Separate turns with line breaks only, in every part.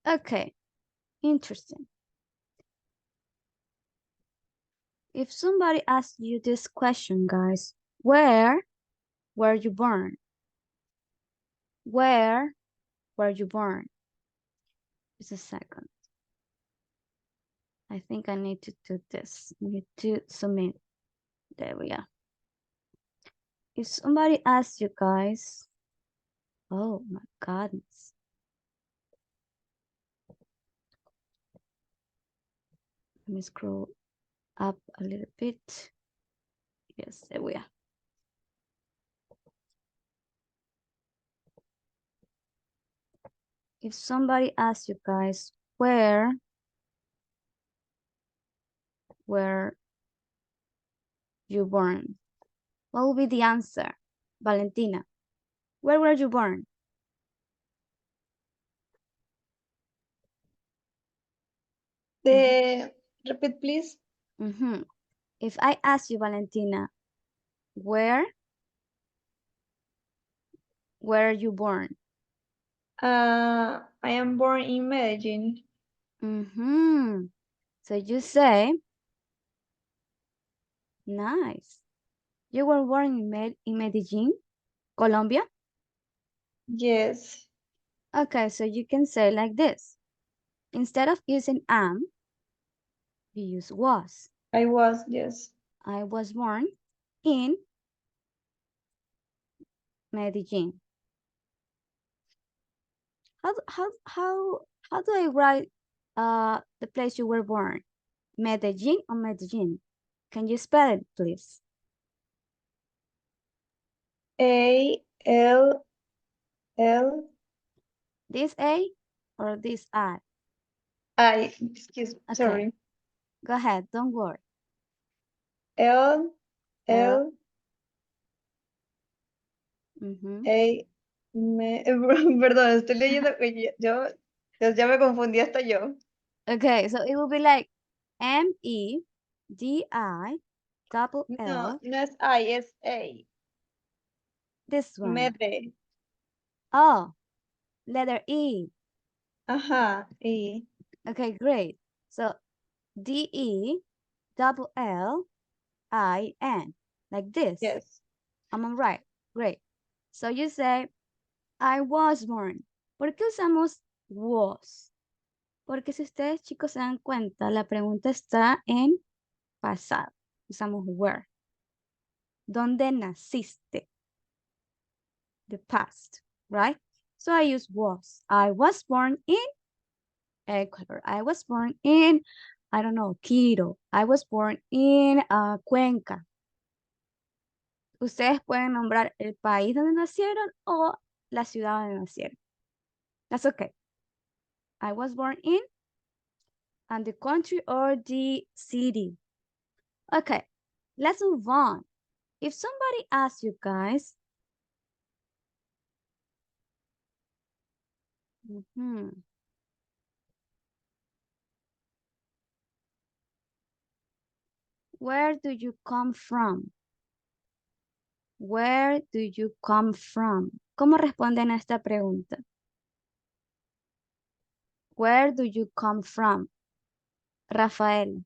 Okay, interesting. If somebody asks you this question, guys, where were you born? Where were you born? Just a second. I think I need to do this. I need to submit. There we are. If somebody asks you guys, oh my goodness. Let me scroll up a little bit. Yes, there we are. If somebody asks you guys, where were you born? What will be the answer? Valentina, where were you born?
Repeat, please.
If I ask you, Valentina, where were you born?
I am born in Medellin.
So you say, nice. You were born in Medellin, Colombia?
Yes.
Okay, so you can say like this. Instead of using am, you use was.
I was, yes.
I was born in Medellin. How do I write the place you were born? Medellin or Medellin? Can you spell it, please?
A-L-L.
This A or this I?
Excuse me,
Okay,
sorry.
go ahead, don't worry.
L,
L.
L, A, perdón, estoy leyendo que ya me confundí hasta yo.
Okay, so it will be like M-E-D-I double
No,
L.
no es I, es A.
This one.
Mede.
Oh, letter E.
Ajá, y
Okay, great. So D-E double L-I-N, like this.
yes.
Am I right? Great. So you say, I was born. ¿Por qué usamos was? Porque si ustedes, chicos, se dan cuenta, la pregunta está en pasado. Usamos were. ¿Dónde naciste? The past, right? So I use was. I was born in Ecuador. I was born in, I don't know, Quito. I was born in Cuenca. Ustedes pueden nombrar el país donde nacieron o la ciudad donde nacieron. That's okay. I was born in and the country or the city. Okay, let's move on. If somebody asks you guys, where do you come from? Where do you come from? ¿Cómo responden a esta pregunta? Where do you come from? Rafael.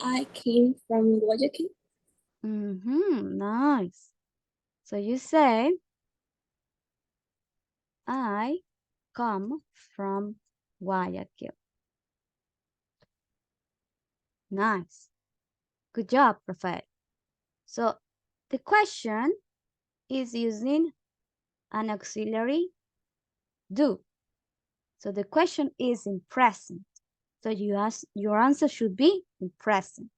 I came from Guayaquil.
Nice. So you say, I come from Guayaquil. Nice. Good job, Rafael. So the question is using an auxiliary do. So the question is in present. So your answer should be in present.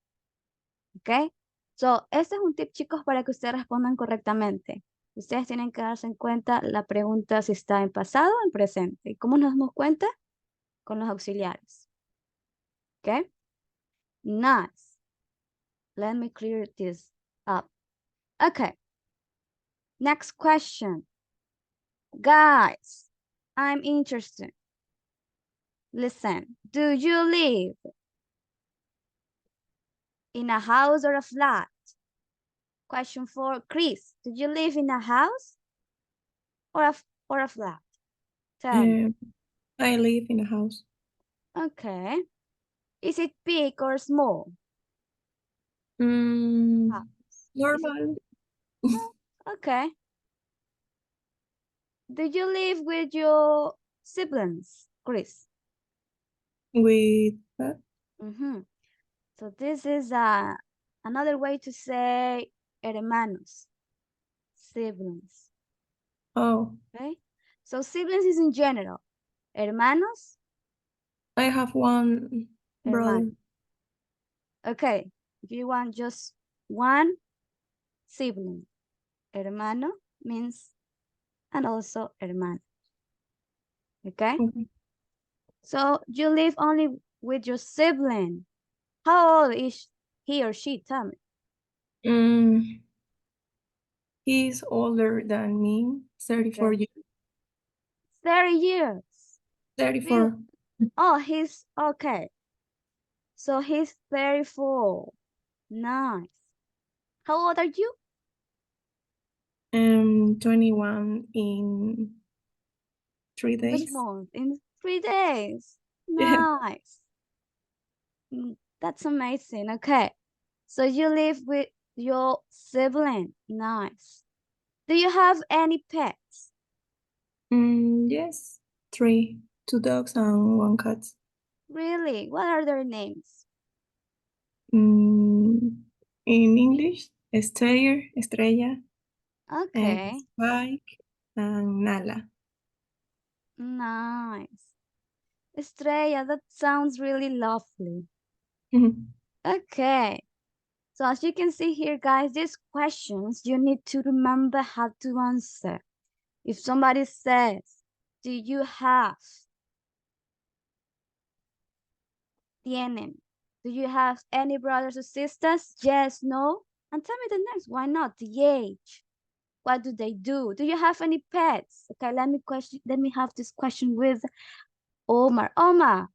Okay? So este es un tip, chicos, para que ustedes respondan correctamente. Ustedes tienen que darse en cuenta la pregunta si está en pasado o en presente. ¿Y cómo nos damos cuenta? Con los auxiliares. Okay? Nice. Let me clear this up. Okay. Next question. Guys, I'm interested. Listen, do you live in a house or a flat? Question 4, Chris, do you live in a house? or a flat? Tell me.
I live in a house.
Okay. Is it big or small?
Mm,
House. Is it?
normal
Oh, okay. Do you live with your siblings, Chris?
with
Mm-hmm. So this is another way to say hermanos, siblings.
oh,
Okay. So siblings is in general. Hermanos,
I have one brother.
hermano. Okay. If you want just one sibling, hermano means and also hermano. Okay.
Okay.
So you live only with your sibling. How old is he or she? Tell me.
Mm, he's older than me, 34
Okay.
years.
30 years. Real.
34.
Oh, he's okay. So he's 34. Nice. How old are you?
21 in three
Which
days.
month? In 3 days.
Yeah.
Nice. That's amazing. Okay. So you live with your sibling. Nice. Do you have any pets?
Yes, three, two dogs and one cat.
Really? What are their names?
Mm, in English, Estrella, and
Okay.
Spike, and Nala.
Nice. Estrella, that sounds really lovely. Okay. So as you can see here, guys, these questions, you need to remember how to answer. If somebody says, do you have, tienen, do you have any brothers or sisters? Yes, no. And tell me the next, why not? The age. What do they do? Do you have any pets? Okay, let me have this question with Omar. Omar,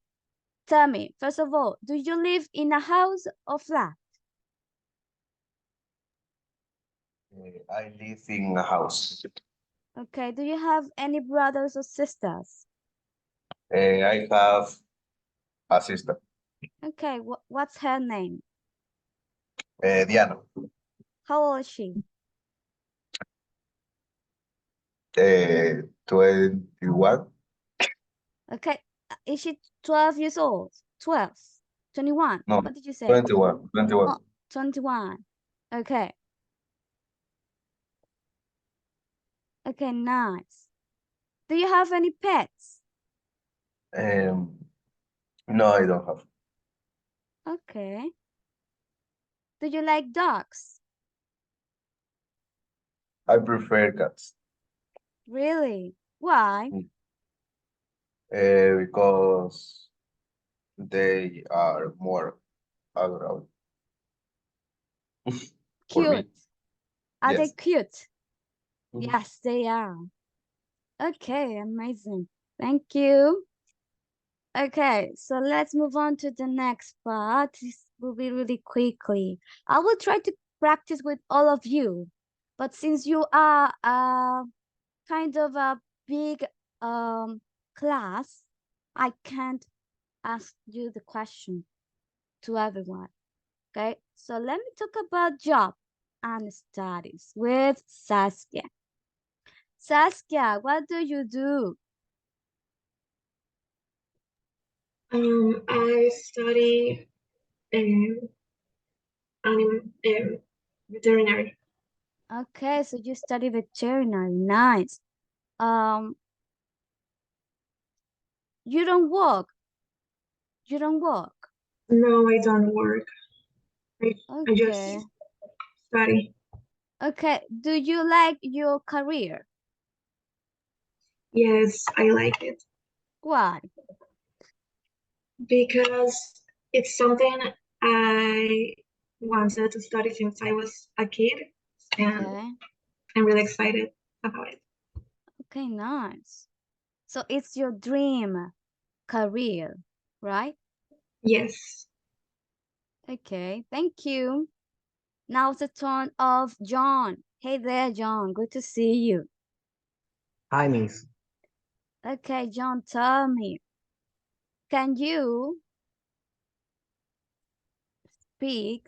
tell me, first of all, do you live in a house or flat?
I live in a house.
Okay, do you have any brothers or sisters?
I have a sister,
Okay, what's her name?
Diana,
How old is she?
21.
Okay, is she 12 years old? 12, 21.
No,
What did you say?
21. 21.
Oh, 21. Okay, okay, nice. Do you have any pets?
Um, no, I don't have.
Okay. Do you like dogs?
I prefer cats
Really? Why?
because they are more adorable for me.
Cute. Are they
Yes.
cute?
Mhm.
Yes, they are. Okay, amazing. Thank you. Okay, so let's move on to the next part. This will be really quickly. I will try to practice with all of you, but since you are kind of a big class, I can't ask you the question to everyone. Okay, so let me talk about job and studies with Saskia. Saskia, what do you do?
I study veterinary.
Okay, so you study veterinary. Nice. Um, you don't work. You don't work.
No, I don't work. I just
Okay.
study.
Okay. Do you like your career?
Yes, I like it
Why?
because it's something I wanted to study since I was a kid, and
Okay.
I'm really excited about it.
Okay, nice. So it's your dream career, right?
Yes.
Okay, thank you. Now it's the turn of John. Hey there, John. Good to see you.
Hi, Miss.
Okay, John, tell me, can you speak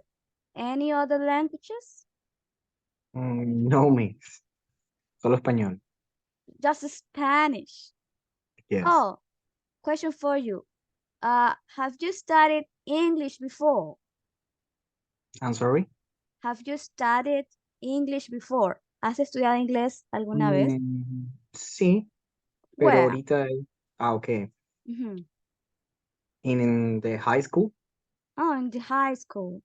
any other languages?
No, Miss. Solo español.
Just Spanish.
Yes.
Oh, question for you. Have you studied English before?
I'm sorry.
Have you studied English before? ¿Has estudiado inglés alguna vez?
Sí, pero
Where?
ahorita. Okay.
Mhm.
In the high school.
Oh, in the high school.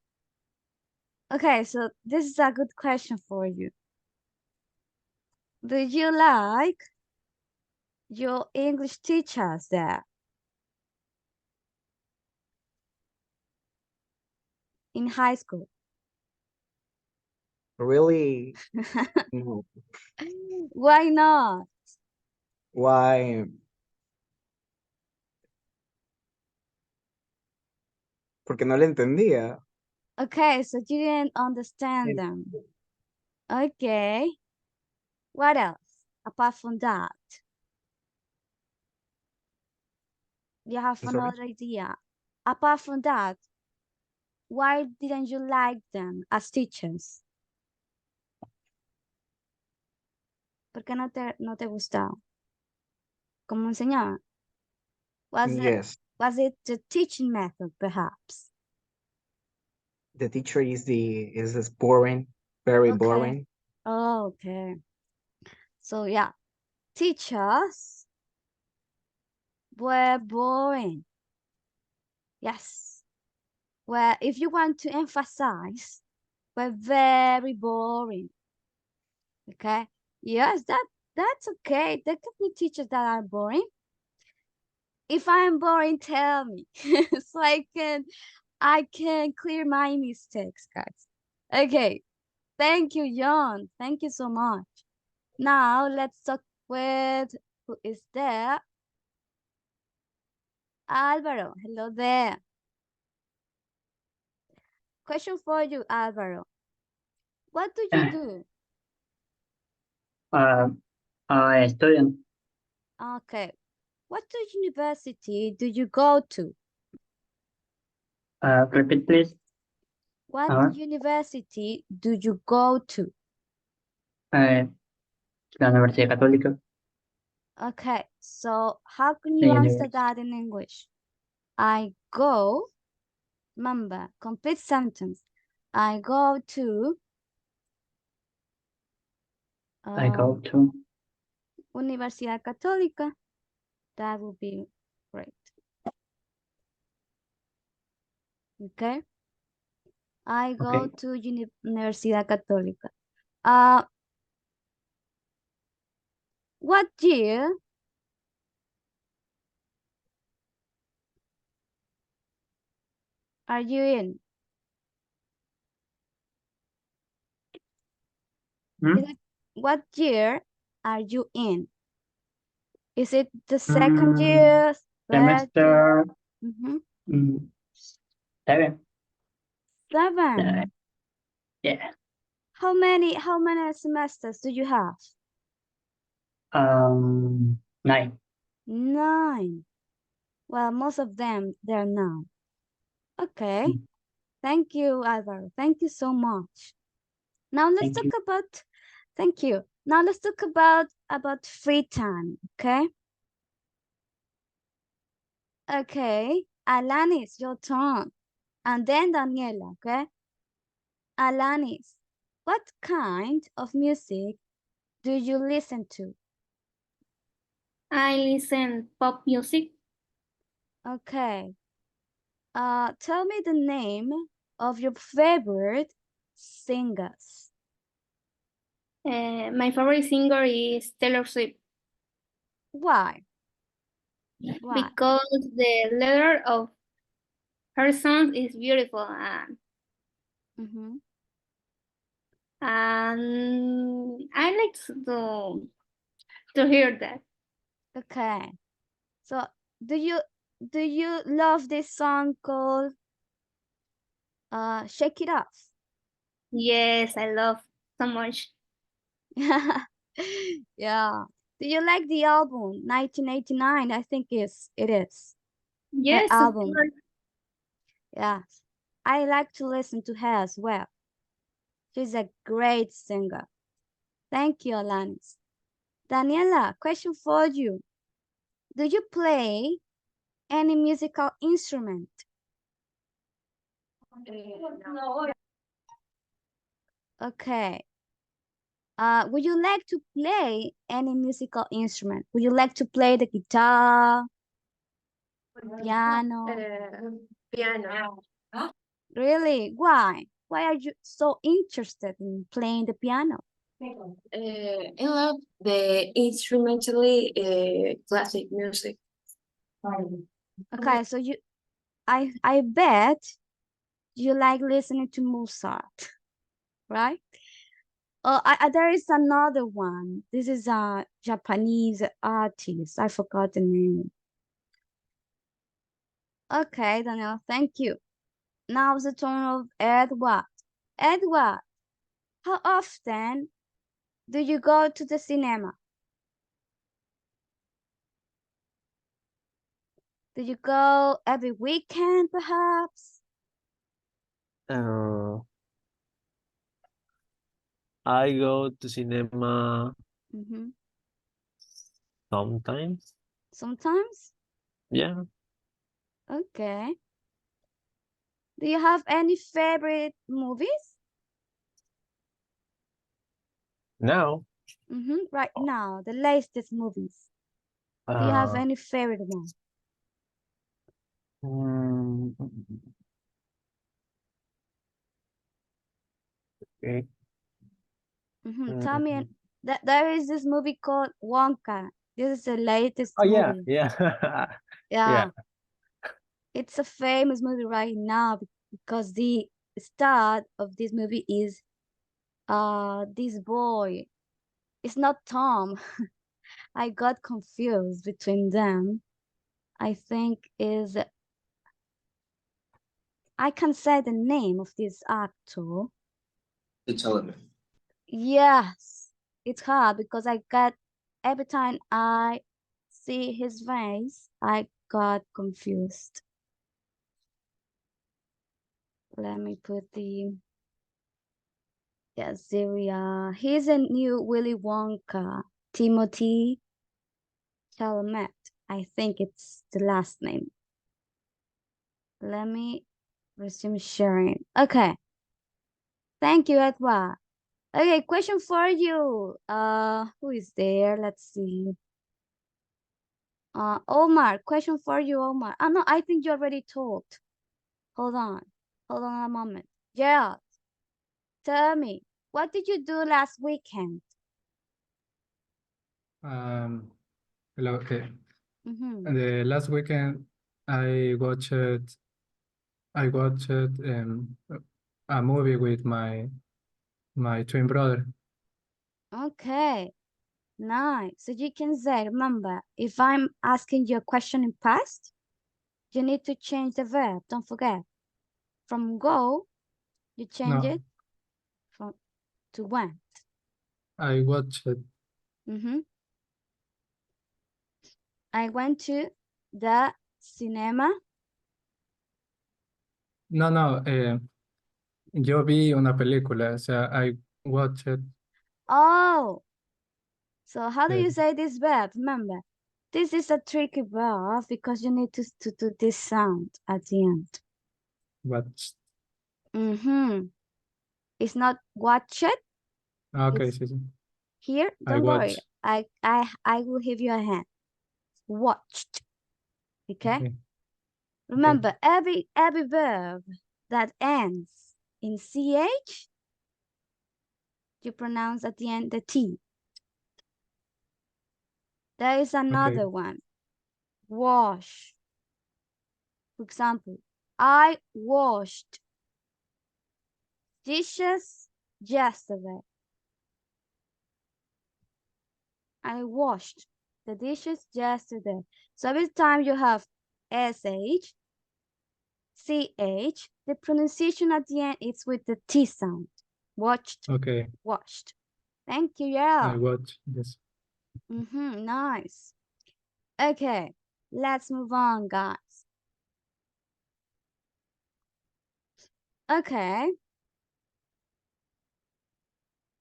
Okay, so this is a good question for you. Do you like your English teachers there in high school?
Really? No.
Why not?
Why? Porque no le entendía.
Okay, so you didn't understand them. Okay. What else apart from that? You have
I'm sorry.
another idea. Apart from that, why didn't you like them as teachers? ¿Por qué no te gustaba? ¿Cómo enseñaban?
Yes.
Was it the teaching method, perhaps?
The teacher is this boring, very
Okay.
boring.
Oh, okay. So yeah, teachers were boring. Yes. Well, if you want to emphasize, were very boring. Okay. Yes, that's okay. There can be teachers that are boring. If I'm boring, tell me. So I can clear my mistakes, guys. Okay. Thank you, John. Thank you so much. Now let's talk with who is there. Alvaro, hello there. Question for you, Alvaro. What do you do?
I student.
Okay. What university do you go to?
Repeat please.
What
Ahora,
university do you go to?
la Universidad Católica.
Okay, so how can
The
you answer
university.
that in English? I go, remember, complete sentence. I go to
I go to.
Universidad Católica. That would be great. Okay. I go
Okay.
to Universidad Católica. What year are you in?
Hmm?
What year are you in? Is it the second
Mm,
year, third year?
semester
Mhm.
7.
7.
Yeah.
How many semesters do you have?
9.
9. Well, most of them, they're 9. Okay.
Mm,
Thank you, Alvaro. Thank you so much. Now let's
Thank
talk
you.
about, thank you. Now let's talk about free time, okay? Okay, Alanis, your turn. And then Daniela, okay? Alanis, what kind of music do you listen to?
I listen pop music.
Okay. Tell me the name of your favorite singers.
My favorite singer is Taylor Swift
Why? Why?
because the letter of her songs is beautiful
Mm-hmm.
and I like to hear that.
Okay. So do you love this song called Shake It Off?
Yes, I love so much.
Yeah. Do you like the album 1989? I think it is.
Yes, of
album.
course.
Yes. I like to listen to her as well. She's a great singer. Thank you, Alanis. Daniela, question for you. Do you play any musical instrument?
No.
Okay. Would you like to play any musical instrument? Would you like to play the guitar, piano?
Piano.
Really? Why? Why are you so interested in playing the piano?
I love the instrumentally classic music.
Okay, so I bet you like listening to Mozart, right? Oh, there is another one. This is a Japanese artist. I forgot the name. Okay, Daniel, thank you. Now the turn of Edward. Edward, how often do you go to the cinema? Do you go every weekend, perhaps?
I go to cinema
Mm-hmm.
sometimes.
Sometimes?
Yeah.
Okay. Do you have any favorite movies?
Now,
Mm-hmm. Right now, the latest movies. Do you have any favorite one?
mm, okay.
Tell me, that there is this movie called Wonka. This is the latest
Oh yeah,
movie.
yeah,
Yeah,
yeah.
it's a famous movie right now because the star of this movie is this boy. It's not Tom. I got confused between them. I think is I can say the name of this actor.
You tell me.
Yes, it's hard because I got every time I see his face, I got confused. Let me put the yes, there we are. He's a new Willy Wonka, Timothy Chalamet. I think it's the last name. Let me resume sharing. Okay. Thank you, Edward. Okay, question for you. Who is there? Let's see. Omar, question for you, Omar. Oh, no, I think you already told. Hold on. Hold on a moment. Gerald, tell me, what did you do last weekend?
Hello. Okay.
Mm-hmm.
The last weekend, I watched a movie with my twin brother.
Okay, nice. So you can say, remember, if I'm asking you a question in past, you need to change the verb. Don't forget. From go, you change
No,
it from to went.
I watched
Mm-hmm. I went to the cinema.
No, yo vi una película. O sea, I watched.
Oh, so how do you
Yes,
say this verb? Remember, this is a tricky verb because you need to do this sound at the end.
watched.
Mm-hmm. It's not watch it.
Okay,
It's
sí, sí.
here.
I
Don't worry.
watched.
I will give you a hand. Watched. Okay.
Okay.
Remember, every verb that ends in ch, you pronounce at the end the t. There is another one. Wash. For example, I washed dishes yesterday. I washed the dishes yesterday. So every time you have sh, ch, the pronunciation at the end is with the t sound. Watched,
Okay.
washed. Thank you,
I
yeah.
watched. Yes.
Nice. Okay, let's move on, guys. Okay.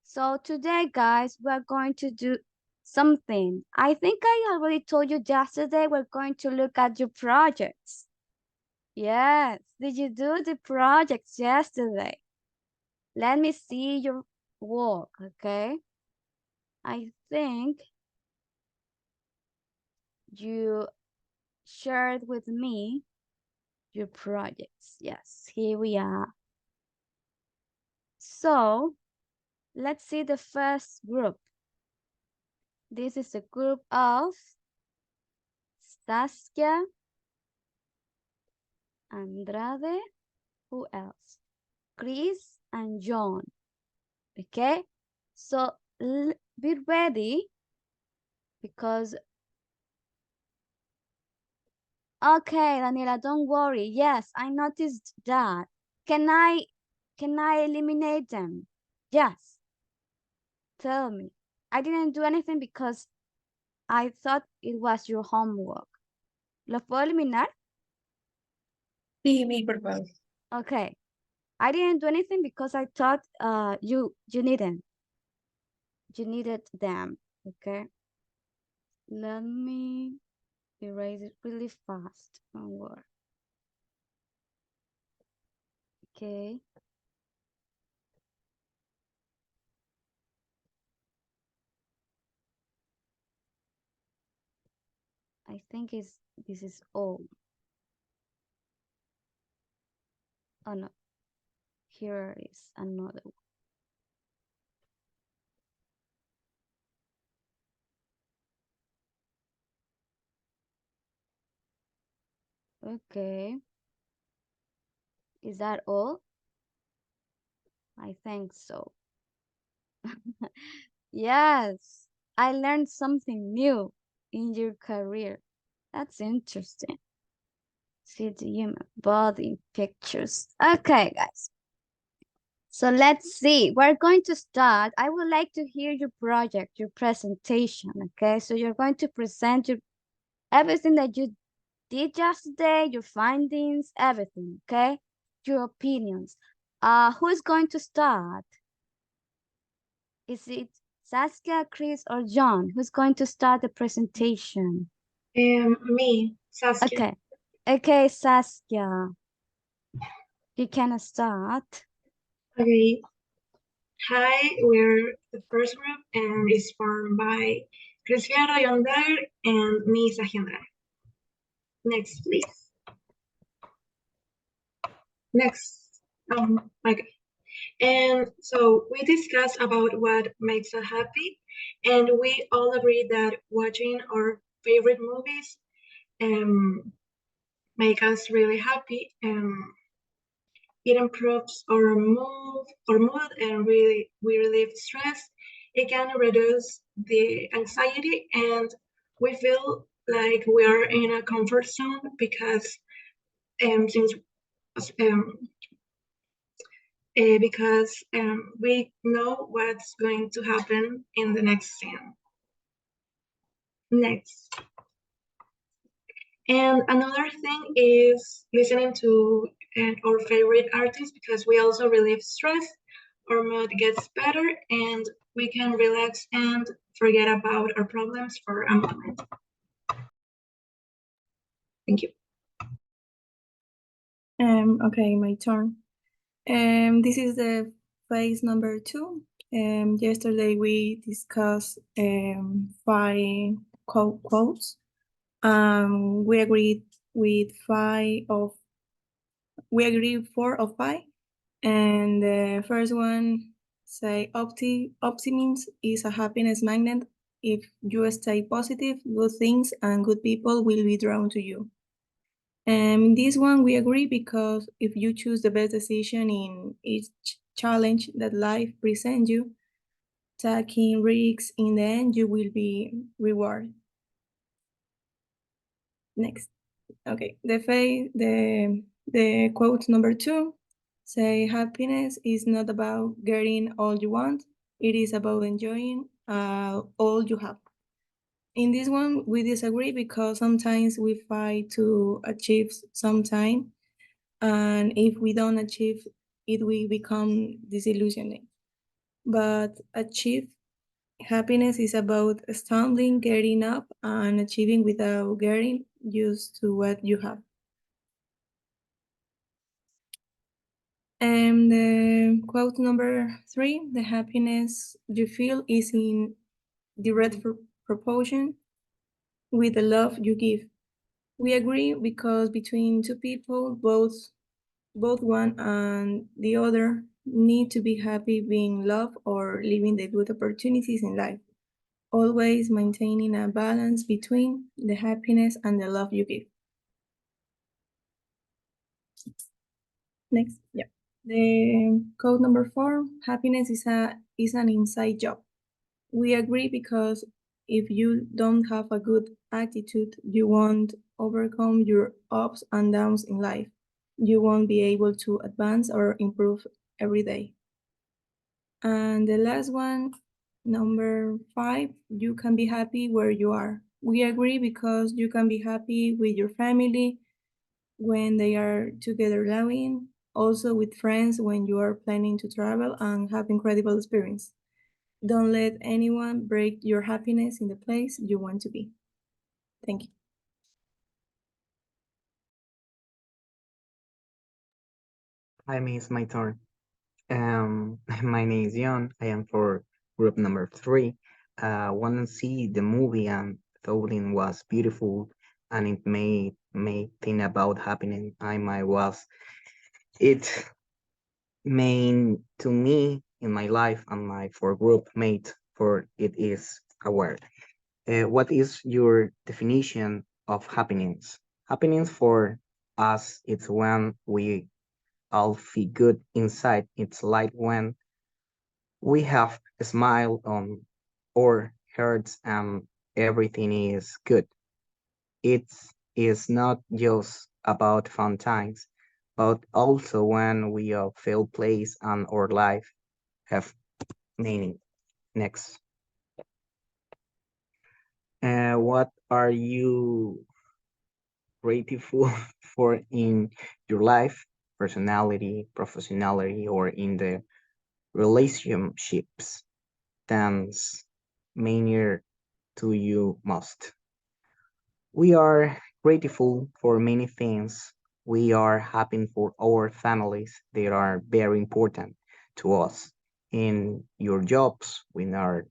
So today, guys, we're going to do something. I think I already told you yesterday we're going to look at your projects. Yes, did you do the projects yesterday? Let me see your work, okay? I think you shared with me your projects. Yes, here we are. So let's see the first group. This is a group of Saskia, Andrade, who else? Chris and John. Okay, so be ready because okay, Daniela, don't worry. Yes, I noticed that. Can I eliminate them? Yes. Tell me. I didn't do anything because I thought it was your homework. ¿Los puedo eliminar?
Sí, por favor.
Okay. I didn't do anything because I thought you needed them. Okay. Let me erase it really fast. Don't worry. Okay. I think this is all. Oh no. Here is another one. Okay. Is that all? I think so. Yes, I learned something new in your career. That's interesting. See the human body pictures. Okay, guys. So let's see. We're going to start. I would like to hear your project, your presentation. Okay, so you're going to present everything that you did yesterday, your findings, everything. Okay, your opinions. Who's going to start? Is it Saskia, Chris, or John? Who's going to start the presentation?
Me, Saskia.
Okay. Okay, Saskia. You can start.
Okay. Hi, we're the first group and it's formed by Chris Fierro, John Dyer, and me, Saskia Andrade. Next, please. Next. Okay. And so we discussed about what makes us happy, and we all agreed that watching our favorite movies make us really happy. It improves our mood, and we relieve stress. It can reduce the anxiety, and we feel like we are in a comfort zone because since we know what's going to happen in the next scene. Next. And another thing is listening to our favorite artists because we also relieve stress, our mood gets better, and we can relax and forget about our problems for a moment. Thank you.
Okay, my turn. This is the phase number 2. Yesterday we discussed 5 quotes. We agreed with 4 of 5. And the first one say optimism is a happiness magnet. If you stay positive, good things and good people will be drawn to you. And this one we agree because if you choose the best decision in each challenge that life presents you, taking risks, in the end you will be rewarded. Next. Okay, the quote number 2 say happiness is not about getting all you want, it is about enjoying all you have. In this one, we disagree because sometimes we fight to achieve sometime, and if we don't achieve it, we become disillusioned. But achieve happiness is about stumbling, getting up, and achieving without getting used to what you have. And quote number 3, the happiness you feel is in direct proportion with the love you give. We agree because between two people, both one and the other need to be happy being loved or living the good opportunities in life, always maintaining a balance between the happiness and the love you give. Next, yeah. The code number 4, happiness is an inside job. We agree because if you don't have a good attitude, you won't overcome your ups and downs in life. You won't be able to advance or improve every day. And the last one, number 5, you can be happy where you are. We agree because you can be happy with your family when they are together laughing, also with friends when you are planning to travel and have incredible experience. Don't let anyone break your happiness in the place you want to be. Thank you.
I mean, it's my turn. My name is John. I am for group number 3. Want to see the movie and thought it was beautiful, and it made me think about happiness. I was it mean to me in my life and my for group mate for it is aware. What is your definition of happiness? Happiness for us, it's when we all feel good inside. It's like when we have a smile on our hearts and everything is good. It is not just about fun times, but also when we all feel place and our life have meaning. Next. What are you grateful for in your life, personality, professionality, or in the relationships that's meaning to you most? We are grateful for many things. We are happy for our families. They are very important to us. In your jobs, we are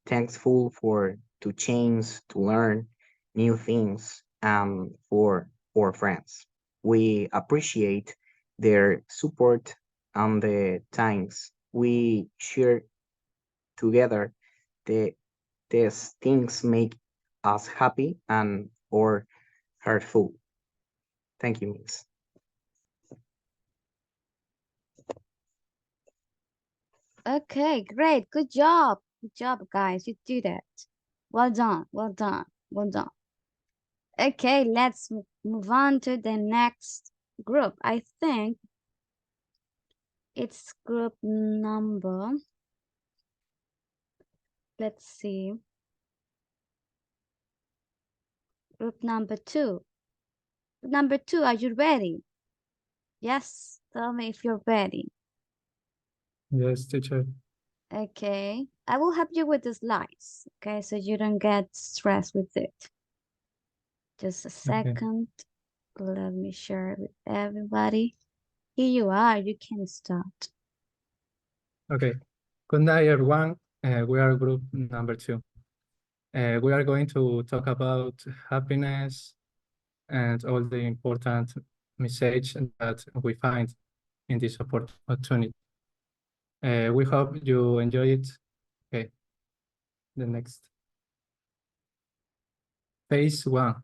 thankful for to change, to learn new things, and for our friends. We appreciate their support and the times we share together. The these things make us happy and or hurtful. Thank you, Miss.
Okay, great. Good job. Good job, guys. You did it. Well done. Well done. Well done. Okay, let's move on to the next group. I think it's group number. Let's see. Group number 2. Group number 2, are you ready? Yes, tell me if you're ready.
Yes, teacher.
Okay, I will help you with the slides, okay, so you don't get stressed with it. Just a second. Let me share it with everybody. Here you are, you can start.
Okay. Good night, everyone. We are group number 2. We are going to talk about happiness and all the important message that we find in this opportunity. We hope you enjoy it. Okay. The next. Phase 1.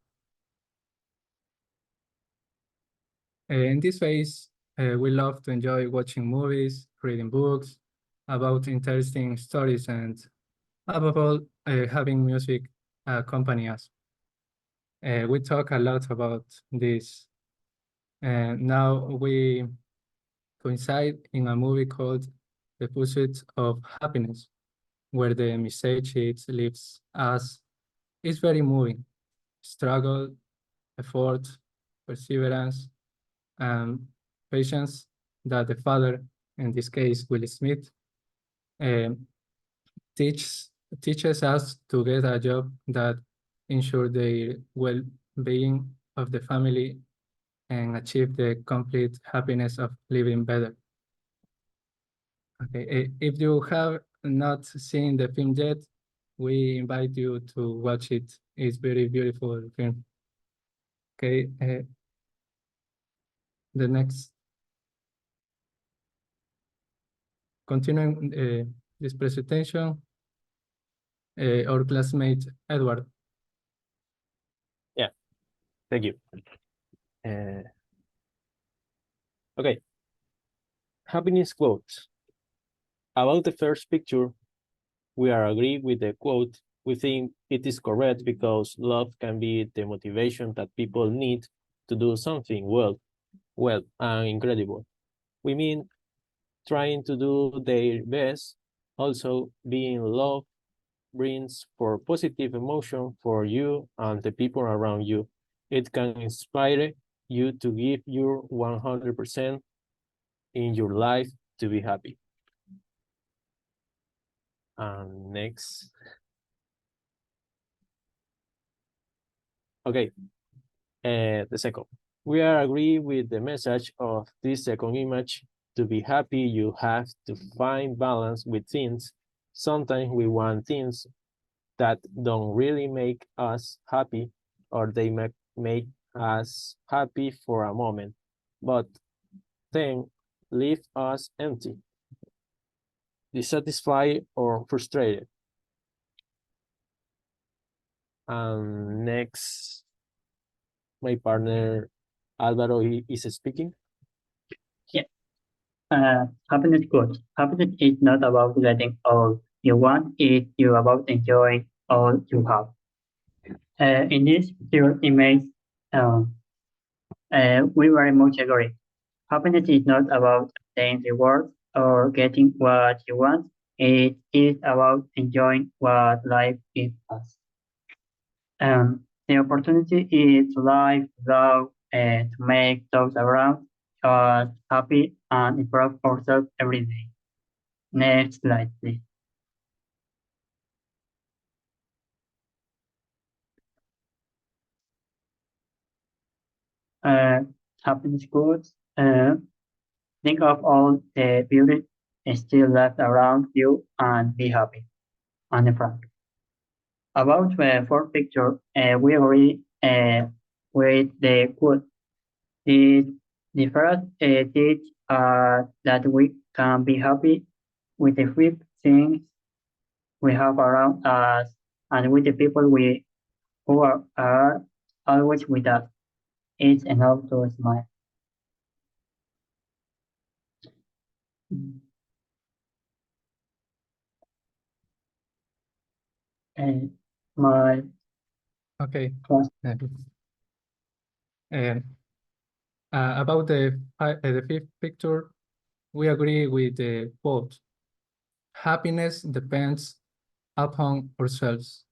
In this phase, we love to enjoy watching movies, reading books about interesting stories, and above all, having music accompany us. We talk a lot about this. Now we coincide in a movie called The Pursuit of Happiness, where the message it leaves us It's very moving. Struggle, effort, perseverance, and patience that the father, in this case, Will Smith, um, teaches teaches us to get a job that ensure the well-being of the family and achieve the complete happiness of living better. Okay, if you have not seen the film yet, we invite you to watch it. It's very beautiful film. Okay, the next, continuing this presentation, our classmate Edward.
Yeah, thank you. Uh, okay, happiness quote. About the first picture, we are agree with the quote. We think it is correct because love can be the motivation that people need to do something well and incredible. We mean trying to do their best. Also, being loved brings for positive emotion for you and the people around you. It can inspire you to give your 100% in your life to be happy. And next. Okay, the second. We are agree with the message of this second image. To be happy, you have to find balance with things. Sometimes we want things that don't really make us happy, or they make us happy for a moment, but then leave us empty, dissatisfied, or frustrated. And next, my partner Alvaro is speaking.
Happiness good. Happiness is not about getting all you want, it's you about enjoying all you have. In this pure image, we very much agree. Happiness is not about obtaining rewards or getting what you want. It is about enjoying what life gives us. The opportunity is to live, love, and to make those around us happy and improve ourselves every day. Next slide, please. Happiness goods. Think of all the beauty still left around you and be happy. Anne Frank. About the fourth picture, we agree with the quote. The first teach that we can be happy with the few things we have around us and with the people who are always with us. It's enough to smile. And my
Okay.
class.
About the fifth picture, we agree with the quote. Happiness depends upon ourselves.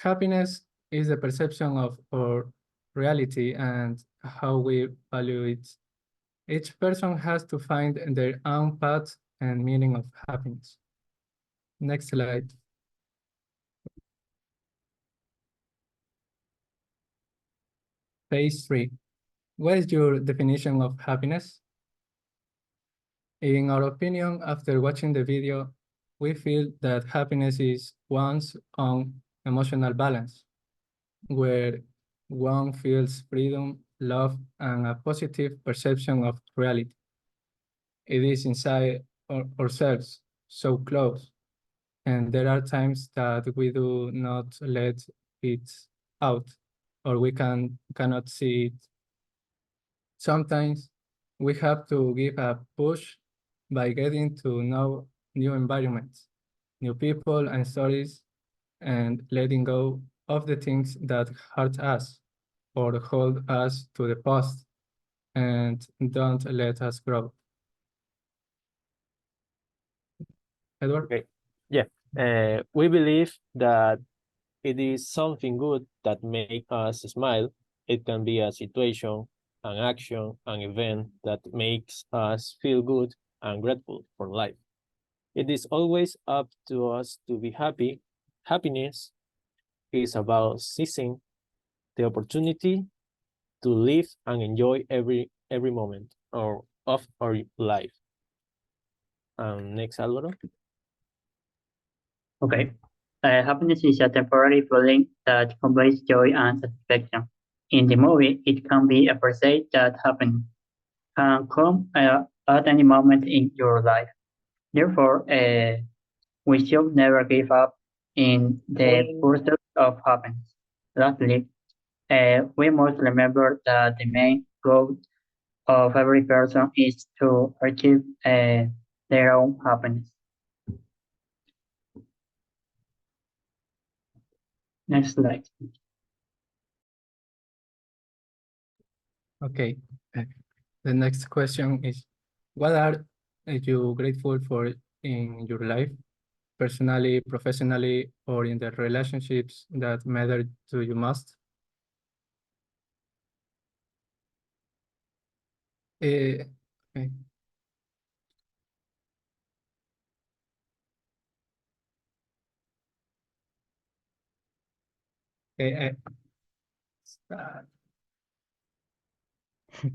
Happiness is the perception of our reality and how we value it. Each person has to find their own path and meaning of happiness. Next slide. Page 3. What is your definition of happiness? In our opinion, after watching the video, we feel that happiness is one's own emotional balance, where one feels freedom, love, and a positive perception of reality. It is inside ourselves, so close, and there are times that we do not let it out, or we cannot see it. Sometimes we have to give a push by getting to know new environments, new people and stories, and letting go of the things that hurt us or hold us to the past and don't let us grow. Edward?
Okay. Yeah. We believe that it is something good that makes us smile. It can be a situation, an action, an event that makes us feel good and grateful for life. It is always up to us to be happy. Happiness is about seizing the opportunity to live and enjoy every moment of our life. Next, Alvaro.
Okay. Happiness is a temporary feeling that conveys joy and satisfaction. In the movie, it can be a perceived that happiness can come at any moment in your life. Therefore, we should never give up in the pursuit of happiness. Lastly, we must remember that the main goal of every person is to achieve their own happiness. Next slide.
Okay. The next question is, what are you grateful for in your life, personally, professionally, or in the relationships that matter to you most? Okay. Okay.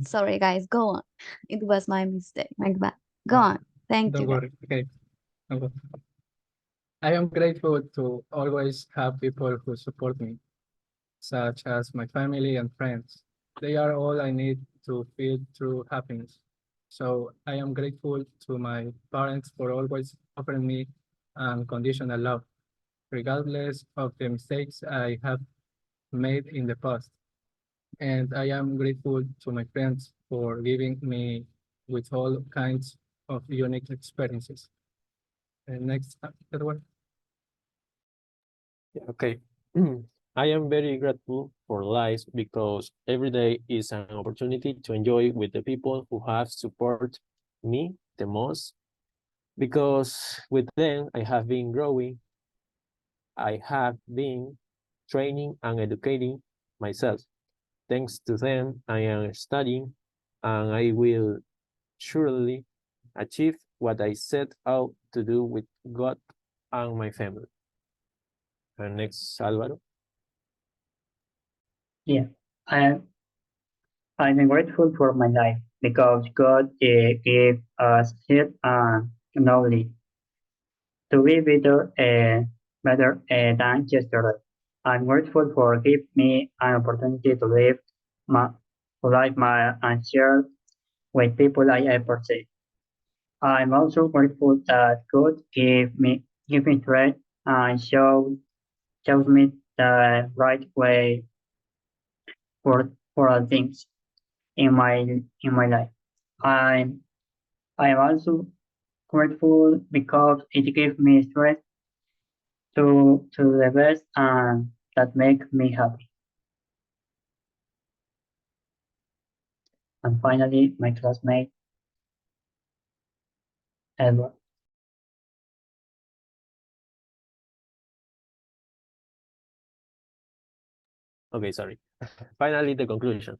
Sorry, guys, go on. It was my mistake. My bad. Go
No,
on. Thank
Don't
you, guys.
worry. Okay. I am grateful to always have people who support me, such as my family and friends. They are all I need to feel true happiness. So I am grateful to my parents for always offering me unconditional love, regardless of the mistakes I have made in the past. And I am grateful to my friends for giving me with all kinds of unique experiences. And next, Edward.
Okay. I am very grateful for life because every day is an opportunity to enjoy with the people who have support me the most. Because with them, I have been growing, I have been training and educating myself. Thanks to them, I am studying and I will surely achieve what I set out to do with God and my family. And next, Alvaro.
Yeah, I'm grateful for my life because God gave us health and knowledge to be better than yesterday. I'm grateful for giving me an opportunity to live my life and share with people I appreciate. I'm also grateful that God give me strength and shows me the right way for all things in my life. I'm I am also grateful because it gives me strength to the best and that make me happy. And finally, my classmate Edward.
Okay, sorry. Finally, the conclusion.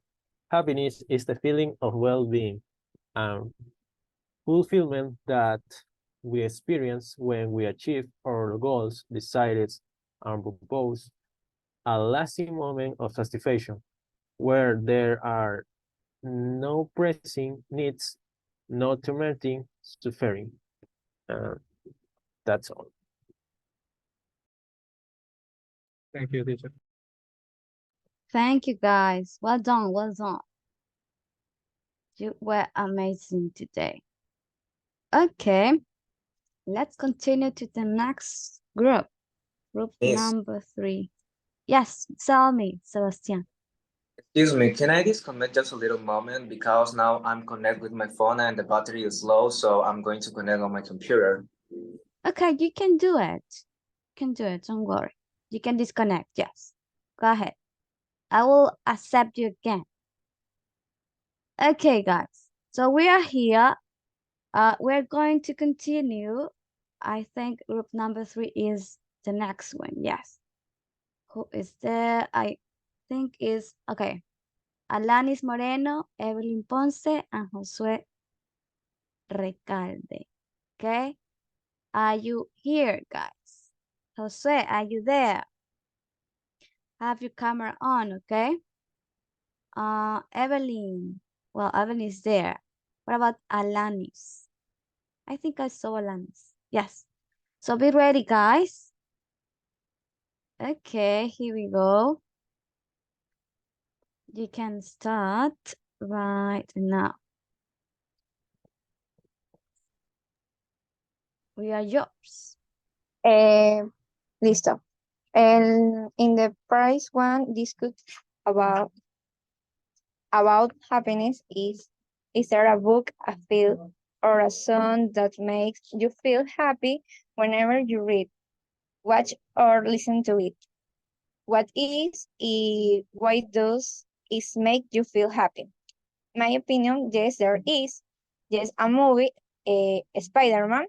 Happiness is the feeling of well-being and fulfillment that we experience when we achieve our goals, desires, and propose a lasting moment of satisfaction where there are no pressing needs, no tormenting suffering. That's all.
Thank you, teacher.
Thank you, guys. Well done. Well done. You were amazing today. Okay, let's continue to the next group. Group
Yes.
number 3. Yes, tell me, Sebastian.
Excuse me, can I disconnect just a little moment because now I'm connected with my phone and the battery is low, so I'm going to connect on my computer.
Okay, you can do it. You can do it, don't worry. You can disconnect, yes. Go ahead. I will accept you again. Okay, guys. So we are here. We're going to continue. I think group number 3 is the next one, yes. Who is there? I think is, okay. Alanis Moreno, Evelyn Ponce, and Josue Recalde. Okay? Are you here, guys? Josue, are you there? Have your camera on, okay? Evelyn. Well, Evelyn is there. What about Alanis? I think I saw Alanis. Yes. So be ready, guys. Okay, here we go. You can start right now. We are yours.
Listo. In the price one, discuss about happiness is there a book, a film, or a song that makes you feel happy whenever you read, watch, or listen to it? What is why does it make you feel happy? My opinion, yes, there is. Yes, a movie, Spider-Man,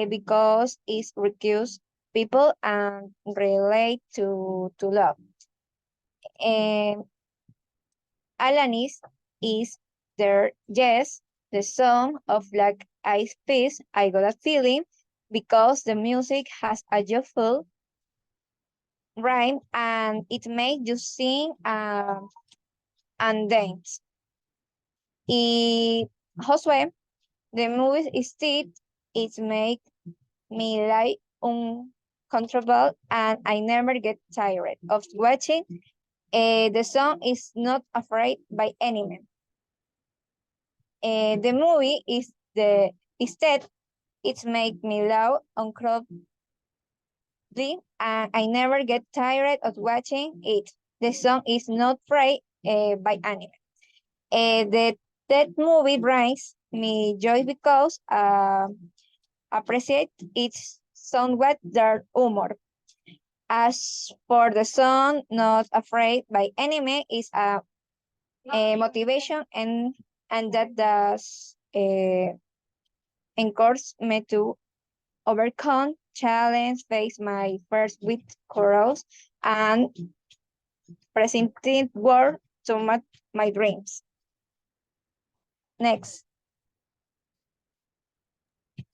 because it recruits people and relate to love. And Alanis is there, yes, the song of Black Eyed Peas, I Got a Feeling, because the music has a joyful rhyme and it makes you sing and dance. Y Josué, the movie instead, it make me like uncomfortable and I never get tired of watching. The song is not afraid by any means. The movie is the instead it make me laugh incredibly and I never get tired of watching it. The song is not afraid by anime. That movie brings me joy because appreciate its somewhat dark humor. As for the song, Not Afraid by Anime is a motivation and that does encourage me to overcome challenge, face my first with chorus, and presenting word to my dreams. Next.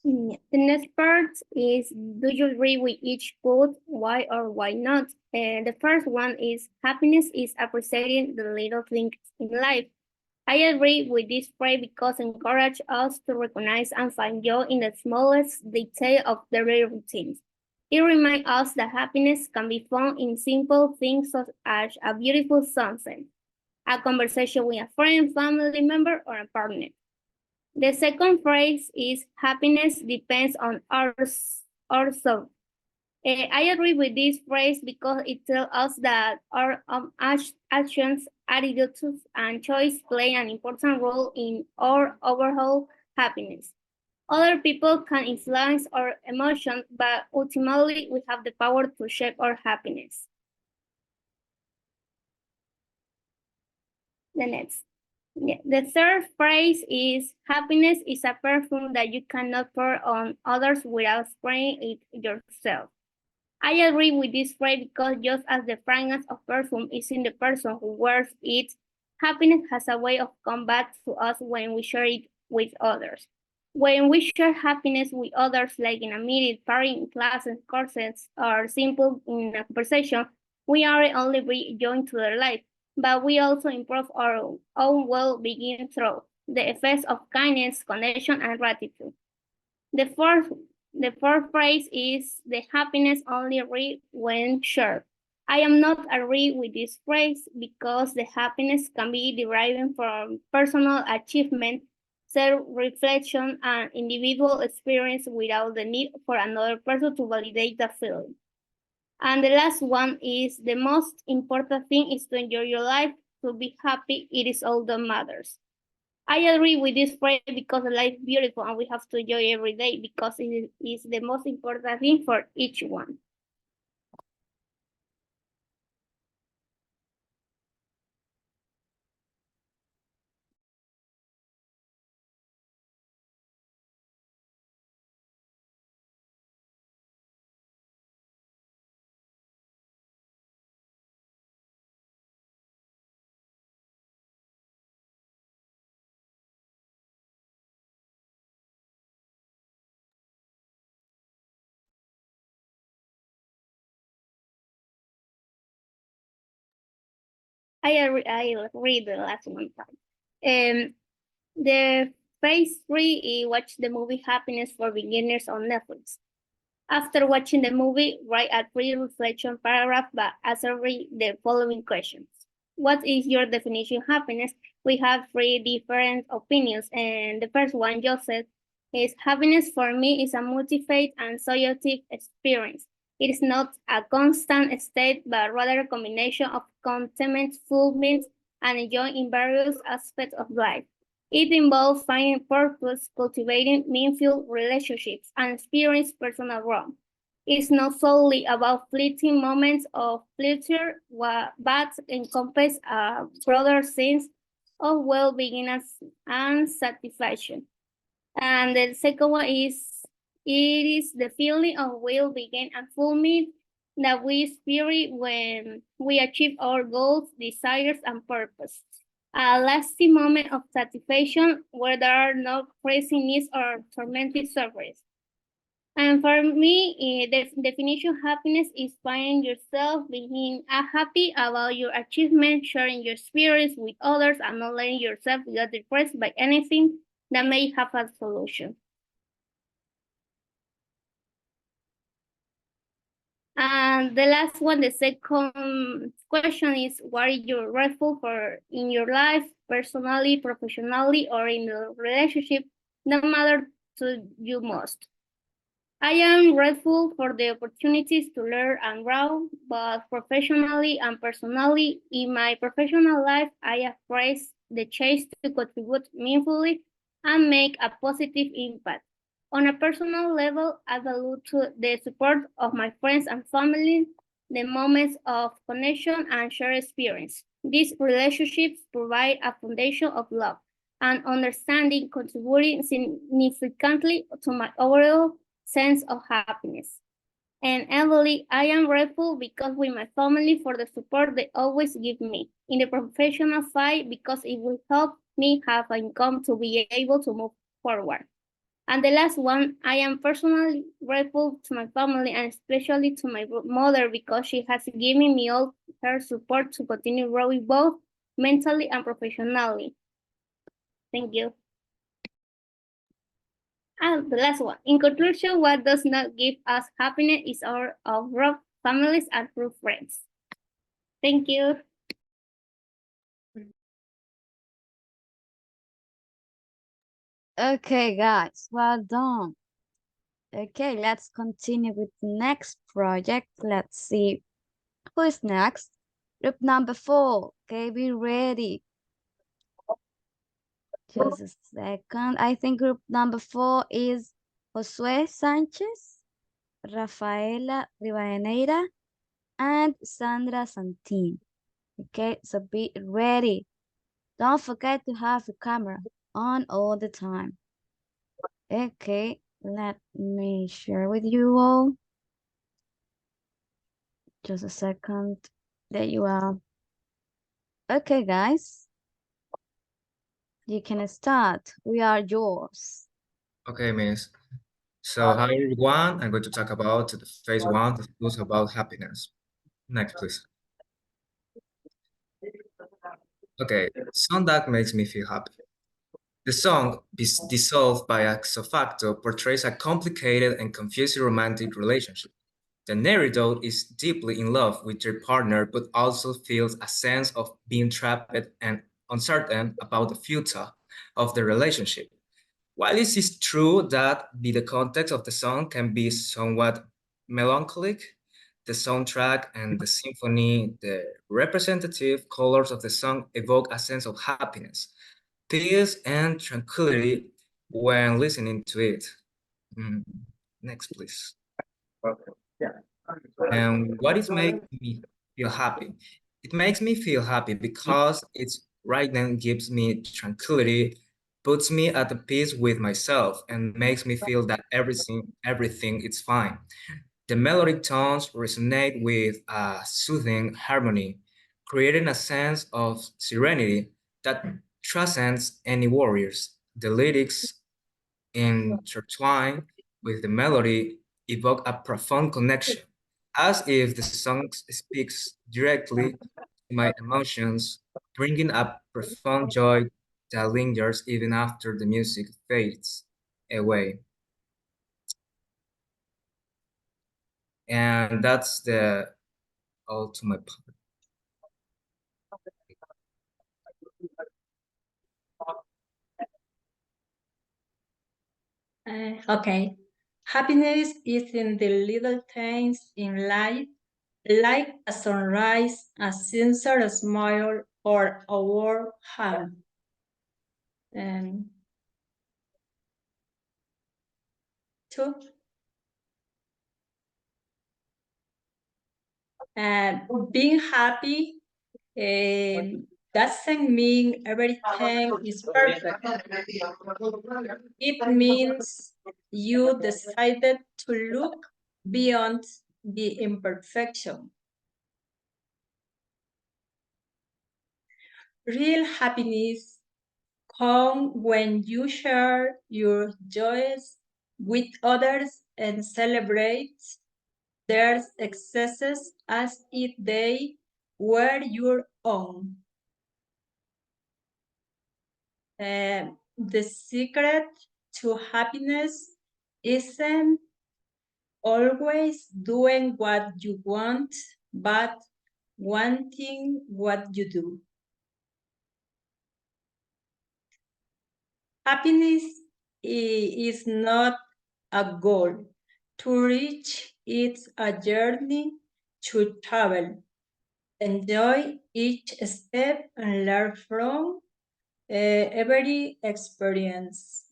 Yeah. The next part is, do you agree with each quote? Why or why not? And the first one is, happiness is appreciating the little things in life. I agree with this phrase because it encourages us to recognize and find joy in the smallest detail of daily routines. It reminds us that happiness can be found in simple things such as a beautiful sunset, a conversation with a friend, family member, or a partner. The second phrase is, happiness depends on ourselves. I agree with this phrase because it tells us that our actions, attitudes, and choice play an important role in our overall happiness. Other people can influence our emotions, but ultimately we have the power to shape our happiness. The next. Yeah. The third phrase is, happiness is a perfume that you cannot pour on others without spraying it yourself. I agree with this phrase because just as the fragrance of perfume is in the person who wears it, happiness has a way of coming back to us when we share it with others. When we share happiness with others, like in a meeting, party, in classes, courses, or simple in a conversation, we aren't only bring joy to their life, but we also improve our own well-being through the effects of kindness, connection, and gratitude. The fourth, the fourth phrase is, the happiness only real when shared. I am not agree with this phrase because the happiness can be derived from personal achievement, self-reflection, and individual experience without the need for another person to validate the feeling. And the last one is, the most important thing is to enjoy your life, to be happy, it is all that matters. I agree with this phrase because life is beautiful and we have to enjoy every day because it is the most important thing for each one. I read the last one part. The phase 3 is watch the movie Happiness for Beginners on Netflix. After watching the movie, write a pre-reflection paragraph by answering the following questions. What is your definition of happiness? We have 3 different opinions, and the first one, Joseph, is happiness for me is a multi-phase and subjective experience. It is not a constant state, but rather a combination of contentment, fulfillment, and joy in various aspects of life. It involves finding purpose, cultivating meaningful relationships, and experiencing personal growth. It's not solely about fleeting moments of pleasure, but encompasses a broader sense of well-being and satisfaction. And the second one is, it is the feeling of well-being and fulfillment that we experience when we achieve our goals, desires, and purpose. A lasting moment of satisfaction where there are no pressing needs or tormenting sufferings. And for me, the definition of happiness is finding yourself being happy about your achievement, sharing your experience with others, and not letting yourself get depressed by anything that may have a solution. And the last one, the second question is, what are you grateful for in your life, personally, professionally, or in the relationship that matter to you most? I am grateful for the opportunities to learn and grow, both professionally and personally. In my professional life, I embrace the chance to contribute meaningfully and make a positive impact. On a personal level, I value the support of my friends and family, the moments of connection and shared experience. These relationships provide a foundation of love and understanding, contributing significantly to my overall sense of happiness. And Emily, I am grateful because with my family for the support they always give me. In the professional fight, because it will help me have income to be able to move forward. And the last one, I am personally grateful to my family and especially to my mother because she has given me all her support to continue growing both mentally and professionally. Thank you. And the last one. In conclusion, what does not give us happiness is our rough families and true friends. Thank you.
Okay, guys, well done. Okay, let's continue with the next project. Let's see who is next. Group number 4. Okay, be ready. Just a second. I think group number 4 is Josué Sanchez, Rafaela Rivadeneira, and Sandra Santin. Okay, so be ready. Don't forget to have the camera on all the time. Okay, let me share with you all. Just a second. There you are. Okay, guys. You can start. We are yours.
Okay, Miss. So hi everyone, I'm going to talk about the phase 1, the rules about happiness. Next, please. Okay, song that makes me feel happy. The song, Dissolved by Ixo Facto, portrays a complicated and confusing romantic relationship. The narrator is deeply in love with their partner, but also feels a sense of being trapped and uncertain about the future of the relationship. While it is true that the context of the song can be somewhat melancholic, the soundtrack and the symphony, the representative colors of the song evoke a sense of happiness, peace, and tranquility when listening to it. Next, please. And what is making me feel happy? It makes me feel happy because it's right now gives me tranquility, puts me at the peace with myself, and makes me feel that everything is fine. The melodic tones resonate with a soothing harmony, creating a sense of serenity that transcends any worries. The lyrics intertwine with the melody evoke a profound connection, as if the song speaks directly to my emotions, bringing a profound joy that lingers even after the music fades away. And that's the all to my part.
Okay. Happiness is in the little things in life, like a sunrise, a sincere smile, or a warm hug. And two, being happy doesn't mean everything is perfect. It means you decided to look beyond the imperfection. Real happiness comes when you share your joys with others and celebrate their successes as if they were your own. The secret to happiness isn't always doing what you want, but wanting what you do. Happiness is not a goal to reach, it's a journey to travel. Enjoy each step and learn from every experience.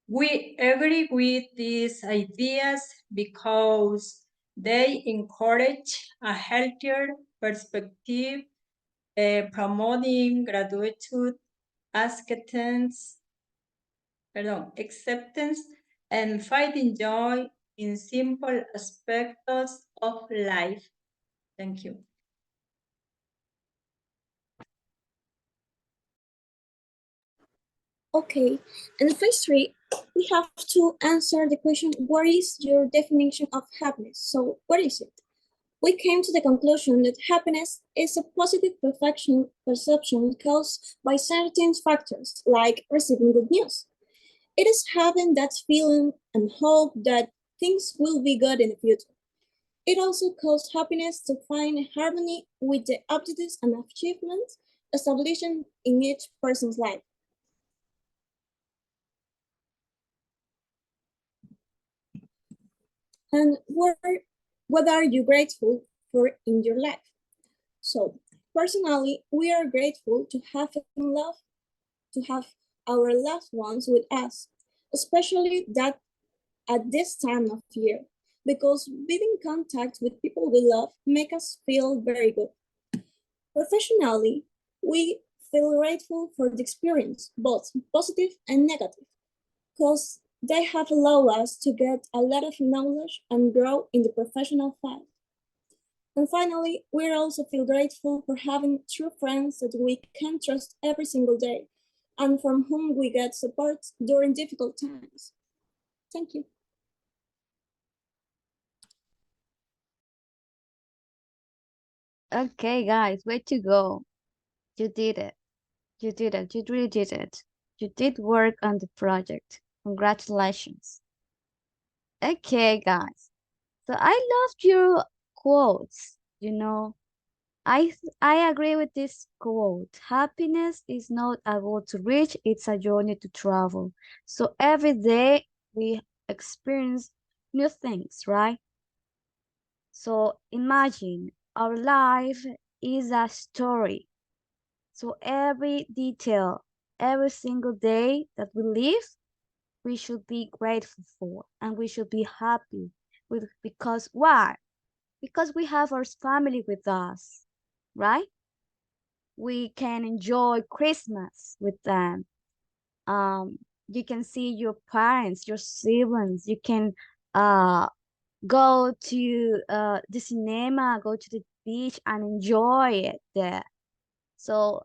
We agree with these ideas because they encourage a healthier perspective, promoting gratitude, acceptance, and finding joy in simple aspects of life. Thank you.
Okay, in phase 3, we have to answer the question, what is your definition of happiness? So, what is it? We came to the conclusion that happiness is a positive perception caused by certain factors, like receiving good news. It is having that feeling and hope that things will be good in the future. It also causes happiness to find harmony with the abilities and achievements established in each person's life. And what are you grateful for in your life? So, personally, we are grateful to have our loved ones with us, especially that at this time of year, because being in contact with people we love make us feel very good. Professionally, we feel grateful for the experience, both positive and negative, because they have allowed us to get a lot of knowledge and grow in the professional field. And finally, we also feel grateful for having true friends that we can trust every single day and from whom we get support during difficult times. Thank you.
Okay, guys, way to go. You did it. You did it. You really did it. You did work on the project. Congratulations. Okay, guys. So I loved your quotes. I agree with this quote. Happiness is not a goal to reach, it's a journey to travel. So every day we experience new things, right? So imagine our life is a story. So every detail, every single day that we live, we should be grateful for and we should be happy with, because why? Because we have our family with us, right? We can enjoy Christmas with them. You can see your parents, your siblings. You can go to the cinema, go to the beach and enjoy it there. So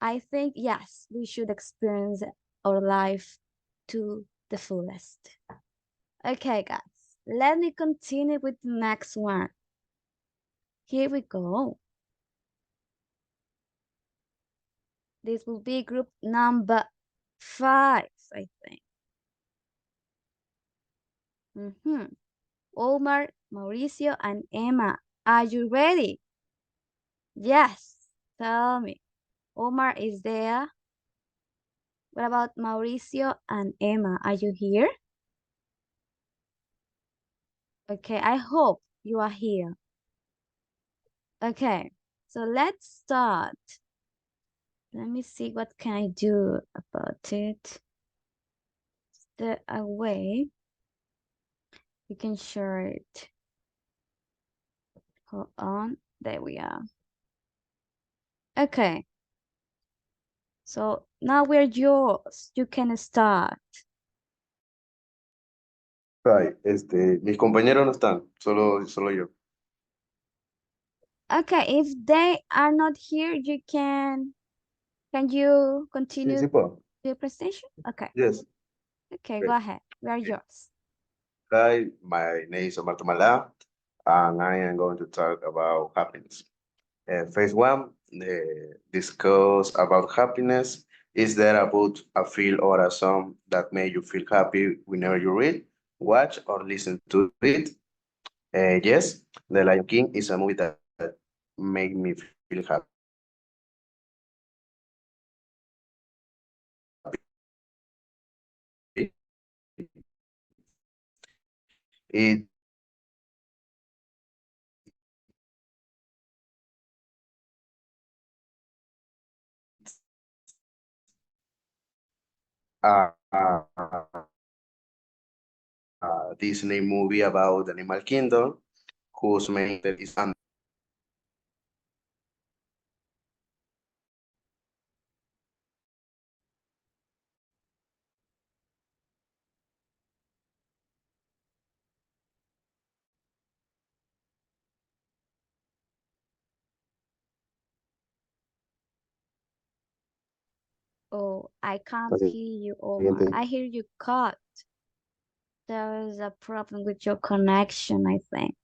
I think, yes, we should experience our life to the fullest. Okay, guys, let me continue with the next one. Here we go. This will be group number 5, I think. Omar, Mauricio, and Emma, are you ready? Yes, tell me. Omar is there. What about Mauricio and Emma? Are you here? Okay, I hope you are here. Okay, so let's start. Let me see what can I do about it. Is there a way we can share it? Hold on, there we are. Okay. So now we're yours. You can start.
Right, mis compañeros no están, solo yo.
Okay, if they are not here, you can you continue
Sí, puedo.
the presentation? Okay.
Yes.
Okay,
Okay.
go ahead. We are yours.
Hi, my name is Omar Tomala, and I am going to talk about happiness. Phase one, discuss about happiness. Is there a book, a film, or a song that made you feel happy whenever you read, watch, or listen to it? Yes, The Lion King is a movie that made me feel happy. It a, Disney movie about the animal kingdom, whose main character is Andy.
Oh, I can't
Okay,
hear you, Omar.
siguiente.
I hear you cut. There is a problem with your connection, I think.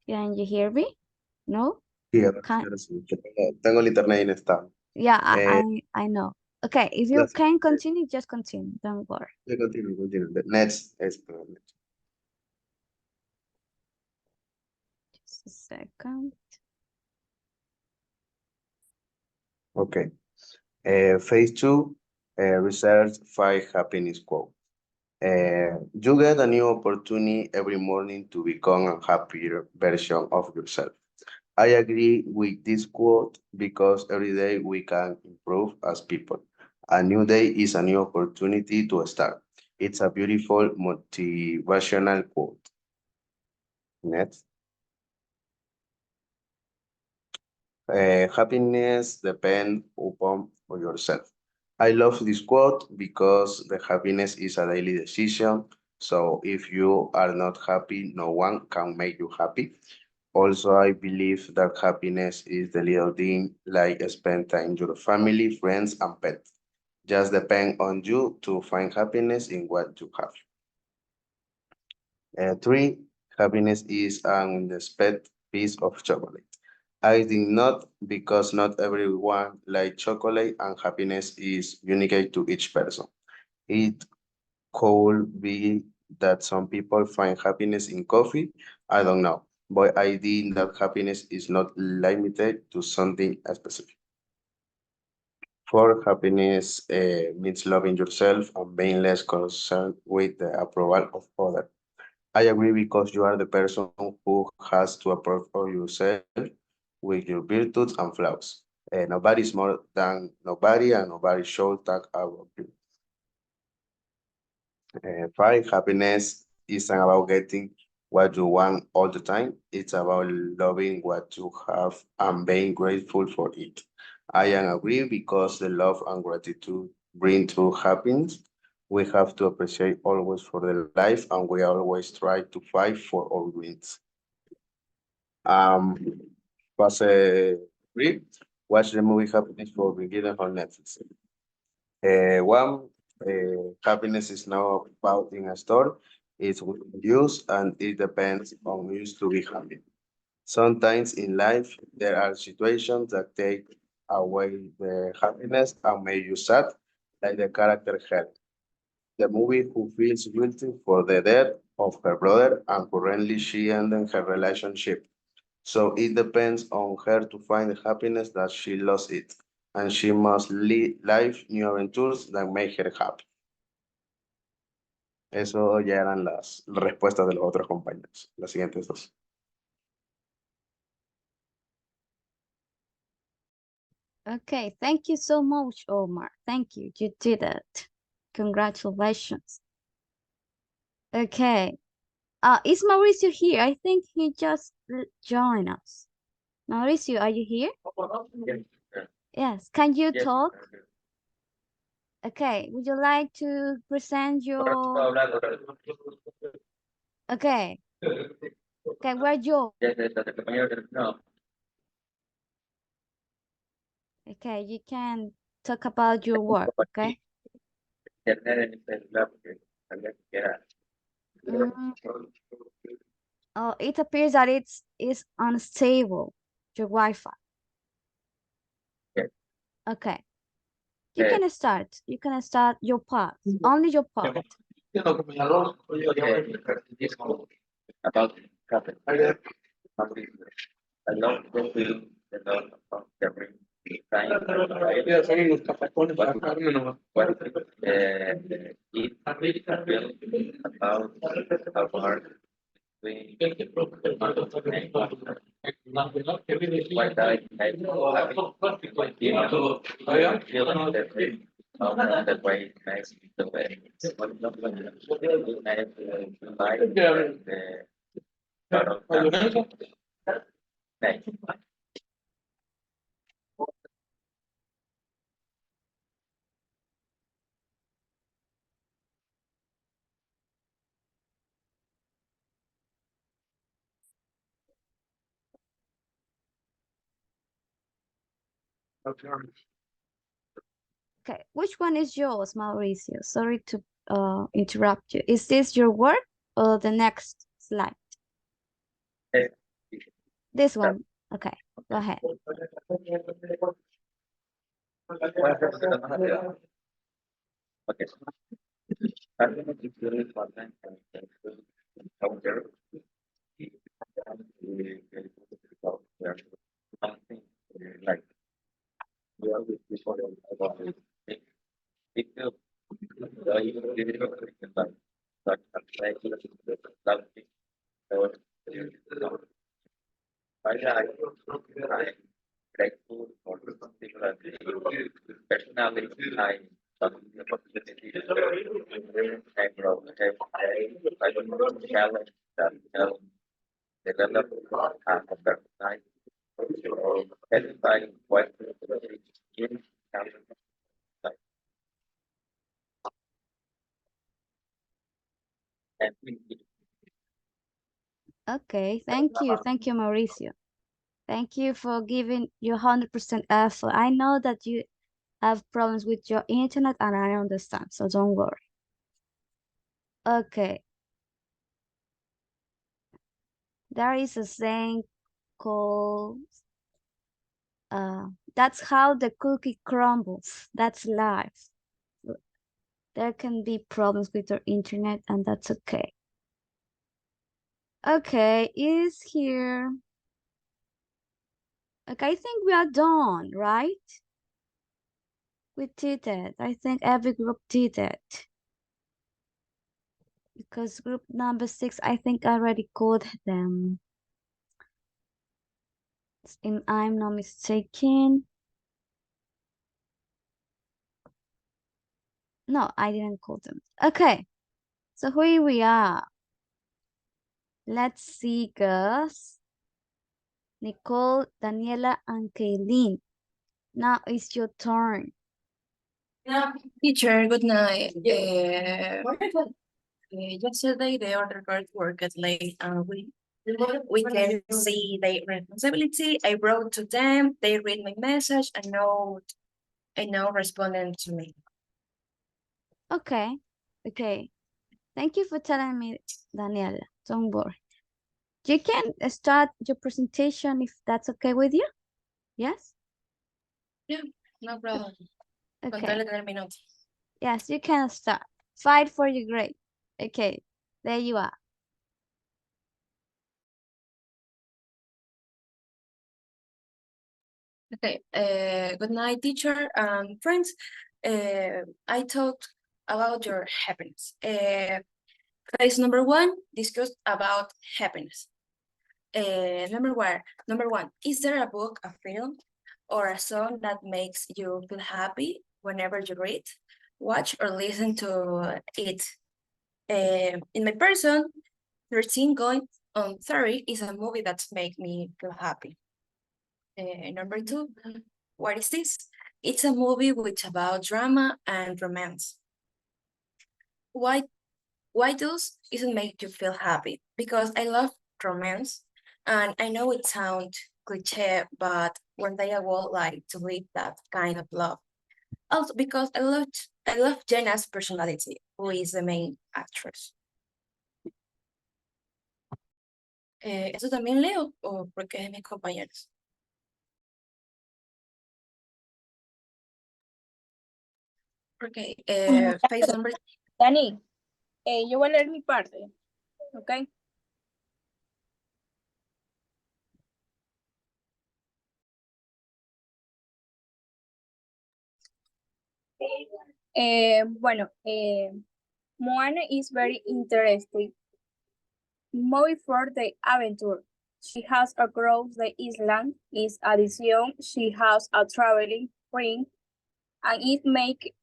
Can you hear me? No?
Sí,
Can
ahora sí, que tengo el internet inestable.
Yeah,
Eh,
I know. Okay, if you
Let's
can continue, just continue. Don't worry.
continue. The next is
Just a second.
okay. Phase two, research 5 happiness quote. You get a new opportunity every morning to become a happier version of yourself. I agree with this quote because every day we can improve as people. A new day is a new opportunity to start. It's a beautiful motivational quote. Next. Happiness depends upon yourself. I love this quote because the happiness is a daily decision. So if you are not happy, no one can make you happy. Also, I believe that happiness is the little thing like spend time with your family, friends, and pets. Just depend on you to find happiness in what you have. Three, happiness is an unexpected piece of chocolate. I think not because not everyone like chocolate and happiness is unique to each person. It could be that some people find happiness in coffee. I don't know, but I think that happiness is not limited to something specific. For happiness means loving yourself and being less concerned with the approval of others. I agree because you are the person who has to approve of yourself with your virtues and flaws. Nobody is more than nobody, and nobody should talk about you. Five, happiness isn't about getting what you want all the time. It's about loving what you have and being grateful for it. I am agree because the love and gratitude bring true happiness. We have to appreciate always for the life, and we always try to fight for our wins. Um, was a read, watch the movie Happiness for Beginners on Netflix. One, happiness is not about in a store, it's with use and it depends on use to be happy. Sometimes in life, there are situations that take away the happiness and make you sad, like the character had. The movie who feels guilty for the death of her brother and currently she ended her relationship. So it depends on her to find the happiness that she lost it. And she must live new adventures that make her happy. Eso ya eran las respuestas de los otros compañeros. Las siguientes dos.
Okay, thank you so much, Omar. Thank you. You did it. Congratulations. Okay. Is Mauricio here? I think he just joined us. Mauricio, are you here? Yes. Can you talk? Okay. Would you like to present your... Okay. Okay, where you? Okay, you can talk about your work, okay? Mm, oh, it appears that it's unstable, your Wi-Fi. Okay. You can start. You can start your part. Only your part.
About happen. I love the film, the love of every time. It about how hard we what I feeling the way it makes me the way it's one of the
Okay, which one is yours, Mauricio? Sorry to interrupt you. Is this your work or the next slide? This one. Okay, go ahead.
Okay. I think it's really important out there. Something like we are with people about it. It will but like something or I'm grateful for something like personally I something the opportunity I grow I don't challenge that develop a better time satisfying what in and
Okay, thank you. Thank you, Mauricio. Thank you for giving your 100% effort. I know that you have problems with your internet and I understand, so don't worry. Okay. There is a saying called, that's how the cookie crumbles. That's life. There can be problems with your internet and that's okay. Okay, is here. Okay, I think we are done, right? We did it. I think every group did it. Because group number 6, I think I already called them. If I'm not mistaken. No, I didn't call them. Okay, so here we are. Let's see, girls. Nicole, Daniela, and Kaylin. Now it's your turn.
Teacher, good night. Yesterday the other girls worked late and we can see their responsibility. I wrote to them, they read my message and now responding to me.
Okay, okay. Thank you for telling me, Daniela. Don't worry. You can start your presentation if that's okay with you. Yes?
Yeah, no problem. Con tal
Okay.
de tener minutos.
Yes, you can start. Fight for your grade. Okay, there you are.
Okay, good night, teacher and friends. I talked about your happiness. Phase number one, discuss about happiness. Number one, is there a book, a film, or a song that makes you feel happy whenever you read, watch, or listen to it? In my person, 13 going on 30 is a movie that makes me feel happy. Number two, what is this? It's a movie which about drama and romance. Why does it make you feel happy? Because I love romance, and I know it sounds cliche, but one day I would like to live that kind of love. Also because I love Jenna's personality, who is the main actress. ¿Eso también leo o porque es mis compañeros? Okay, page number.
Dani, yo voy a leer mi parte, ¿ok? Bueno, Moana is very interesting. Movie for the adventure. She has across the island. Is addition, she has a traveling friend, and it make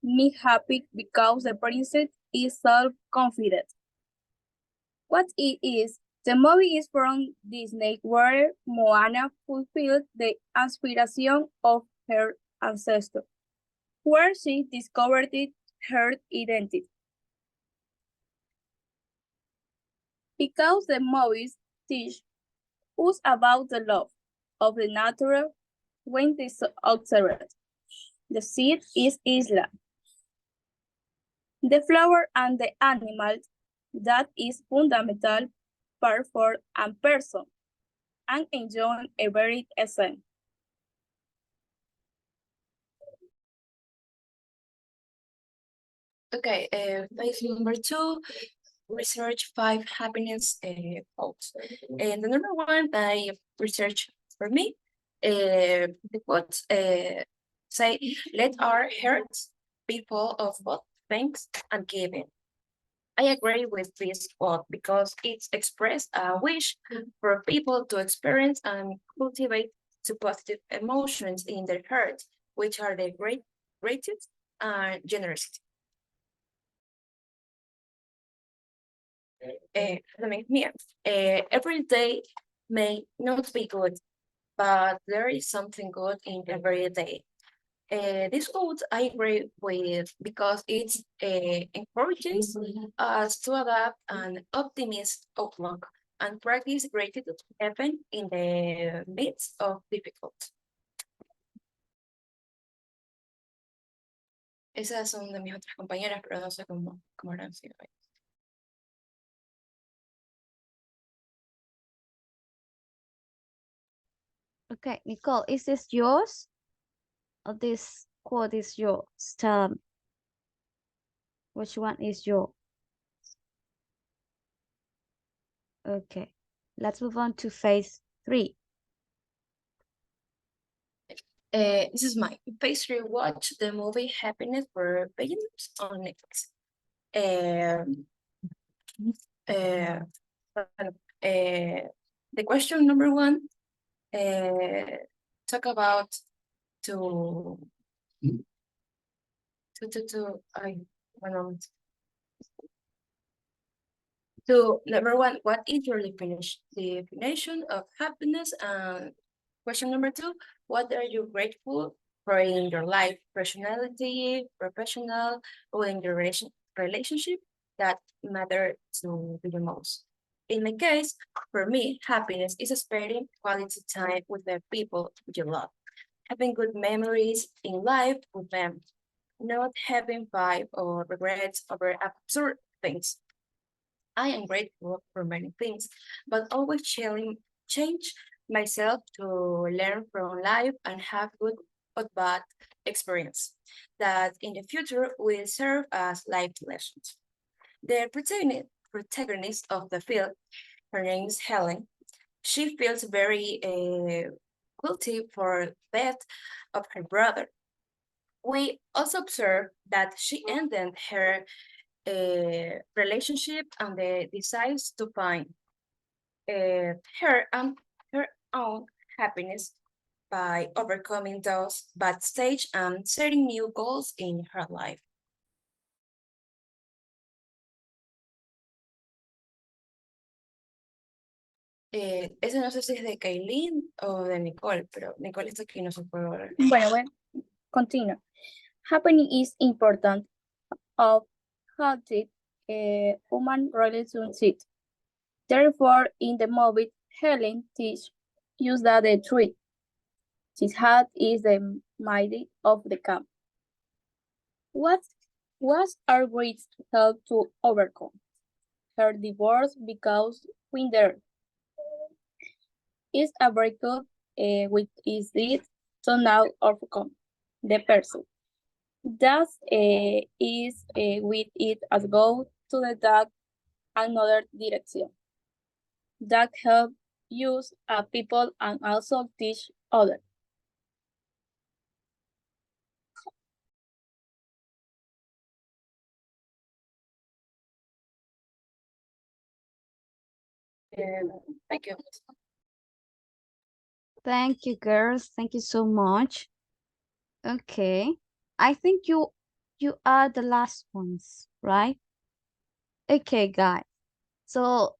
me happy because the princess is self-confident. What it is, the movie is from Disney where Moana fulfilled the aspiration of her ancestor, where she discovered her identity. Because the movies teach us about the love of the natural when this observed. The seed is Isla. The flower and the animal that is fundamental part for a person and enjoy every essence.
Okay, page number two, research 5 happiness quotes. And the number one I researched for me, the quotes say, let our hearts be full of both thanks and giving. I agree with this quote because it expresses a wish for people to experience and cultivate two positive emotions in their heart, which are the greatest and generosity. Every day may not be good, but there is something good in every day. This quote I agree with because it encourages us to adapt an optimist outlook and practice gratitude even in the midst of difficulty. Esas son de mis otras compañeras, pero no sé cómo eran sido.
Okay, Nicole, is this yours? Or this quote is yours? Tell me. Which one is yours? Okay, let's move on to phase 3.
This is my phase 3. Watch the movie Happiness for Beginners on Netflix. The question number one, talk about to one moment. So number one, what is your definition of happiness? And question number two, what are you grateful for in your life, personality, professional, or in your relationship that matter to you most? In my case, for me, happiness is spending quality time with the people you love, having good memories in life with them, not having fight or regrets over absurd things. I am grateful for many things, but always change myself to learn from life and have good but bad experience that in the future will serve as life lessons. The protagonist of the film, her name is Helen. She feels very guilty for the death of her brother. We also observe that she ended her relationship and decides to find her and her own happiness by overcoming those bad stage and setting new goals in her life. Ese no sé si es de Kailin o de Nicole, pero Nicole está aquí, no se puede ver.
Bueno, continue. Happiness is important of healthy human relationship. Therefore, in the movie, Helen teaches us that the truth. His heart is the mighty of the camp. What our great help to overcome? Her divorce because winter is a breakup which is it to now overcome the person. That is with it as go to the dark another direction. That help use people and also teach others.
Thank you.
Thank you, girls. Thank you so much. Okay. I think you are the last ones, right? Okay, guys. So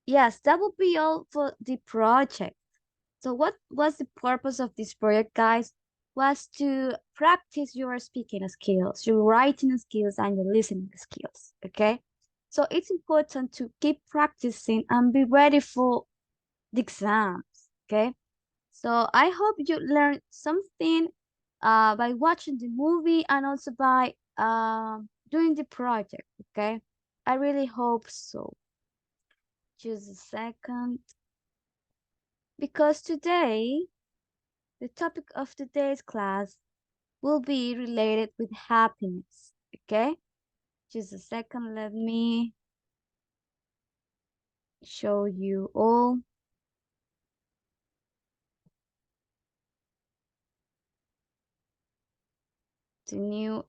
yes, that will be all for the project. So what was the purpose of this project, guys? Was to practice your speaking skills, your writing skills, and your listening skills, okay? So it's important to keep practicing and be ready for the exams, okay? So I hope you learned something by watching the movie and also by doing the project, okay? I really hope so. Just a second. Because today, the topic of today's class will be related with happiness, okay? Just a second, let me show you all. The new,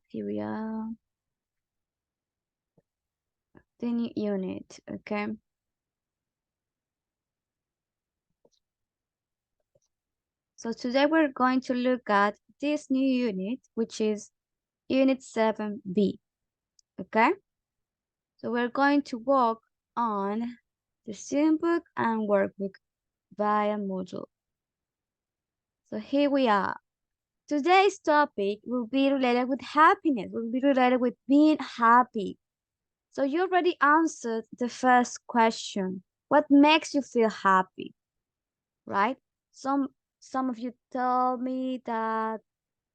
here we are. The new unit, okay? So today we're going to look at this new unit, which is Unit 7B, okay? So we're going to work on the student book and workbook via Moodle. So here we are. Today's topic will be related with happiness, will be related with being happy. So you already answered the first question. What makes you feel happy, right? Some of you told me that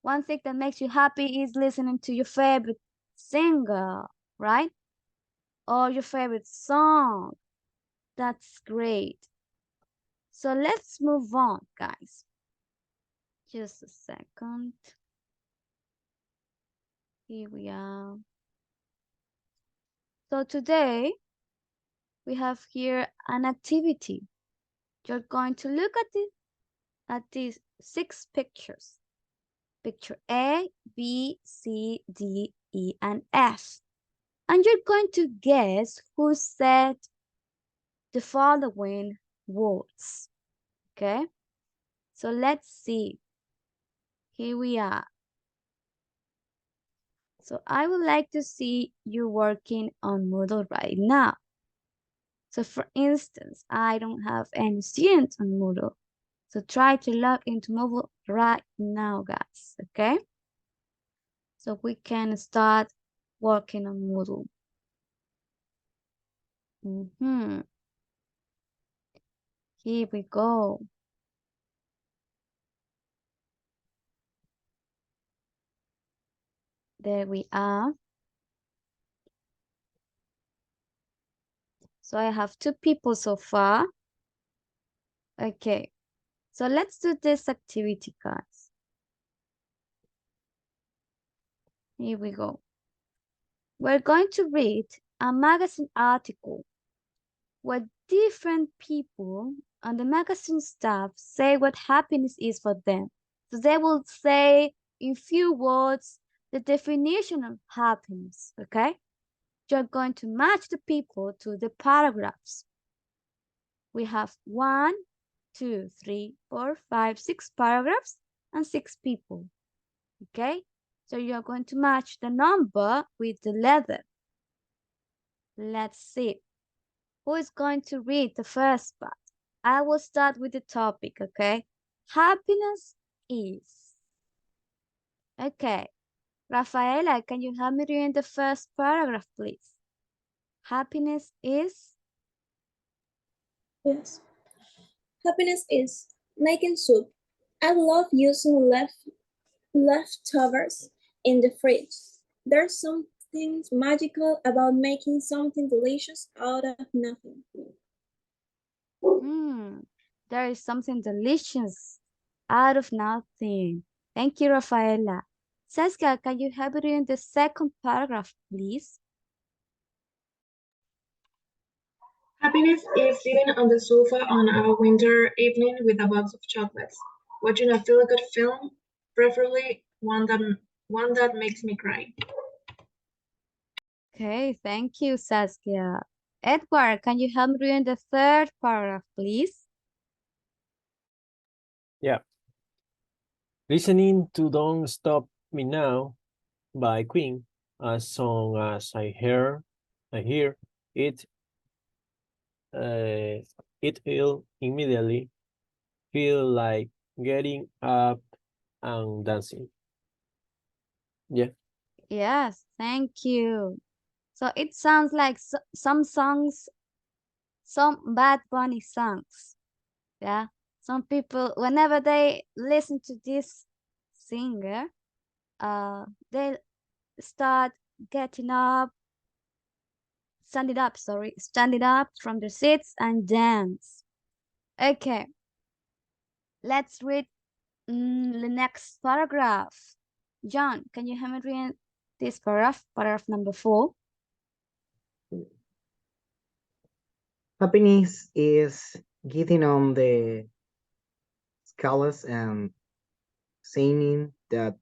one thing that makes you happy is listening to your favorite singer, right? Or your favorite song. That's great. So let's move on, guys. Just a second. Here we are. So today we have here an activity. You're going to look at these 6 pictures. Picture A, B, C, D, E, and F. And you're going to guess who said the following words. Okay? So let's see. Here we are. So I would like to see you working on Moodle right now. So for instance, I don't have any students on Moodle. So try to log into Moodle right now, guys, okay? So we can start working on Moodle. Here we go. There we are. So I have 2 people so far. Okay. So let's do this activity, guys. Here we go. We're going to read a magazine article where different people on the magazine staff say what happiness is for them. So they will say in few words the definition of happiness, okay? You're going to match the people to the paragraphs. We have 1, 2, 3, 4, 5, 6 paragraphs and 6 people, okay? So you're going to match the number with the letter. Let's see. Who is going to read the first part? I will start with the topic, okay? Happiness is. Okay. Rafaela, can you help me read the first paragraph, please? Happiness is?
Yes. Happiness is making soup. I love using leftovers in the fridge. There's something magical about making something delicious out of nothing.
There is something delicious out of nothing. Thank you, Rafaela. Saskia, can you help me read the second paragraph, please?
Happiness is sitting on the sofa on a winter evening with a box of chocolates, watching a feel-good film, preferably one that makes me cry.
Okay, thank you, Saskia. Edward, can you help me read the third paragraph, please?
Yeah. Listening to Don't Stop Me Now by Queen, as soon as I hear it, it'll immediately feel like getting up and dancing. Yeah.
Yes, thank you. So it sounds like some songs, some Bad Bunny songs. Yeah. Some people, whenever they listen to this singer, they start getting up, standing up from their seats and dance. Okay. Let's read the next paragraph. John, can you help me read this paragraph number 4?
Happiness is getting on the scales and saying that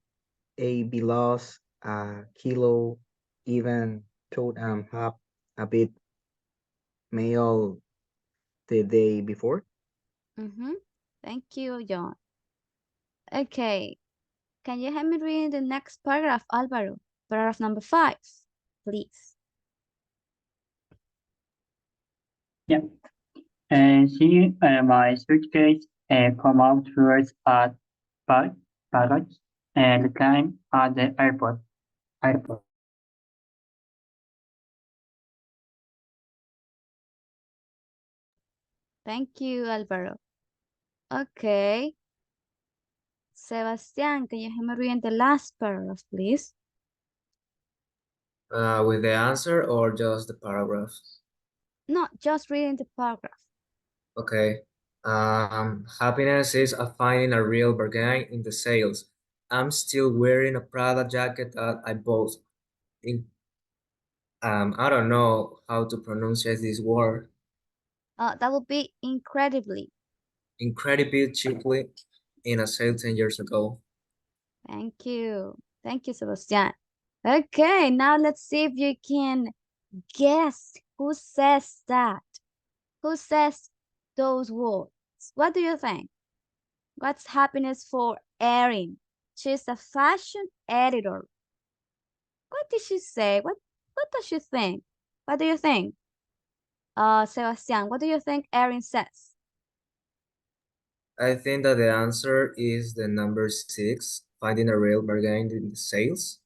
be lost a kilo, even though I'm have a bit male the day before.
Thank you, John. Okay. Can you help me read the next paragraph, Alvaro? Paragraph number 5, please.
Yeah. See my suitcase come out first at baggage and the time at the airport.
Thank you, Alvaro. Okay. Sebastian, can you help me read the last paragraph, please?
With the answer or just the paragraph?
No, just reading the paragraph.
Okay. Happiness is finding a real bargain in the sales. I'm still wearing a Prada jacket that I bought. I don't know how to pronounce this word.
That would be incredibly.
Incredibly cheaply in a sale 10 years ago.
Thank you. Thank you, Sebastian. Okay, now let's see if you can guess who says that. Who says those words? What do you think? What's happiness for Erin? She's a fashion editor. What did she say? What does she think? What do you think? Sebastian, what do you think Erin says?
I think that the answer is the number 6, finding a real bargain in the sales.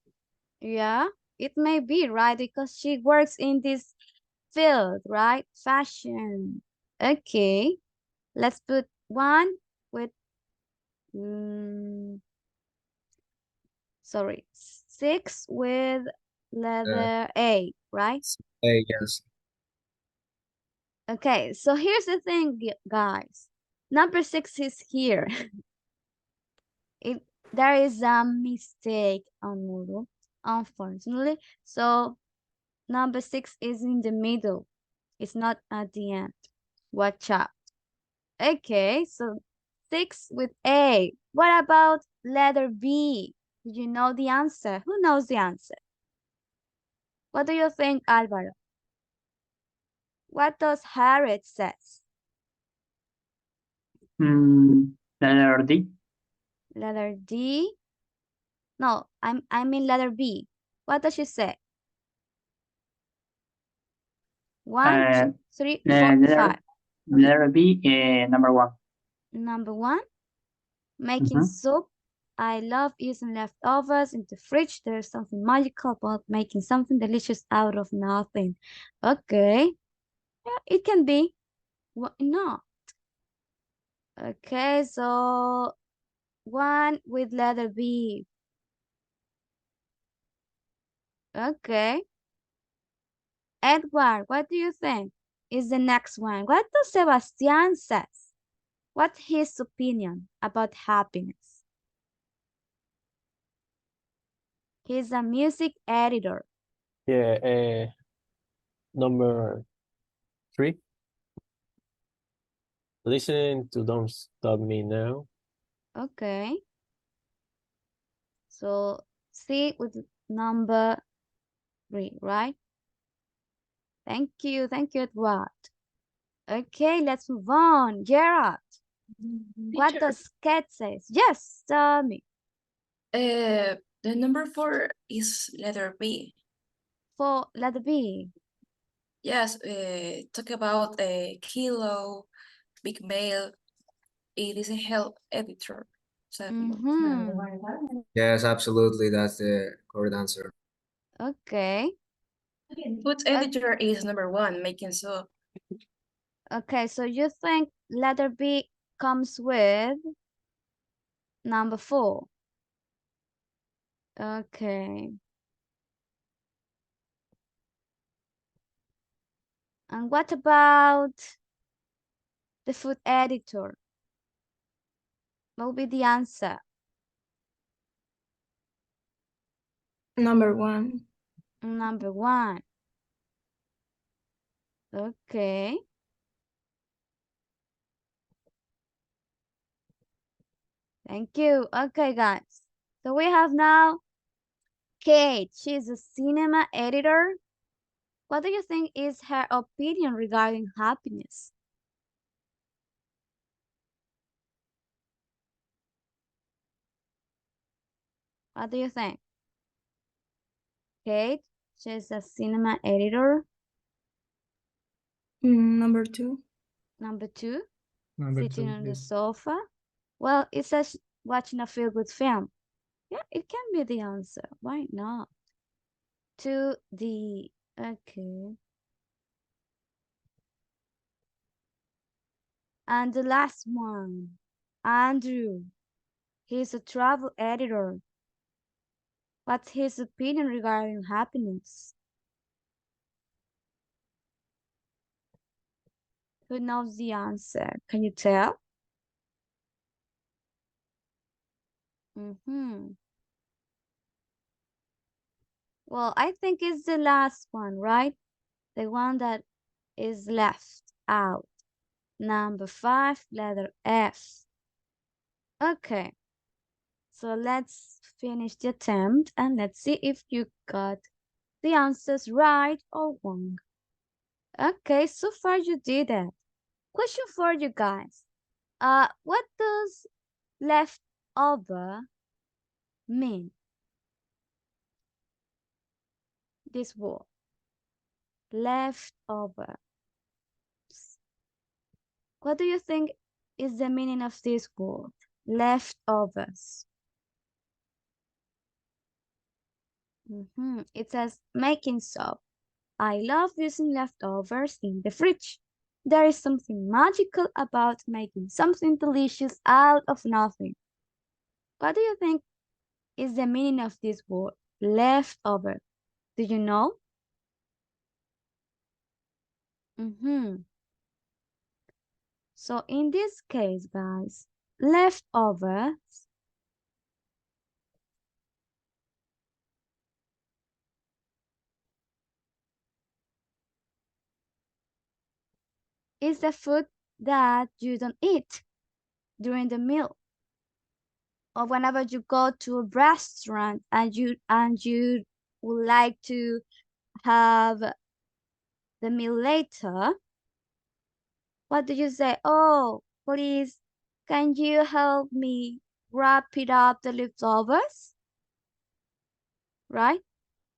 Yeah, it may be, right? Because she works in this field, right? Fashion. Okay, let's put 1 with, sorry, 6 with letter A, right?
Yes.
Okay, so here's the thing, guys. Number 6 is here. There is a mistake on Moodle, unfortunately. So number 6 is in the middle. It's not at the end. Watch out. Okay, so 6 with A. What about letter B? Do you know the answer? Who knows the answer? What do you think, Alvaro? What does Harriet says?
Letter D.
Letter D? No, I mean letter B. What does she say? 1, 2, 3, 4, 5.
Letter B, number 1.
Number 1, making soup. I love using leftovers in the fridge. There's something magical about making something delicious out of nothing. Okay. Yeah, it can be. Why not? Okay, so 1 with letter B. Okay. Edward, what do you think is the next one? What does Sebastian says? What's his opinion about happiness? He's a music editor.
Yeah, number 3. Listening to Don't Stop Me Now.
Okay. So C with number 3, right? Thank you, Edward. Okay, let's move on. Gerard, what does Cat says? Yes, tell me.
The number 4 is letter B.
For letter B.
Yes, talk about a kilo, big mail. It is a help editor. So,
Yes, absolutely. That's the correct answer.
Okay.
Food editor is number 1, making soup.
Okay, so you think letter B comes with number 4. Okay. And what about the food editor? What will be the answer?
Number 1.
Number 1. Okay. Thank you. Okay, guys. So we have now Kate. She's a cinema editor. What do you think is her opinion regarding happiness? What do you think? Kate, she's a cinema editor.
Number 2.
Number 2,
Number
sitting
2,
on the
please.
sofa. Well, it says watching a feel-good film. Yeah, it can be the answer. Why not? 2D. Okay. And the last one, Andrew. He's a travel editor. What's his opinion regarding happiness? Who knows the answer? Can you tell? Well, I think it's the last one, right? The one that is left out. Number 5, letter F. Okay. So let's finish the attempt and let's see if you got the answers right or wrong. Okay, so far you did it. Question for you guys. What does leftover mean? This word. Leftover. What do you think is the meaning of this word? Leftovers. It says making soap. I love using leftovers in the fridge. There is something magical about making something delicious out of nothing. What do you think is the meaning of this word? Leftover. Do you know? So in this case, guys, leftovers is the food that you don't eat during the meal, or whenever you go to a restaurant and you would like to have the meal later. What do you say? Oh, please, can you help me wrap it up the leftovers? Right?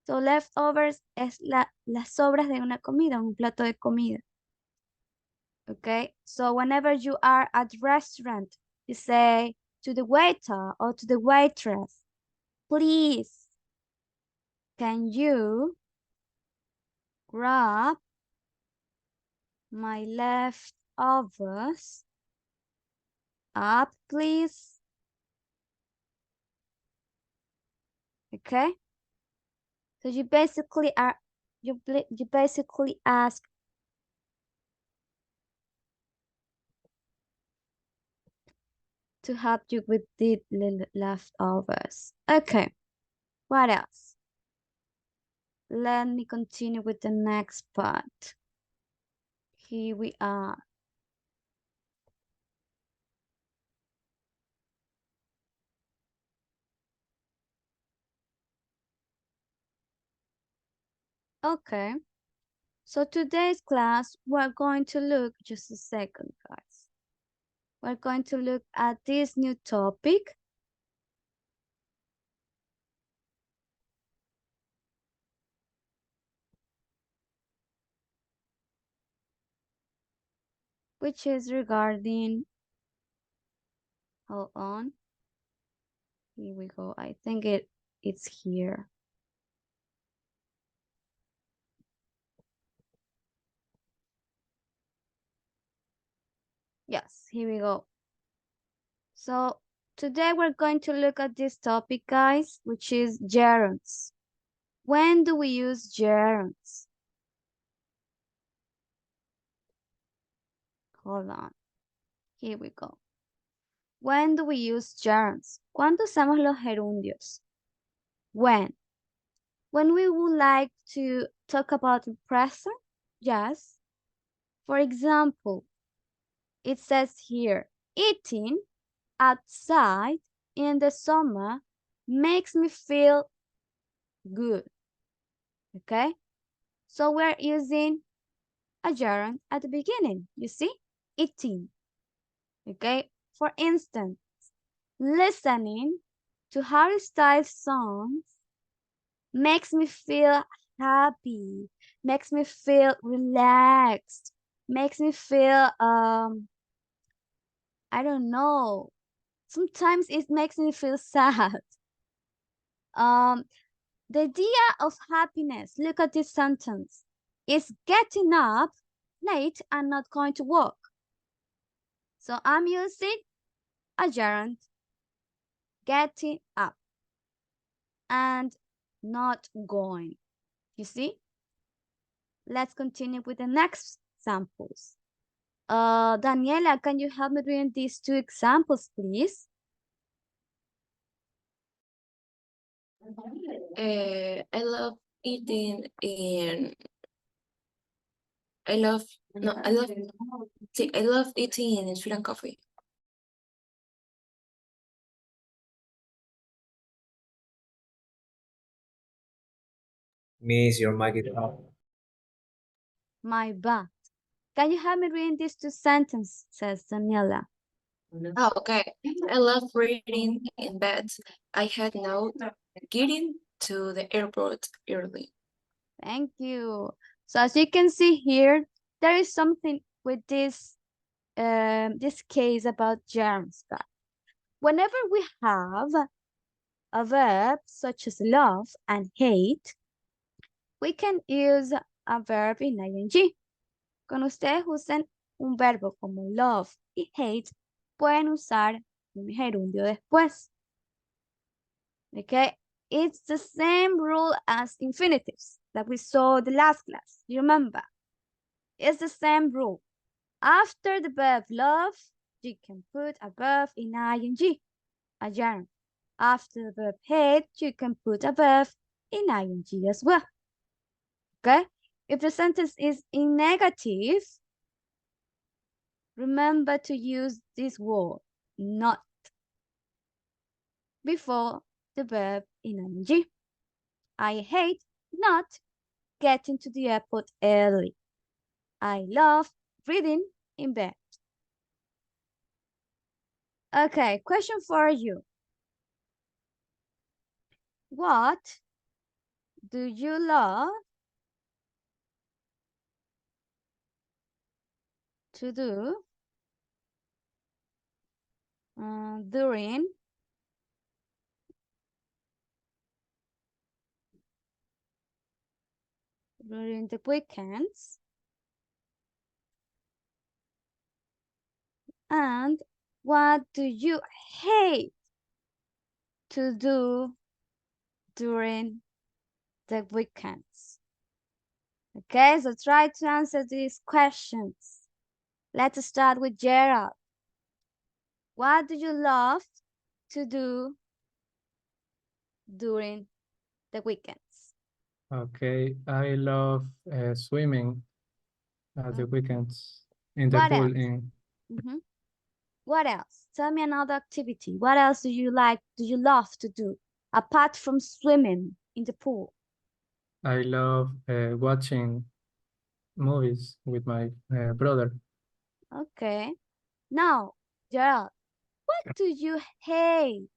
So leftovers es las sobras de una comida, un plato de comida. Okay, so whenever you are at restaurant, you say to the waiter or to the waitress, please, can you grab my leftovers up, please? Okay, so you basically ask to help you with the leftovers. Okay, what else? Let me continue with the next part. Here we are. Okay, so today's class, we're going to look, just a second, guys. We're going to look at this new topic. Which is regarding, hold on. Here we go. I think it's here. Yes, here we go. So today we're going to look at this topic, guys, which is gerunds. When do we use gerunds? Hold on. Here we go. When do we use gerunds? ¿Cuándo usamos los gerundios? When? When we would like to talk about the present? Yes. For example, it says here, eating outside in the summer makes me feel good. Okay? So we're using a gerund at the beginning. You see? Eating. Okay? For instance, listening to Harry Styles songs makes me feel happy, makes me feel relaxed, makes me feel I don't know. Sometimes it makes me feel sad. The idea of happiness, look at this sentence, is getting up late and not going to work. So I'm using a gerund, getting up and not going. You see? Let's continue with the next examples. Daniela, can you help me doing these two examples, please?
I love eating in. I love eating in Sri Lanka coffee.
Miss, your mic is off.
My bad. Can you help me reading these two sentences, says Daniela?
Oh, okay. I love reading in bed. I had no getting to the airport early.
Thank you. So as you can see here, there is something with this case about germs. But whenever we have a verb such as love and hate, we can use a verb in ing. Cuando ustedes usen un verbo como love y hate, pueden usar un gerundio después. Okay, it's the same rule as infinitives that we saw the last class. You remember? It's the same rule. After the verb love, you can put a verb in ing, a gerund. After the verb hate, you can put a verb in ing as well. Okay? If the sentence is in negative, remember to use this word, not, before the verb in ing. I hate not getting to the airport early. I love reading in bed. Okay, question for you. What do you love to do during the weekends? And what do you hate to do during the weekends? Okay, so try to answer these questions. Let's start with Gerald. What do you love to do during the weekends?
Okay, I love swimming at the weekends in the
What
pool.
else? What else? Tell me another activity. What else do you love to do apart from swimming in the pool?
I love watching movies with my brother.
Okay. Now, Gerald, what do you hate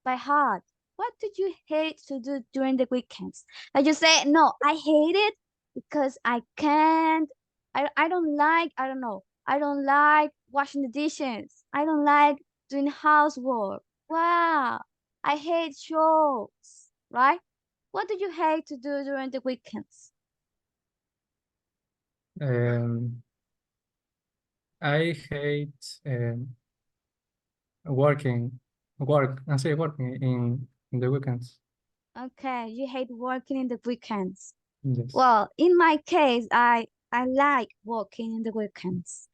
by heart? What did you hate to do during the weekends? Like you say, no, I hate it because I can't, I don't like, I don't know, I don't like washing the dishes. I don't like doing housework. Wow, I hate chores, right? What do you hate to do during the weekends?
I hate working in the weekends.
Okay, you hate working in the weekends.
Yes.
Well, in my case, I like working in the weekends.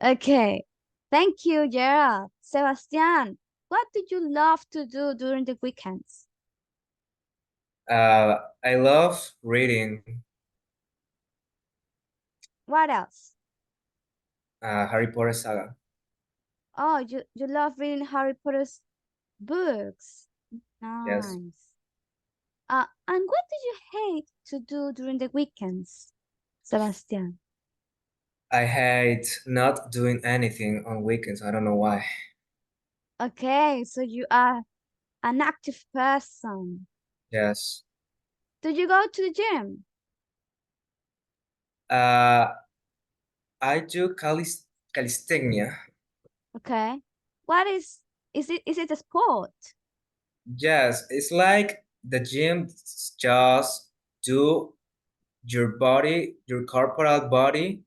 Okay, thank you, Gerald. Sebastian, what do you love to do during the weekends?
I love reading
What else?
Harry Potter saga.
Oh, you love reading Harry Potter's books.
Yes.
Nice. And what do you hate to do during the weekends, Sebastian?
I hate not doing anything on weekends. I don't know why.
Okay, so you are an active person.
Yes.
Do you go to the gym?
I do calisthenia.
Okay. What is it a sport?
Yes, it's like the gym just do your body, your corporal body,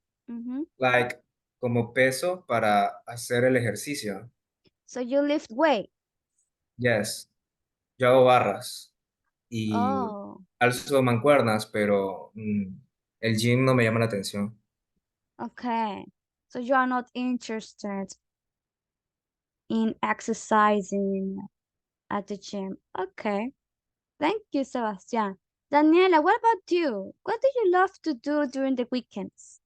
like como peso para hacer el ejercicio.
So you lift weight.
Yes, yo hago barras y
Oh,
alzo mancuernas, pero el gym no me llama la atención.
okay. So you are not interested in exercising at the gym. Okay. Thank you, Sebastian. Daniela, what about you? What do you love to do during the weekends?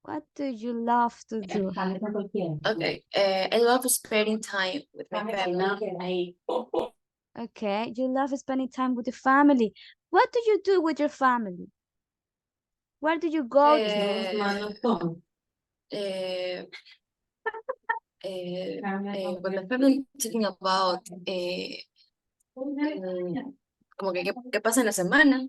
What do you love to do?
Okay, I love spending time with my family.
Okay, you love spending time with your family. What do you do with your family? Where do you go to?
With my family, talking about como que qué pasa en la semana.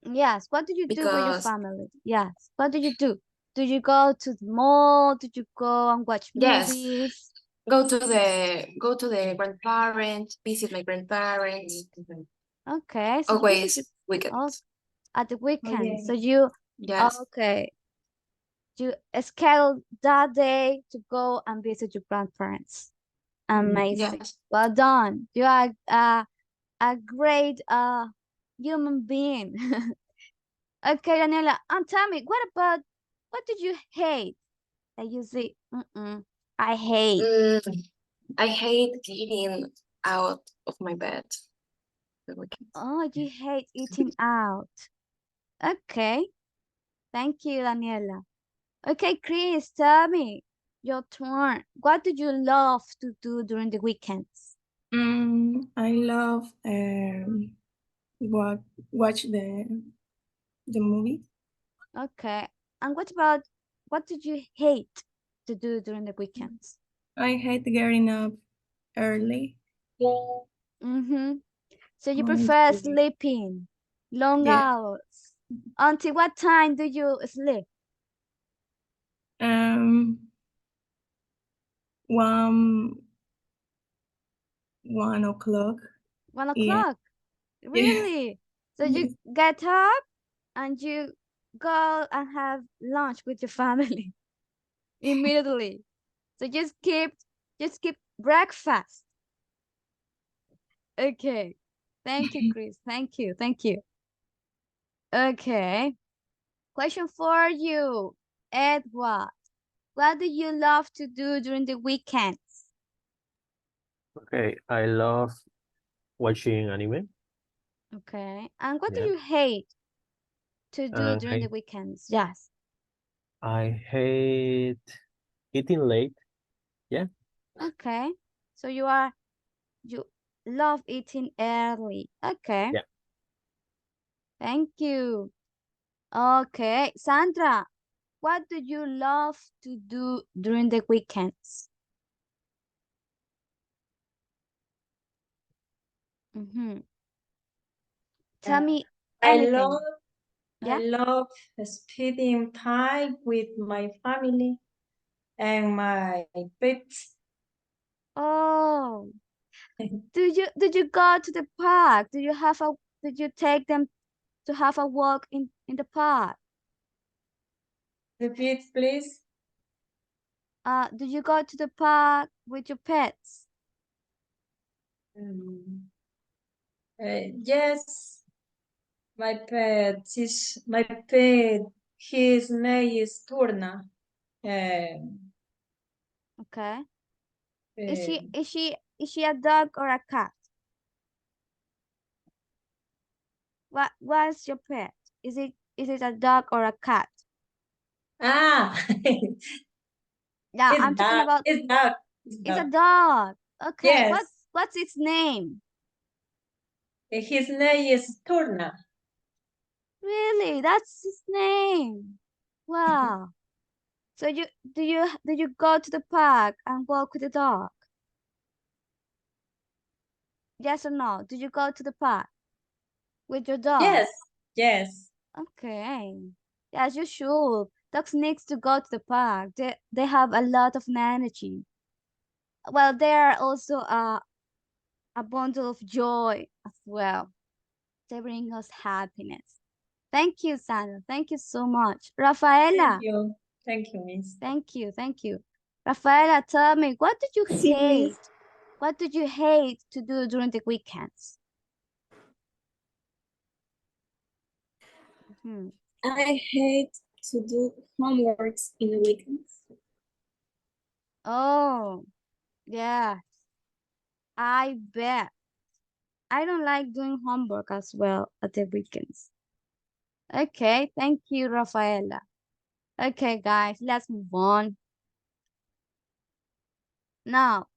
Yes, what do you do with your
Because
family? Yes, what do you do? Do you go to the mall? Do you go and watch
yes,
movies?
go to the grandparents, visit my grandparents.
Okay, so you
Always
visit
weekends.
at the weekend. So you
Yes.
okay. You schedule that day to go and visit your grandparents. Amazing.
Yes.
Well done. You are a great human being. Okay, Daniela, and tell me, what about What did you hate? That you say, I hate.
I hate getting out of my bed. The weekend.
Oh, you hate eating out. Okay. Thank you, Daniela. Okay, Chris, tell me your turn. What do you love to do during the weekends?
I love watch the movie.
Okay. And what did you hate to do during the weekends?
I hate getting up early.
Mm-hmm. So you
Oh,
prefer sleeping long
yeah.
hours. Until what time do you sleep?
Um, 1 o'clock.
1
Yeah.
o'clock? Really? So you
Yes.
get up and you go and have lunch with your family immediately. So just skip breakfast. Okay. Thank you, Chris. Thank you. Thank you. Okay. Question for you, Edward. What do you love to do during the weekends?
Okay, I love watching anime.
Okay. And what do
Yeah.
you hate to do
And
during the weekends? Yes.
I hate eating late. Yeah.
Okay. So you love eating early. Okay.
Yeah.
Thank you. Okay. Sandra, what do you love to do during the weekends? Tell me
I
anything.
love
Yeah?
I love spending time with my family and my pets.
Oh, did you go to the park? Did you take them to have a walk in the park?
Repeat, please.
Did you go to the park with your pets?
Yes, my pet. His name is Turna.
Okay. Is
Uh,
she is she is she a dog or a cat? What's your pet? Is it a dog or a cat?
ah,
Yeah,
it's
I'm talking
dog.
about
It's dog. It's
it's a
dog.
dog. Okay,
Yes,
what's its name?
his name is Turna.
Really? That's his name. Wow. So do you go to the park and walk with the dog? Yes or no? Do you go to the park with your dog?
Yes, yes.
Okay. Yes, you should. Dogs needs to go to the park. They have a lot of energy. Well, they are also a bundle of joy as well. They bring us happiness. Thank you, Sandra. Thank you so much.
Thank
Rafaela.
you. Thank you, Miss.
Thank you. Thank you. Rafaela, tell me, what did you
Sí,
hate?
Miss.
What did you hate to do during the weekends?
I hate to do homeworks in the weekends.
Oh, yeah, I bet. I don't like doing homework as well at the weekends. Okay, thank you, Rafaela. Okay, guys, let's move on. Now,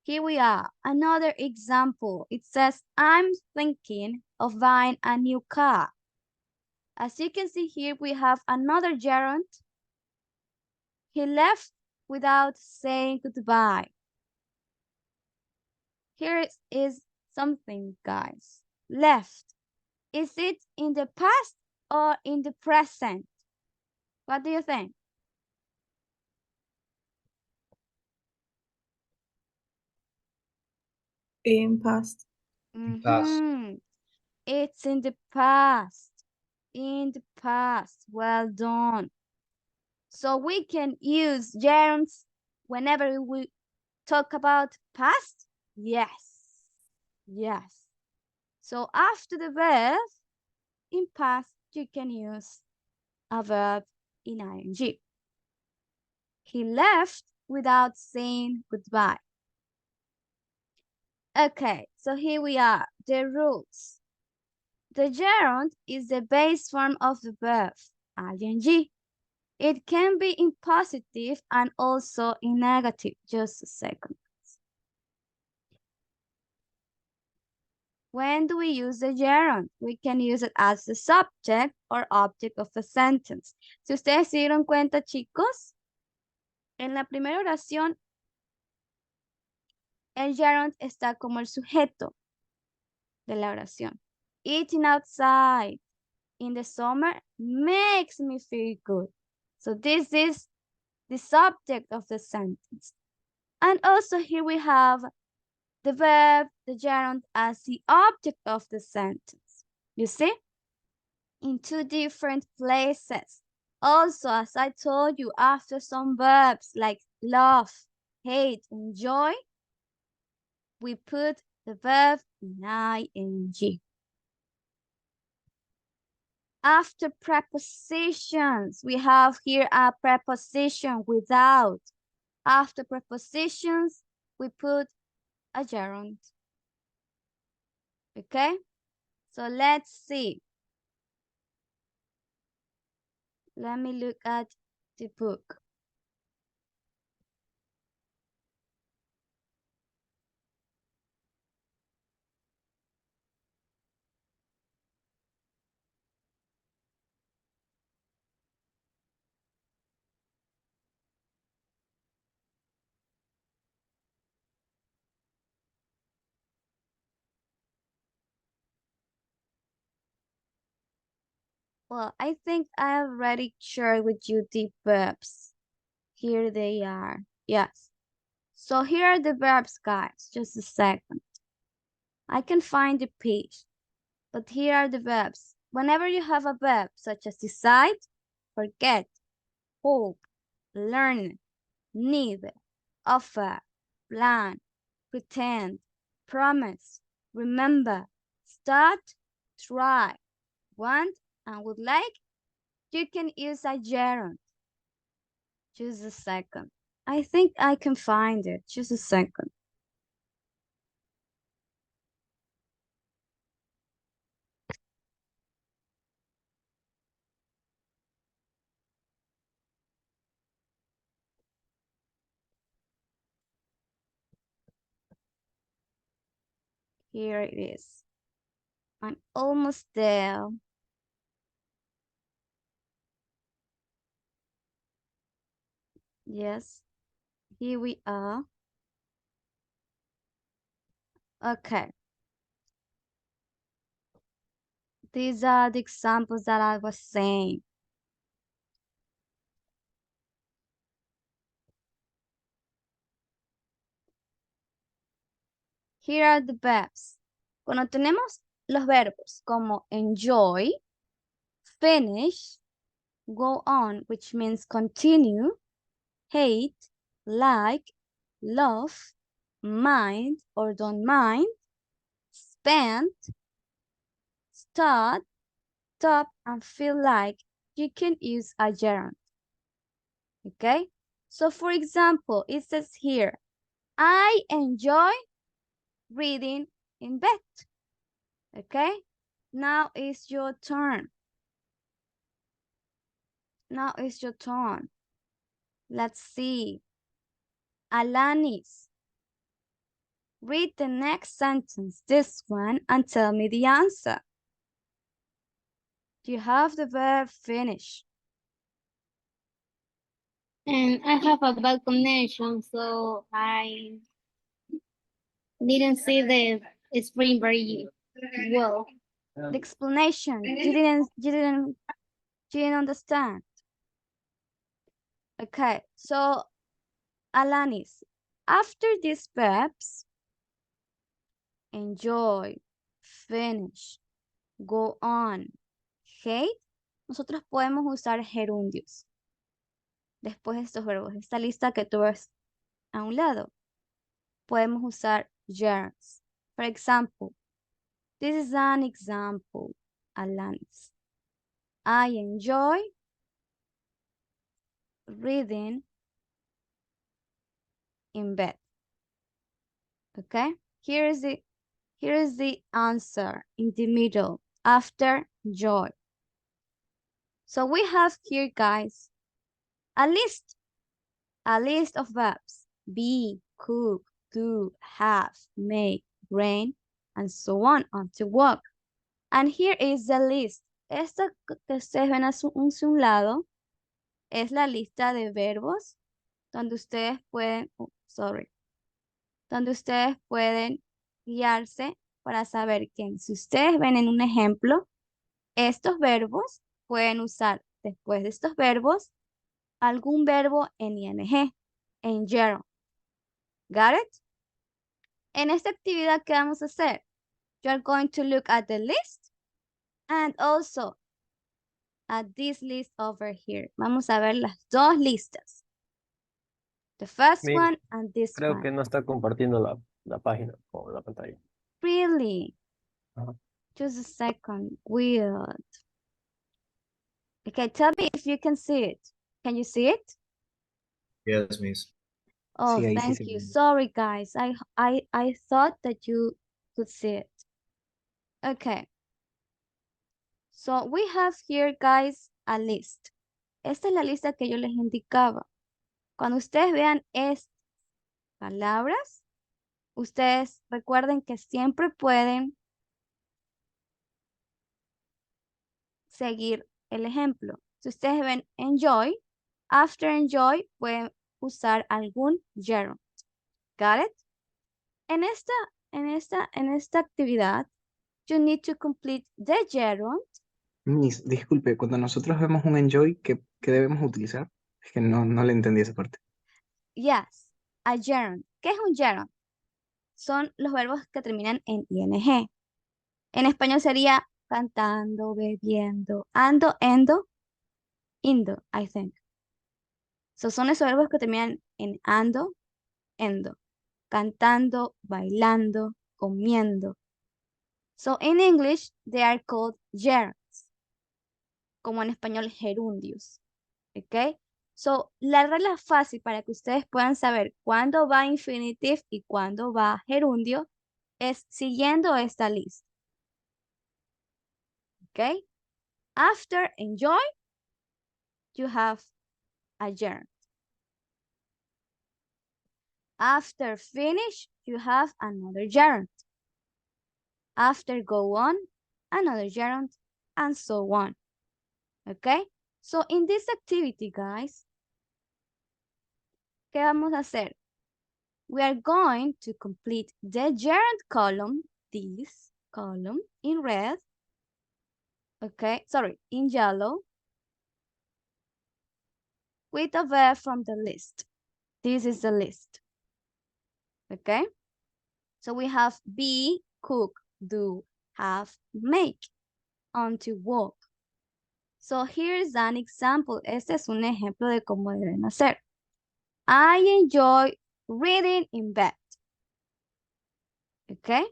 here we are, another example. It says, I'm thinking of buying a new car. As you can see here, we have another gerund. He left without saying goodbye. Here is something, guys. Left. Is it in the past or in the present? What do you think?
In past.
Past.
It's in the past. In the past. Well done. So we can use gerunds whenever we talk about past? Yes. Yes. So after the verb, in past, you can use a verb in ing. He left without saying goodbye. Okay, so here we are, the rules. The gerund is the base form of the verb, ing. It can be in positive and also in negative. Just a second. When do we use the gerund? We can use it as the subject or object of a sentence. Si ustedes se dieron cuenta, chicos, en la primera oración, el gerund está como el sujeto de la oración. Eating outside in the summer makes me feel good. So this is the subject of the sentence. And also here we have the verb, the gerund, as the object of the sentence. You see? In two different places. Also, as I told you, after some verbs like love, hate, enjoy, we put the verb in ing. After prepositions, we have here a preposition without. After prepositions, we put a gerund. Okay? So let's see. Let me look at the book. Well, I think I already shared with you the verbs. Here they are. Yes. So here are the verbs, guys. Just a second. I can find the page. But here are the verbs. Whenever you have a verb such as decide, forget, hope, learn, need, offer, plan, pretend, promise, remember, start, try, want, and would like, you can use a gerund. Just a second. I think I can find it. Just a second. Here it is. I'm almost there. Yes, here we are. Okay. These are the examples that I was saying. Here are the verbs. Cuando tenemos los verbos como enjoy, finish, go on, which means continue, hate, like, love, mind or don't mind, spend, start, stop, and feel like, you can use a gerund. Okay? So for example, it says here, I enjoy reading in bed. Okay? Now it's your turn. Now it's your turn. Let's see. Alanis. Read the next sentence, this one, and tell me the answer. You have the verb finish.
And I have a bad connection, so I didn't see the screen very well.
The explanation, you didn't understand. Okay, so Alanis, after these verbs, enjoy, finish, go on, hate, nosotros podemos usar gerundios. Después de estos verbos, esta lista que tú ves a un lado, podemos usar gerunds. For example, this is an example, Alanis. I enjoy reading in bed. Okay, here is the answer in the middle after joy. So we have here, guys, a list of verbs: be, cook, do, have, make, rain, and so on to walk. And here is the list. Esta que ustedes ven hacia un lado es la lista de verbos donde ustedes pueden, donde ustedes pueden guiarse para saber que si ustedes ven en un ejemplo, estos verbos pueden usar después de estos verbos algún verbo en ing, en gerund. Got it? En esta actividad, ¿qué vamos a hacer? You are going to look at the list and also at this list over here. Vamos a ver las dos listas. The first
Miss,
one and this
creo
one.
que no está compartiendo la página o la pantalla.
Really?
Ajá.
Just a second. Weird. Okay, tell me if you can see it. Can you see it?
Yes, Miss.
Oh,
Sí, ahí sí
thank
se
you.
ve.
Sorry, guys. I thought that you could see it. Okay. So we have here, guys, a list. Esta es la lista que yo les indicaba. Cuando ustedes vean estas palabras, ustedes recuerden que siempre pueden seguir el ejemplo. Si ustedes ven enjoy, after enjoy pueden usar algún gerund. Got it? En esta actividad, you need to complete the gerund.
Miss, disculpe, cuando nosotros vemos un enjoy, ¿qué debemos utilizar? Es que no le entendí esa parte.
Yes, a gerund. ¿Qué es un gerund? Son los verbos que terminan en ing. En español sería cantando, bebiendo, ando, endo, indo, I think. So, son esos verbos que terminan en ando, endo. Cantando, bailando, comiendo. So, in English, they are called gerunds. Como en español, gerundios. ¿Ok? So, la regla fácil para que ustedes puedan saber cuándo va infinitive y cuándo va gerundio es siguiendo esta lista. ¿Ok? After enjoy, you have a gerund. After finish, you have another gerund. After go on, another gerund, and so on. Okay? So in this activity, guys, ¿qué vamos a hacer? We are going to complete the gerund column, this column, in red. Okay, sorry, in yellow, with a verb from the list. This is the list. Okay? So we have be, cook, do, have, make, on to walk. So here's an example. Este es un ejemplo de cómo deben hacer. I enjoy reading in bed. Okay?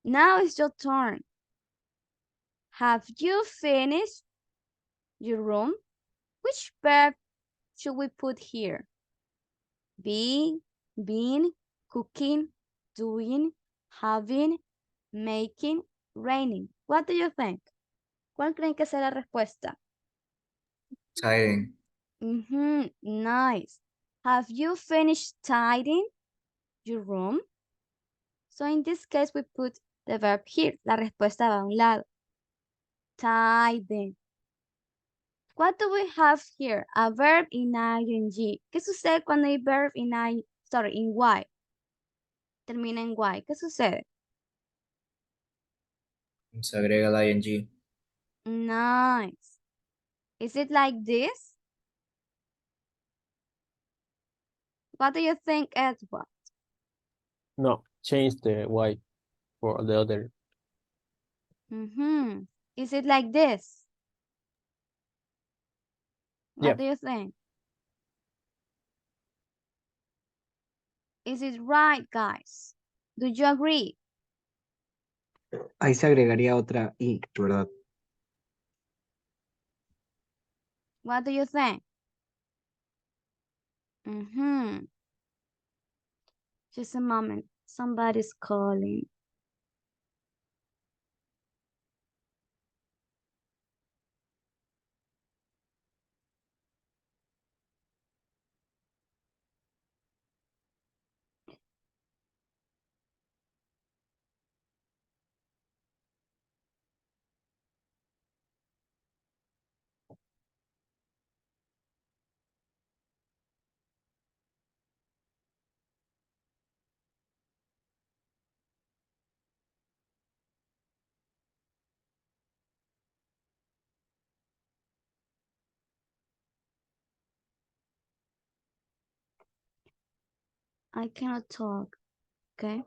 Now it's your turn. Have you finished your room? Which verb should we put here? Be, being, cooking, doing, having, making, raining. What do you think? ¿Cuál creen que será la respuesta?
Tidying.
Nice. Have you finished tidying your room? So in this case, we put the verb here. La respuesta va a un lado. Tidying. What do we have here? A verb in ing. ¿Qué sucede cuando hay verb in y? Termina en y. ¿Qué sucede?
Se agrega la ing.
Nice. Is it like this? What do you think, Edward?
No, change the Y for the other.
Is it like this? What
Yeah.
do you think? Is it right, guys? Do you agree?
Ahí se agregaría otra I, ¿verdad?
What do you think? Just a moment. Somebody's calling. I cannot talk, okay?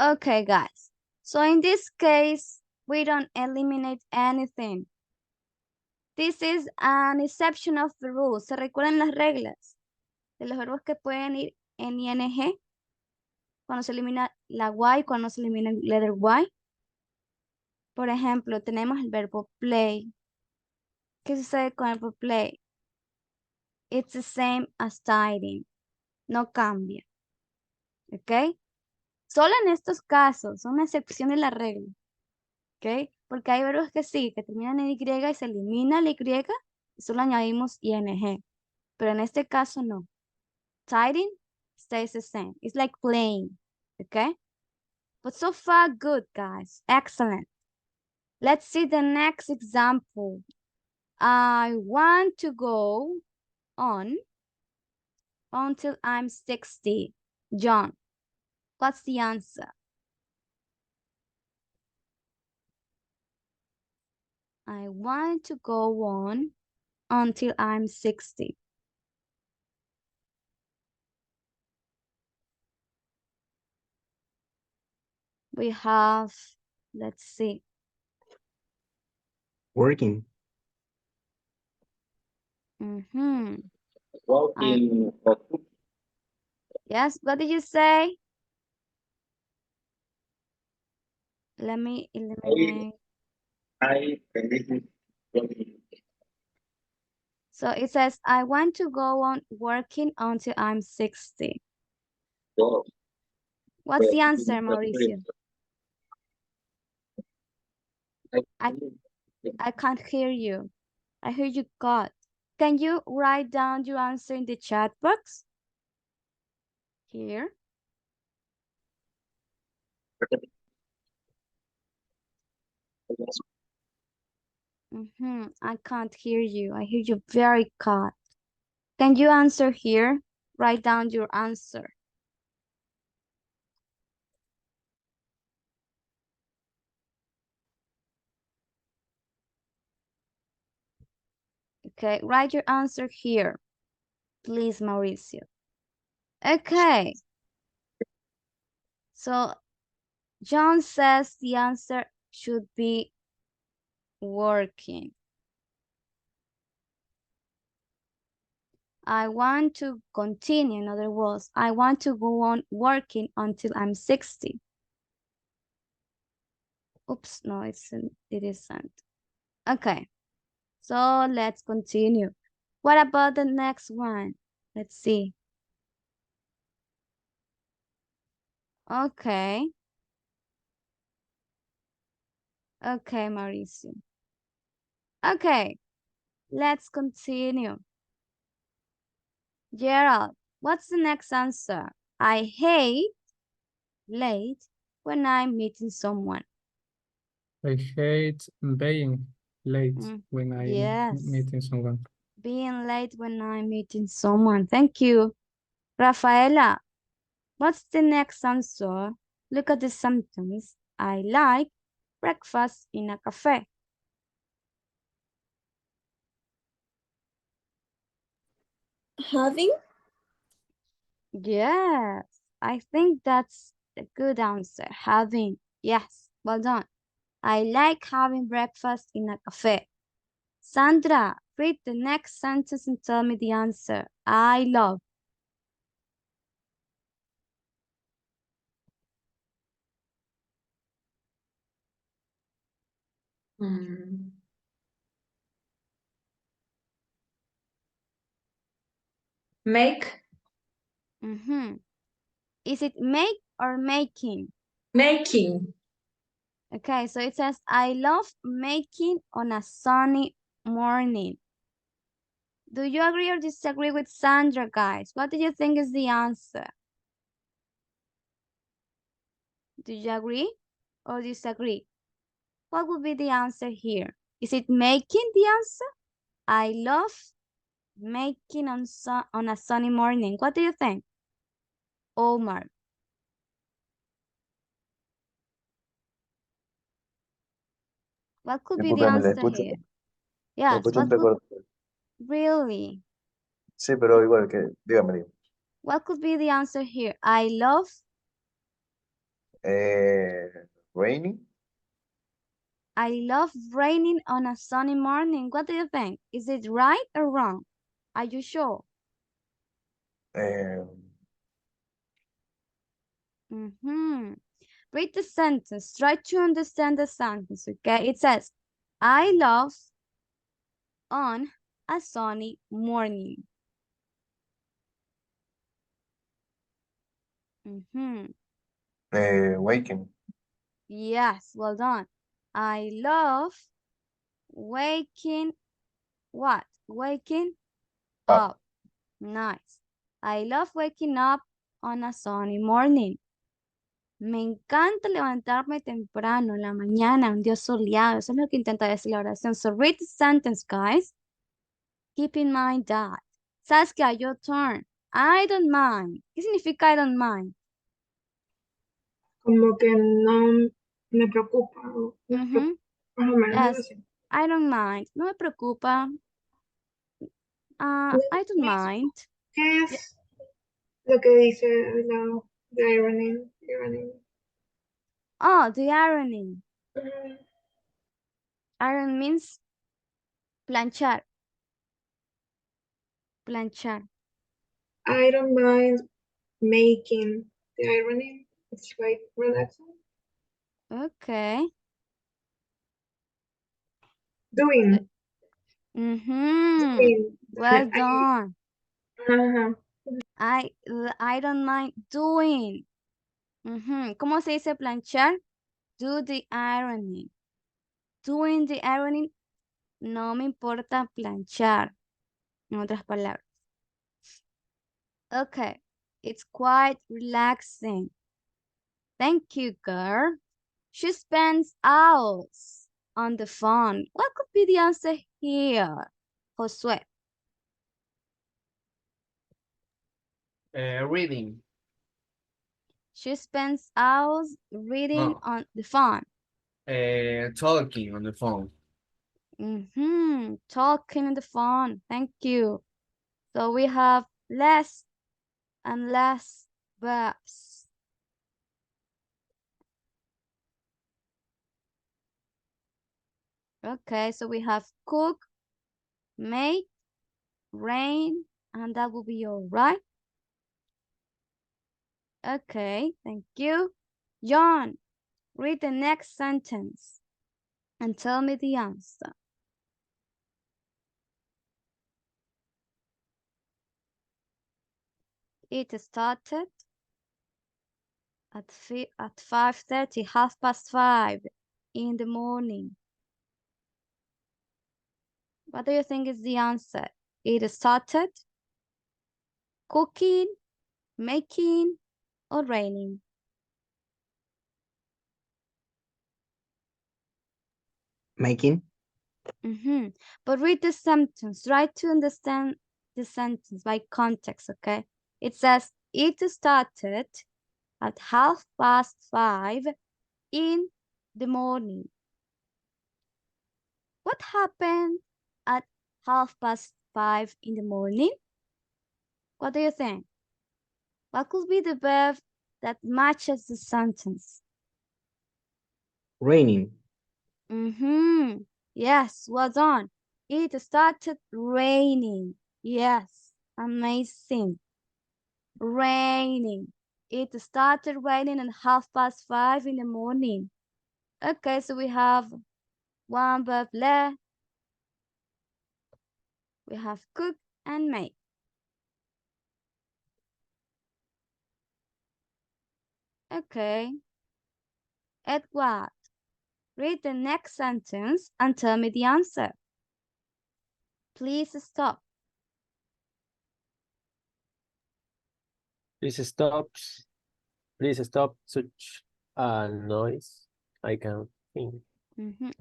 Okay, guys. So in this case, we don't eliminate anything. This is an exception of the rule. ¿Se recuerdan las reglas de los verbos que pueden ir en ing? Cuando se elimina la y, cuando se elimina el letter y. Por ejemplo, tenemos el verbo play. ¿Qué sucede con el verbo play? It's the same as studying. No cambia. ¿Ok? Solo en estos casos, una excepción de la regla. ¿Ok? Porque hay verbos que sí, que terminan en y y se elimina la y y solo añadimos ing. Pero en este caso no. Studying stays the same. It's like playing. ¿Ok? But so far, good, guys. Excellent. Let's see the next example. I want to go on until I'm 60. John, what's the answer? I want to go on until I'm 60. We have, let's see.
Working.
Walking.
Yes, what did you say? Let me eliminate.
I
So it says, I want to go on working until I'm 60. What's the answer, Mauricio? I can't hear you. I hear you cut. Can you write down your answer in the chat box? Here. I can't hear you. I hear you very cut. Can you answer here? Write down your answer. Okay, write your answer here. Please, Mauricio. Okay. So John says the answer should be working. I want to continue, in other words, I want to go on working until I'm 60. Oops, no, it isn't. Okay, so let's continue. What about the next one? Let's see. Okay. Okay, Mauricio. Okay, let's continue. Gerald, what's the next answer? I hate late when I'm meeting someone.
I hate being late when
yes.
I'm meeting someone.
Being late when I'm meeting someone. Thank you. Rafaela, what's the next answer? Look at the sentence. I like breakfast in a cafe.
Having?
Yes, I think that's a good answer. Having. Yes, well done. I like having breakfast in a cafe. Sandra, read the next sentence and tell me the answer. I love.
Make.
Is it make or making?
Making.
Okay, so it says, I love making on a sunny morning. Do you agree or disagree with Sandra, guys? What do you think is the answer? Do you agree or disagree? What would be the answer here? Is it making the answer? I love making on a sunny morning. What do you think? Omar. What could be the
Discúlpeme,
answer here?
le
Yes,
escucho
what could
entrecortado.
really?
Sí, pero igual que, dígame.
What could be the answer here? I love
Raining.
I love raining on a sunny morning. What do you think? Is it right or wrong? Are you sure? Read the sentence. Try to understand the sentence, okay? It says, I love on a sunny morning.
Waking.
Yes, well done. I love waking what? Waking up. Nice. I love waking up on a sunny morning. Me encanta levantarme temprano en la mañana, un día soleado. Eso es lo que intenta decir la oración. So read the sentence, guys. Keep in mind that. Saskia, your turn. I don't mind. ¿Qué significa I don't mind?
Como que no me preocupa. Más o menos algo
Yes,
así.
I don't mind. No me preocupa. I don't mind.
¿Qué es lo que dice de ironing?
Oh, the ironing. Iron means planchar. Planchar.
I don't mind making the ironing. It's like relaxing.
Okay.
Doing.
Doing. Well done. I don't mind doing. ¿Cómo se dice planchar? Do the ironing. Doing the ironing. No me importa planchar. En otras palabras. Okay. It's quite relaxing. Thank you, girl. She spends hours on the phone. What could be the answer here? Josué.
Reading.
She spends hours reading on the phone.
Talking on the phone.
Talking on the phone. Thank you. So we have less and less verbs. Okay, so we have cook, make, rain, and that will be all right. Okay, thank you. John, read the next sentence and tell me the answer. It started at 5:30, 5:30 in the morning. What do you think is the answer? It started cooking, making, or raining?
Making.
But read the sentence. Try to understand the sentence by context, okay? It says, it started at 5:30 in the morning. What happened at 5:30 in the morning? What do you think? What could be the verb that matches the sentence?
Raining.
Yes, well done. It started raining. Yes, amazing. Raining. It started raining at 5:30 in the morning. Okay, so we have one verb left. We have cook and make. Okay. Edward, read the next sentence and tell me the answer. Please stop.
Please stop such a noise. I can't think.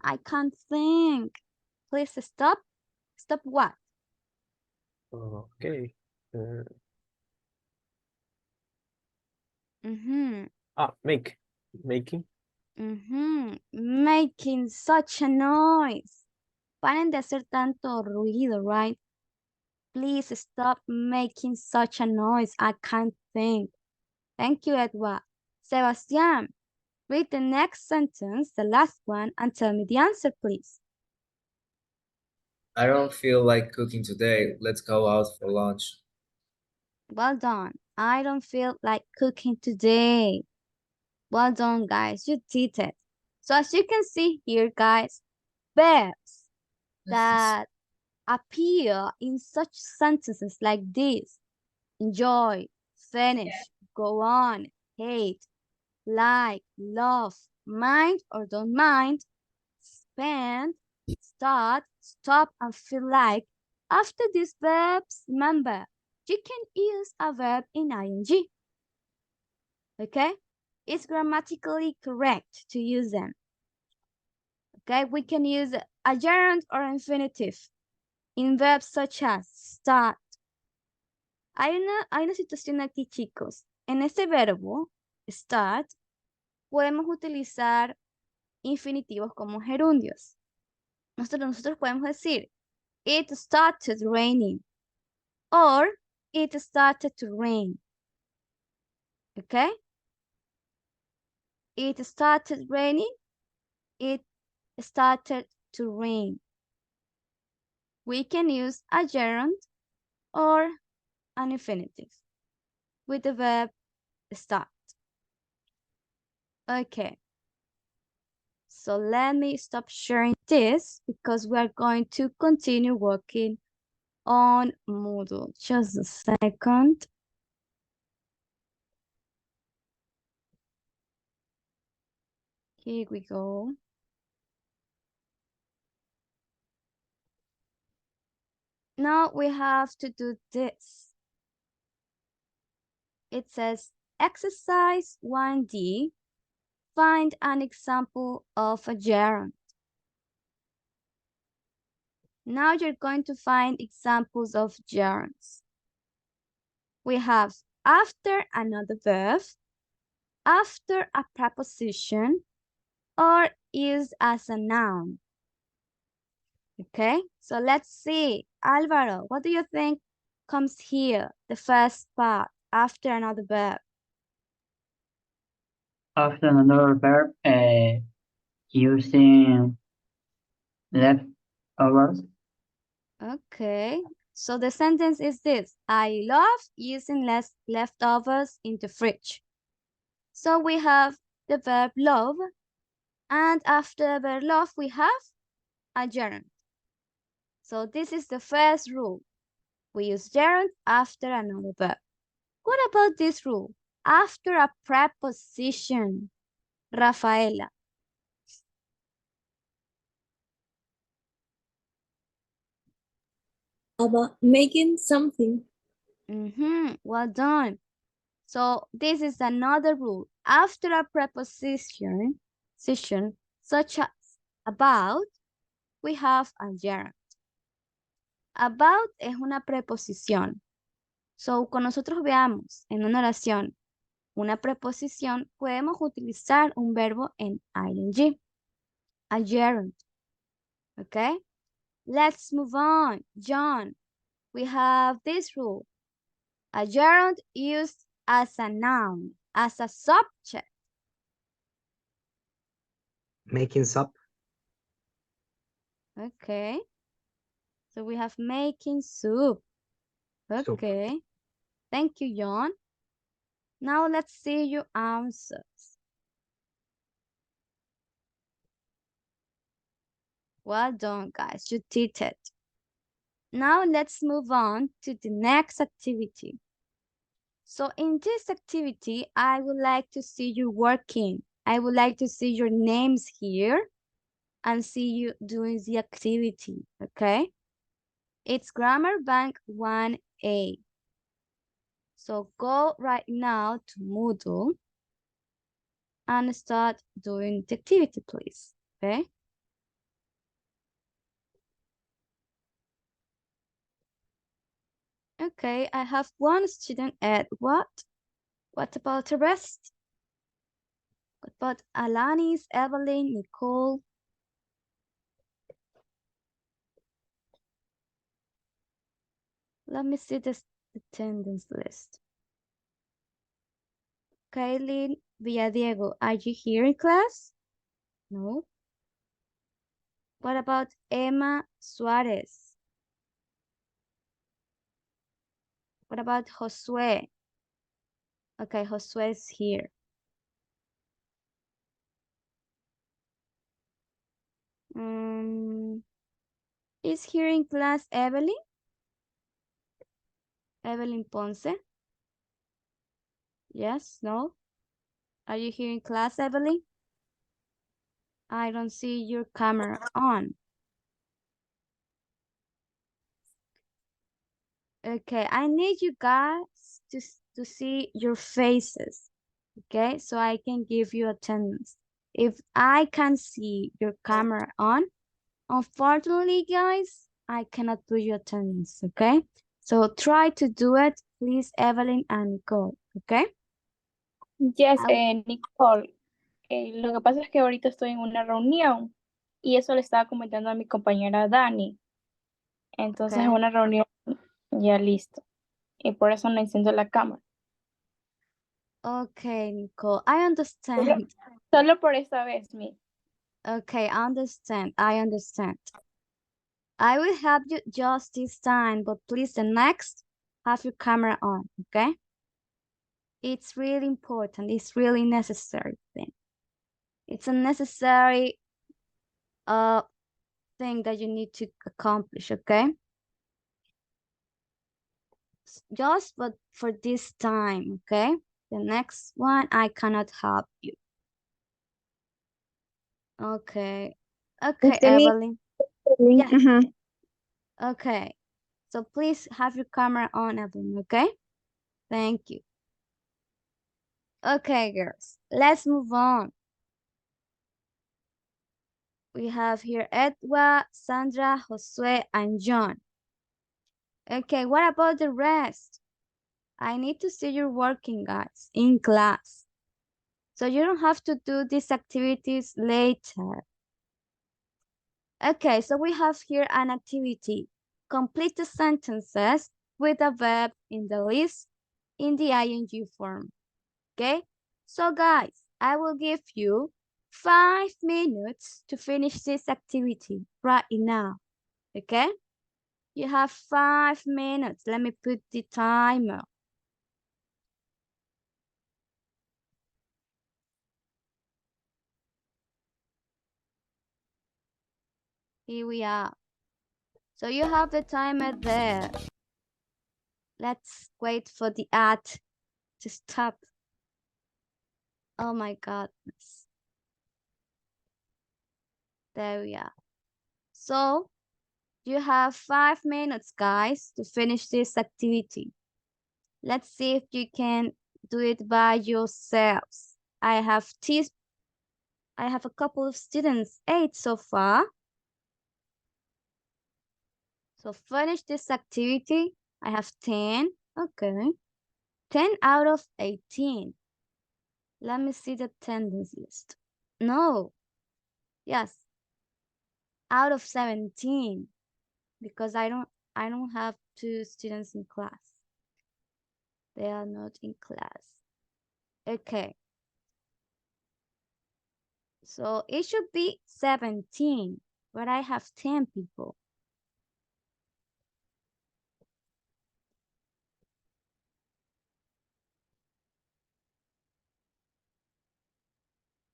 I can't think. Please stop. Stop what?
Okay. Making.
Making such a noise. Paren de hacer tanto ruido, right? Please stop making such a noise. I can't think. Thank you, Edward. Sebastian, read the next sentence, the last one, and tell me the answer, please.
I don't feel like cooking today. Let's go out for lunch.
Well done. I don't feel like cooking today. Well done, guys. You did it. So as you can see here, guys, verbs that appear in such sentences like this: enjoy, finish, go on, hate, like, love, mind or don't mind, spend, start, stop, and feel like. After these verbs, remember, you can use a verb in ing. Okay? It's grammatically correct to use them. Okay? We can use a gerund or infinitive in verbs such as start. Hay una situación aquí, chicos. En este verbo, start, podemos utilizar infinitivos como gerundios. Nosotros podemos decir, it started raining, or it started to rain. Okay? It started raining, it started to rain. We can use a gerund or an infinitive with the verb start. Okay. So let me stop sharing this because we are going to continue working on Moodle. Just a second. Here we go. Now we have to do this. It says exercise 1D. Find an example of a gerund. Now you're going to find examples of gerunds. We have after another verb, after a preposition, or used as a noun. Okay, so let's see. Alvaro, what do you think comes here, the first part, after another verb?
After another verb, using leftovers.
Okay, so the sentence is this: I love using leftovers in the fridge. So we have the verb love, and after the verb love, we have a gerund. So this is the first rule. We use gerund after another verb. What about this rule? After a preposition. Rafaela.
About making something.
Well done. So this is another rule. After a preposition, such as about, we have a gerund. About es una preposición. So, cuando nosotros veamos en una oración una preposición, podemos utilizar un verbo en ing, a gerund. Okay? Let's move on. John, we have this rule. A gerund used as a noun, as a subject.
Making soup.
Okay. So we have making soup. Okay. Thank you, John. Now let's see your answers. Well done, guys. You did it. Now let's move on to the next activity. So in this activity, I would like to see you working. I would like to see your names here and see you doing the activity, okay? It's Grammar Bank 1A. So go right now to Moodle and start doing the activity, please, okay? Okay, I have one student at what? What about the rest? What about Alanis, Evelyn, Nicole? Let me see this attendance list. Kaylin Villadiego, are you here in class? No. What about Emma Suarez? What about Josue? Okay, Josue is here. Is here in class Evelyn? Evelyn Ponce? Yes, no? Are you here in class, Evelyn? I don't see your camera on. Okay, I need you guys to see your faces, okay? So I can give you attendance. If I can see your camera on, unfortunately, guys, I cannot do your attendance, okay? So try to do it, please, Evelyn and Nicole, okay?
Yes, Nicole. Lo que pasa es que ahorita estoy en una reunión y eso le estaba comentando a mi compañera Dani. Entonces es
Okay.
una reunión ya listo. Y por eso no enciendo la cámara.
Okay, Nicole, I understand.
Solo por esta vez, mi.
Okay, I understand. I understand. I will help you just this time, but please the next, have your camera on, okay? It's really important. It's really necessary thing. It's a necessary thing that you need to accomplish, okay? Just but for this time, okay? The next one, I cannot help you. Okay. Okay, Evelyn. Yes. Okay. So please have your camera on, Evelyn, okay? Thank you. Okay, girls, let's move on. We have here Edwa, Sandra, Josue, and John. Okay, what about the rest? I need to see you working, guys, in class. So you don't have to do these activities later. Okay, so we have here an activity. Complete the sentences with a verb in the list in the ing form. Okay, so guys, I will give you 5 minutes to finish this activity right now. Okay, you have 5 minutes. Let me put the timer. Here we are. So you have the timer there. Let's wait for the ad to stop. Oh my goodness. There we are. So you have 5 minutes, guys, to finish this activity. Let's see if you can do it by yourselves. I have a couple of students, 8 so far. So finish this activity. I have 10. Okay. 10 out of 18. Let me see the attendance list. No. Yes. Out of 17. Because I don't have 2 students in class. They are not in class. Okay. So it should be 17, but I have 10 people.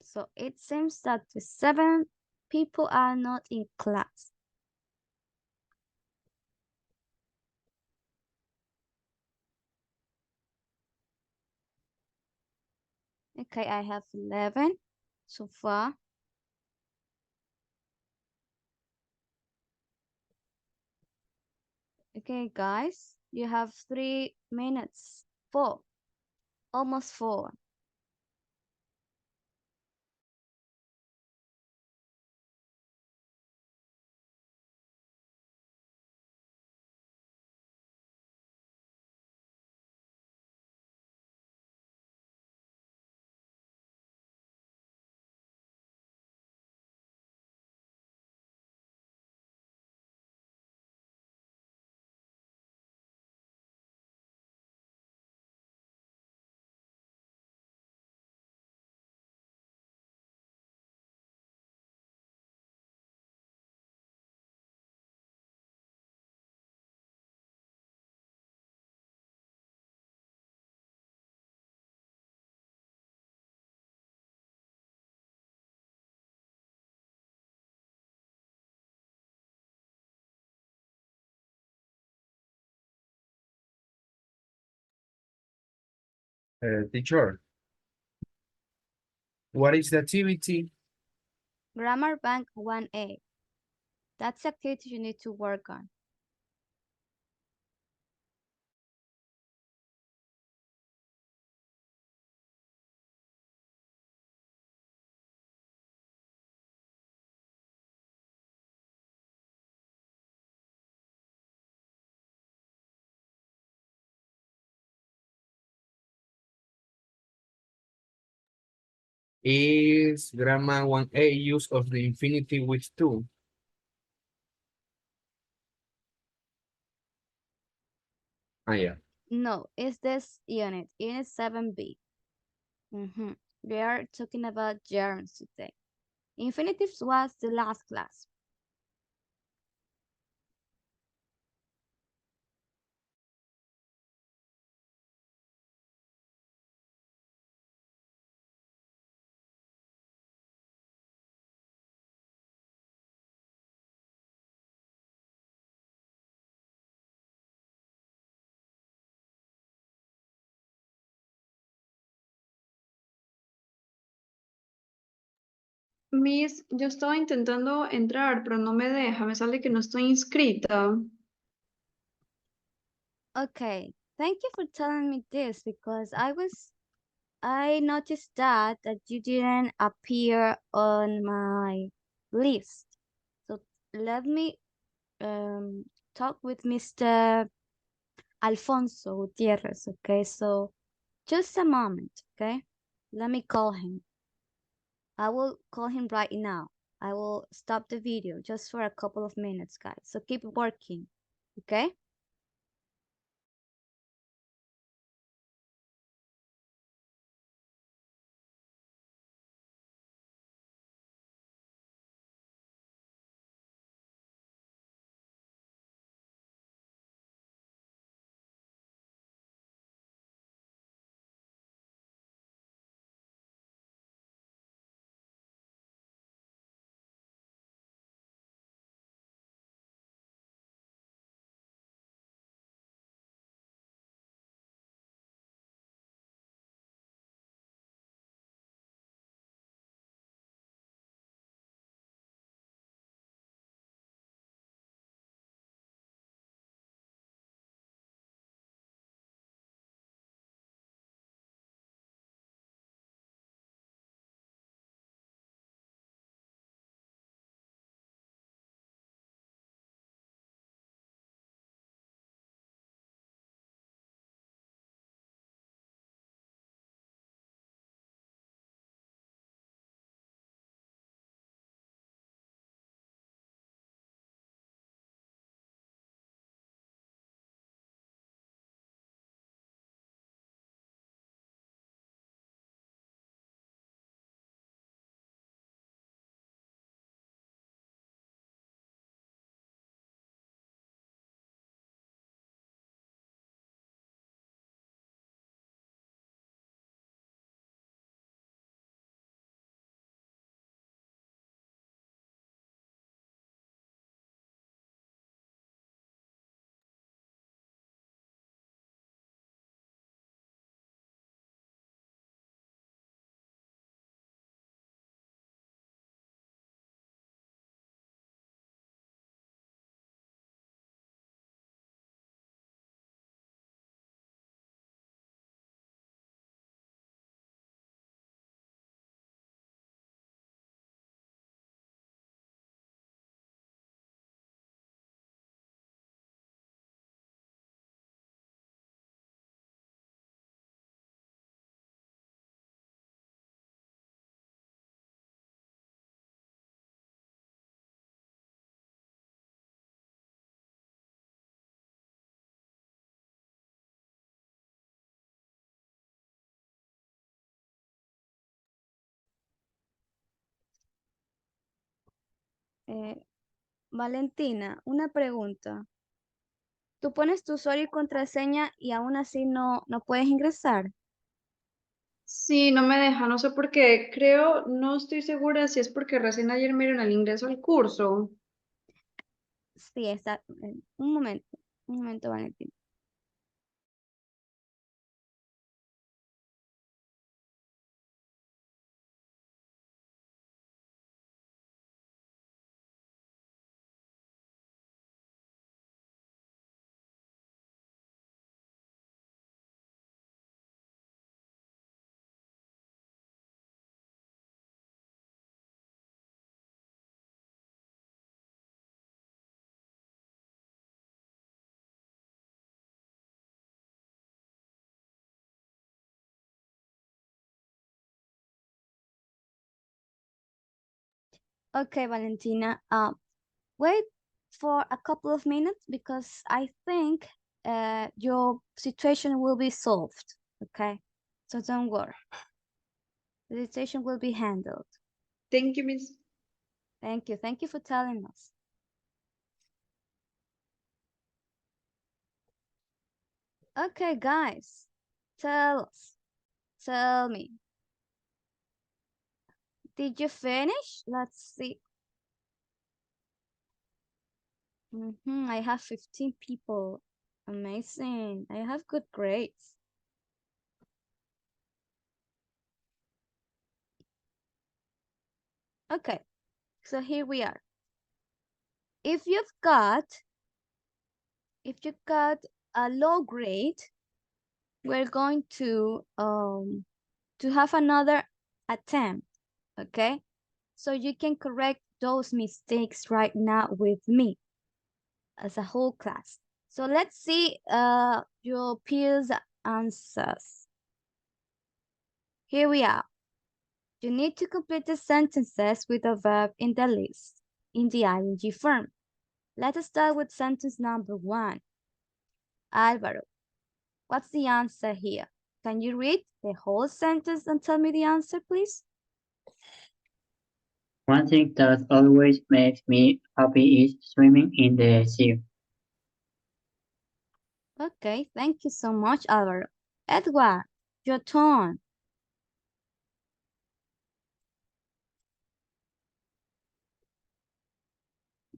So it seems that the 7 people are not in class. Okay, I have 11 so far. Okay, guys, you have 3 minutes. 4, almost 4.
Teacher, what is the activity?
Grammar Bank 1A. That's the activity you need to work on.
Is grammar 1A use of the infinitive with to? Ah, yeah.
No, it's this unit, Unit 7B. We are talking about germs today. Infinitives was the last class.
Miss, yo estaba intentando entrar, pero no me deja, me sale que no estoy inscrita.
Okay, thank you for telling me this because I noticed that you didn't appear on my list. So let me talk with Mr. Alfonso Gutierrez, okay? So just a moment, okay? Let me call him. I will call him right now. I will stop the video just for a couple of minutes, guys. So keep working, okay? Valentina, una pregunta. Tú pones tu usuario y contraseña y aún así no puedes ingresar.
Sí, no me deja, no sé por qué. Creo, no estoy segura si es porque recién ayer me dieron el ingreso al curso.
Sí, está. Un momento, Valentina. Okay, Valentina. Wait for a couple of minutes because I think your situation will be solved. Okay, so don't worry. The situation will be handled.
Thank you, Miss.
Thank you. Thank you for telling us. Okay, guys, tell me. Did you finish? Let's see. I have 15 people. Amazing. I have good grades. Okay, so here we are. If you've got a low grade, we're going to have another attempt, okay? So you can correct those mistakes right now with me as a whole class. So let's see your peers' answers. Here we are. You need to complete the sentences with a verb in the list in the ing form. Let us start with sentence number 1. Álvaro, what's the answer here? Can you read the whole sentence and tell me the answer, please?
One thing that always makes me happy is swimming in the sea.
Okay, thank you so much, Álvaro. Edward, your turn.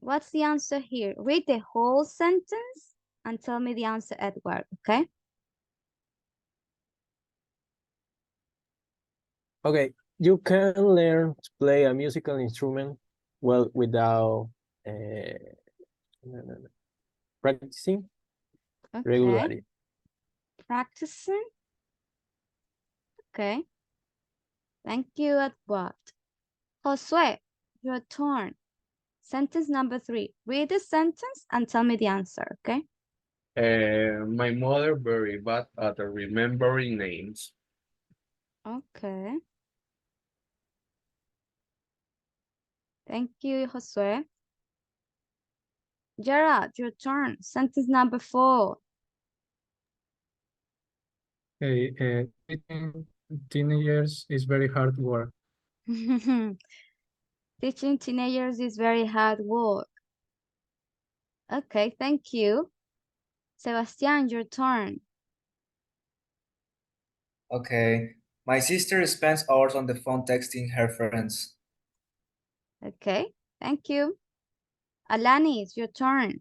What's the answer here? Read the whole sentence and tell me the answer, Edward, okay?
Okay, you can learn to play a musical instrument well without practicing regularly.
Practicing. Okay. Thank you, Edward. Josue, your turn. Sentence number 3. Read the sentence and tell me the answer, okay?
My mother very bad at remembering names.
Okay. Thank you, Josue. Gerard, your turn. Sentence number 4.
Okay, teaching teenagers is very hard work.
Teaching teenagers is very hard work. Okay, thank you. Sebastian, your turn.
Okay. My sister spends hours on the phone texting her friends.
Okay, thank you. Alani, it's your turn.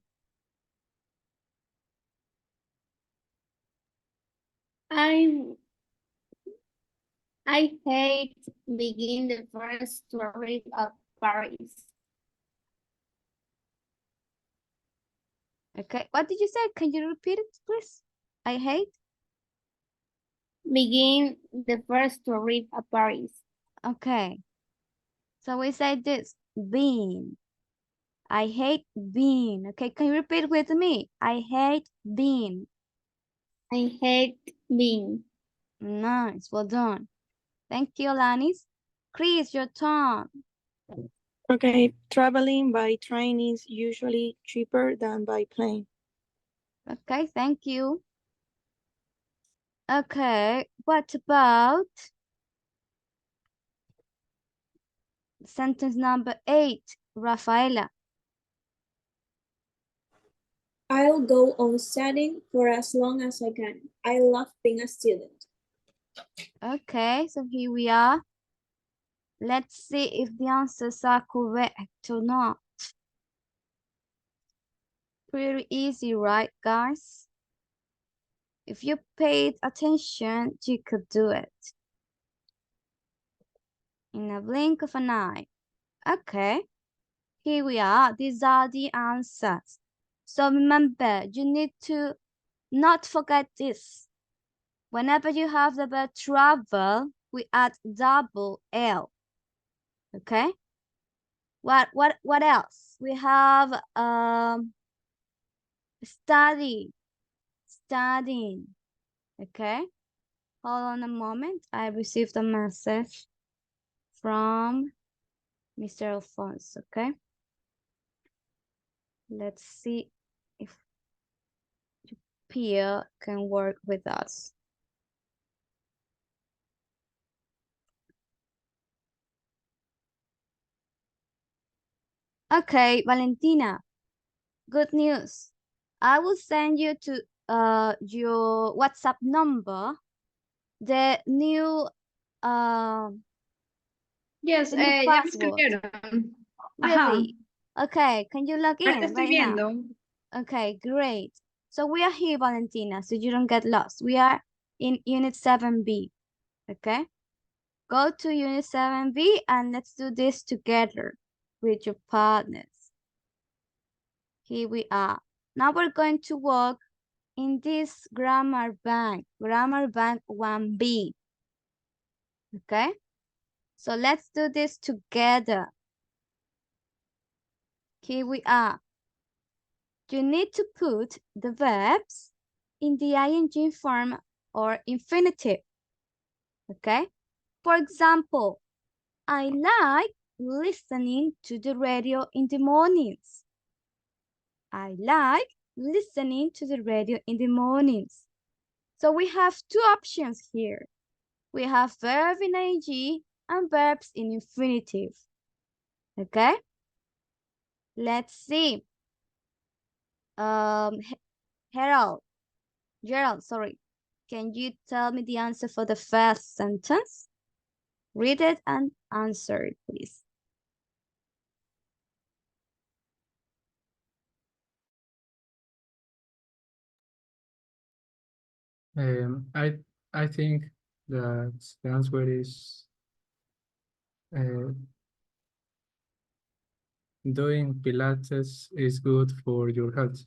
I hate being the first to arrive at Paris.
Okay, what did you say? Can you repeat it, please? I hate?
Begin the first to arrive at Paris.
Okay. So we say this, being. I hate being. Okay, can you repeat with me? I hate being.
I hate being.
Nice, well done. Thank you, Alanis. Chris, your turn.
Okay, traveling by train is usually cheaper than by plane.
Okay, thank you. Okay, what about sentence number 8? Rafaela.
I'll go on studying for as long as I can. I love being a student.
Okay, so here we are. Let's see if the answers are correct or not. Pretty easy, right, guys? If you paid attention, you could do it. In a blink of an eye. Okay, here we are. These are the answers. So remember, you need to not forget this. Whenever you have the verb travel, we add double L. Okay? What else? We have study, studying. Okay? Hold on a moment. I received a message from Mr. Alfonso, okay? Let's see if Pia can work with us. Okay, Valentina, good news. I will send you to your WhatsApp number the new
Yes,
the new
ya me
password.
escribieron.
Really? Okay, can you log
Ahorita
in
estoy
right now?
viendo.
Okay, great. So we are here, Valentina, so you don't get lost. We are in Unit 7B, okay? Go to Unit 7B and let's do this together with your partners. Here we are. Now we're going to work in this grammar bank 1B, okay? So let's do this together. Here we are. You need to put the verbs in the ing form or infinitive, okay? For example, I like listening to the radio in the mornings. I like listening to the radio in the mornings. So we have two options here. We have verb in ing and verbs in infinitive, okay? Let's see. Gerald, sorry. Can you tell me the answer for the first sentence? Read it and answer it, please.
I think that the answer is doing Pilates is good for your health.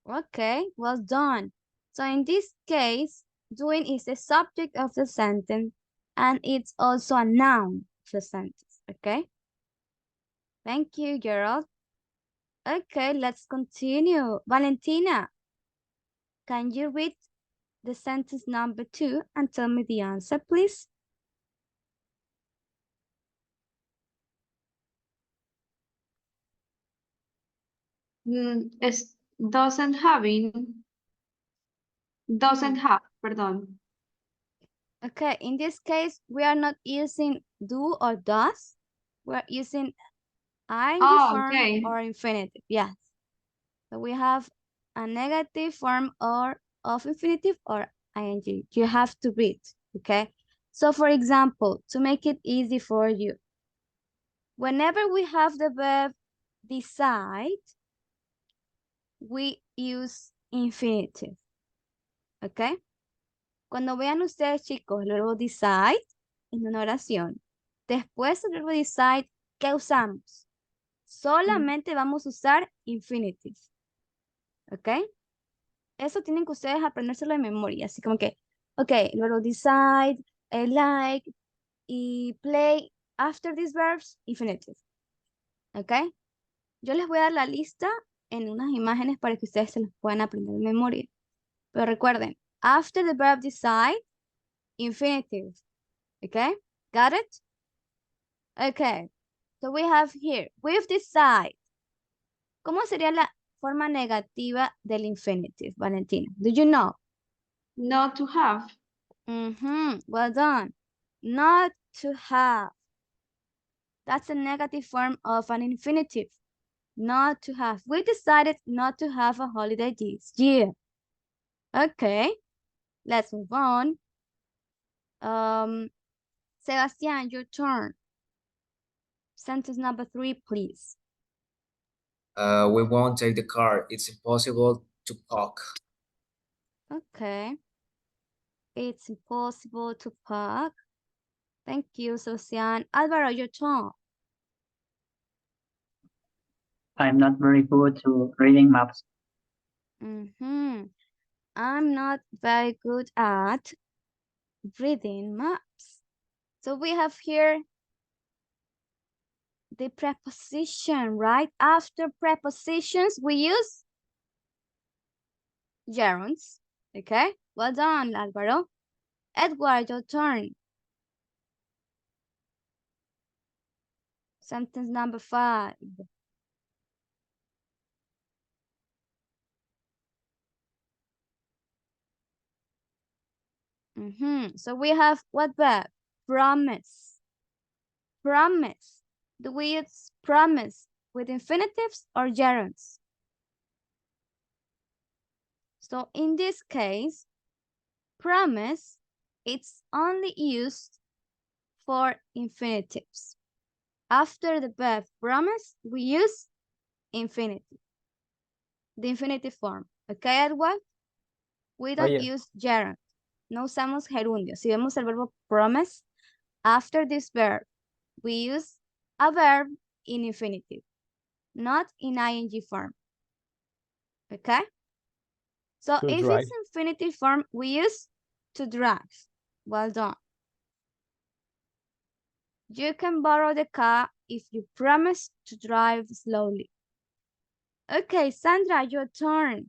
Okay, well done. So in this case, doing is the subject of the sentence and it's also a noun of the sentence, okay? Thank you, Gerald. Okay, let's continue. Valentina, can you read the sentence number 2 and tell me the answer, please?
Es doesn't have, perdón.
Okay, in this case, we are not using do or does. We're using ing form
Okay.
or infinitive, yes. So we have a negative form or of infinitive or ing. You have to read, okay? So for example, to make it easy for you, whenever we have the verb decide, we use infinitive, okay? Cuando vean ustedes, chicos, el verbo decide en una oración, después del verbo decide, ¿qué usamos? Solamente vamos a usar infinitive, ¿ok? Eso tienen que ustedes aprendérselo de memoria, así como que, ok, el verbo decide, like, y play, after these verbs, infinitive, ¿ok? Yo les voy a dar la lista en unas imágenes para que ustedes se las puedan aprender de memoria. Pero recuerden, after the verb decide, infinitive. Okay, got it? Okay, so we have here, we've decided. ¿Cómo sería la forma negativa del infinitive, Valentina? Do you know?
Not to have.
Well done. Not to have. That's a negative form of an infinitive. Not to have. We decided not to have a holiday this year. Okay, let's move on. Sebastian, your turn. Sentence number 3, please.
We won't take the car. It's impossible to park.
Okay. It's impossible to park. Thank you, Sebastian. Alvaro, your turn.
I'm not very good to reading maps.
I'm not very good at reading maps. So we have here the preposition, right? After prepositions, we use gerunds. Okay, well done, Alvaro. Edward, your turn. Sentence number 5. So we have what verb? Promise. Promise. Do we use promise with infinitives or gerunds? So in this case, promise, it's only used for infinitives. After the verb promise, we use infinitive. The infinitive form. Okay, Edward? We don't
yeah.
use gerund. No usamos gerundio. Si vemos el verbo promise, after this verb, we use a verb in infinitive, not in ing form. Okay? So
To
if
drive.
it's infinitive form, we use to drive. Well done. You can borrow the car if you promise to drive slowly. Okay, Sandra, your turn.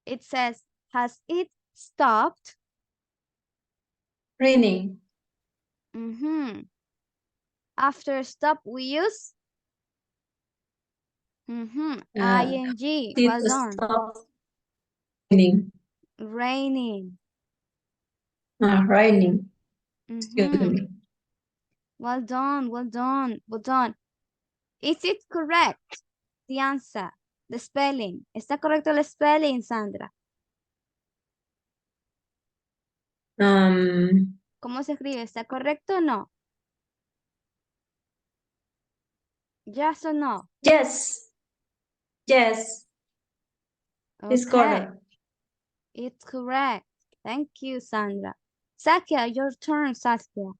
It says, has it stopped?
Raining.
After stop, we use ing. Well
It
done.
stopped raining.
Raining.
Raining. Excuse me.
Well done, well done, well done. Is it correct? The answer, the spelling. ¿Está correcto el spelling, Sandra? ¿Cómo se escribe? ¿Está correcto o no? Yes or no?
Yes. Yes. It's
Okay.
correct.
It's correct. Thank you, Sandra. Sakia, your turn, Saskia.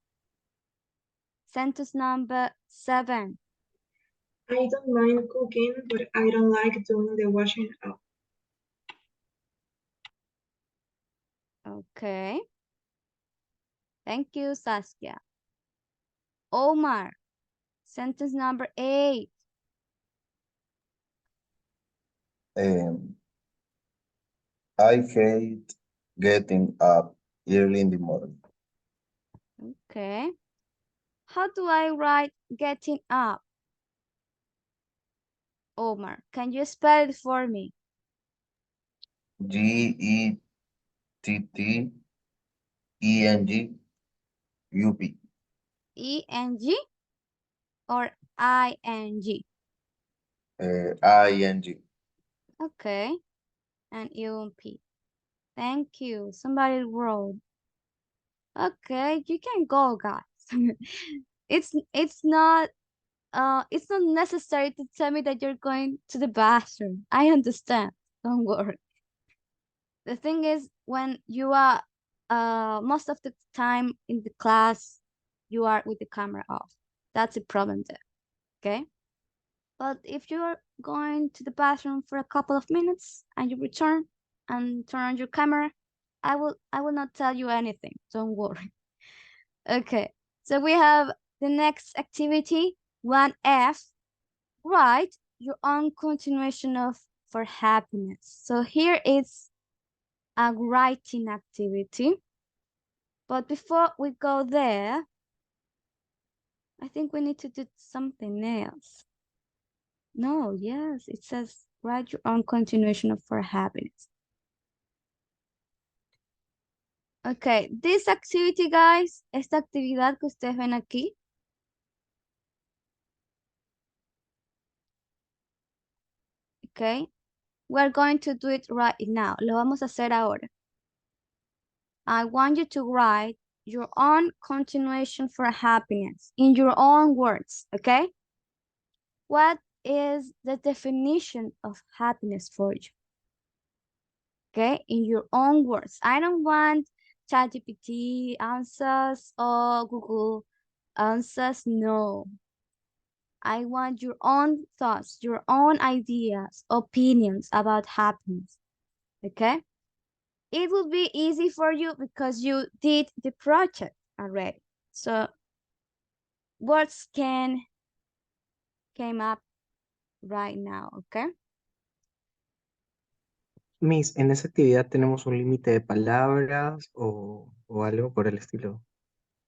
Sentence number 7.
I don't mind cooking, but I don't like doing the washing up.
Okay. Thank you, Saskia. Omar, sentence number 8.
I hate getting up early in the morning.
Okay. How do I write getting up? Omar, can you spell it for me?
G-E-T-T-E-N-G-U-P.
E-N-G or I-N-G?
I-N-G.
Okay. And U-P. Thank you. Somebody wrote. Okay, you can go, guys. it's not necessary to tell me that you're going to the bathroom. I understand. Don't worry. The thing is, when you are most of the time in the class, you are with the camera off. That's a problem there. Okay? But if you're going to the bathroom for a couple of minutes and you return and turn on your camera, I will not tell you anything. Don't worry. Okay. So we have the next activity, 1F. Write your own continuation of for happiness. So here is a writing activity. But before we go there, I think we need to do something else. No, yes, it says write your own continuation of for happiness. Okay, this activity, guys, esta actividad que ustedes ven aquí, Okay? We're going to do it right now. Lo vamos a hacer ahora. I want you to write your own continuation for happiness in your own words, okay? What is the definition of happiness for you? Okay, in your own words. I don't want ChatGPT answers or Google answers. No. I want your own thoughts, your own ideas, opinions about happiness. Okay? It will be easy for you because you did the project already. So words came up right now, okay?
Miss, ¿en esa actividad tenemos un límite de palabras o algo por el estilo?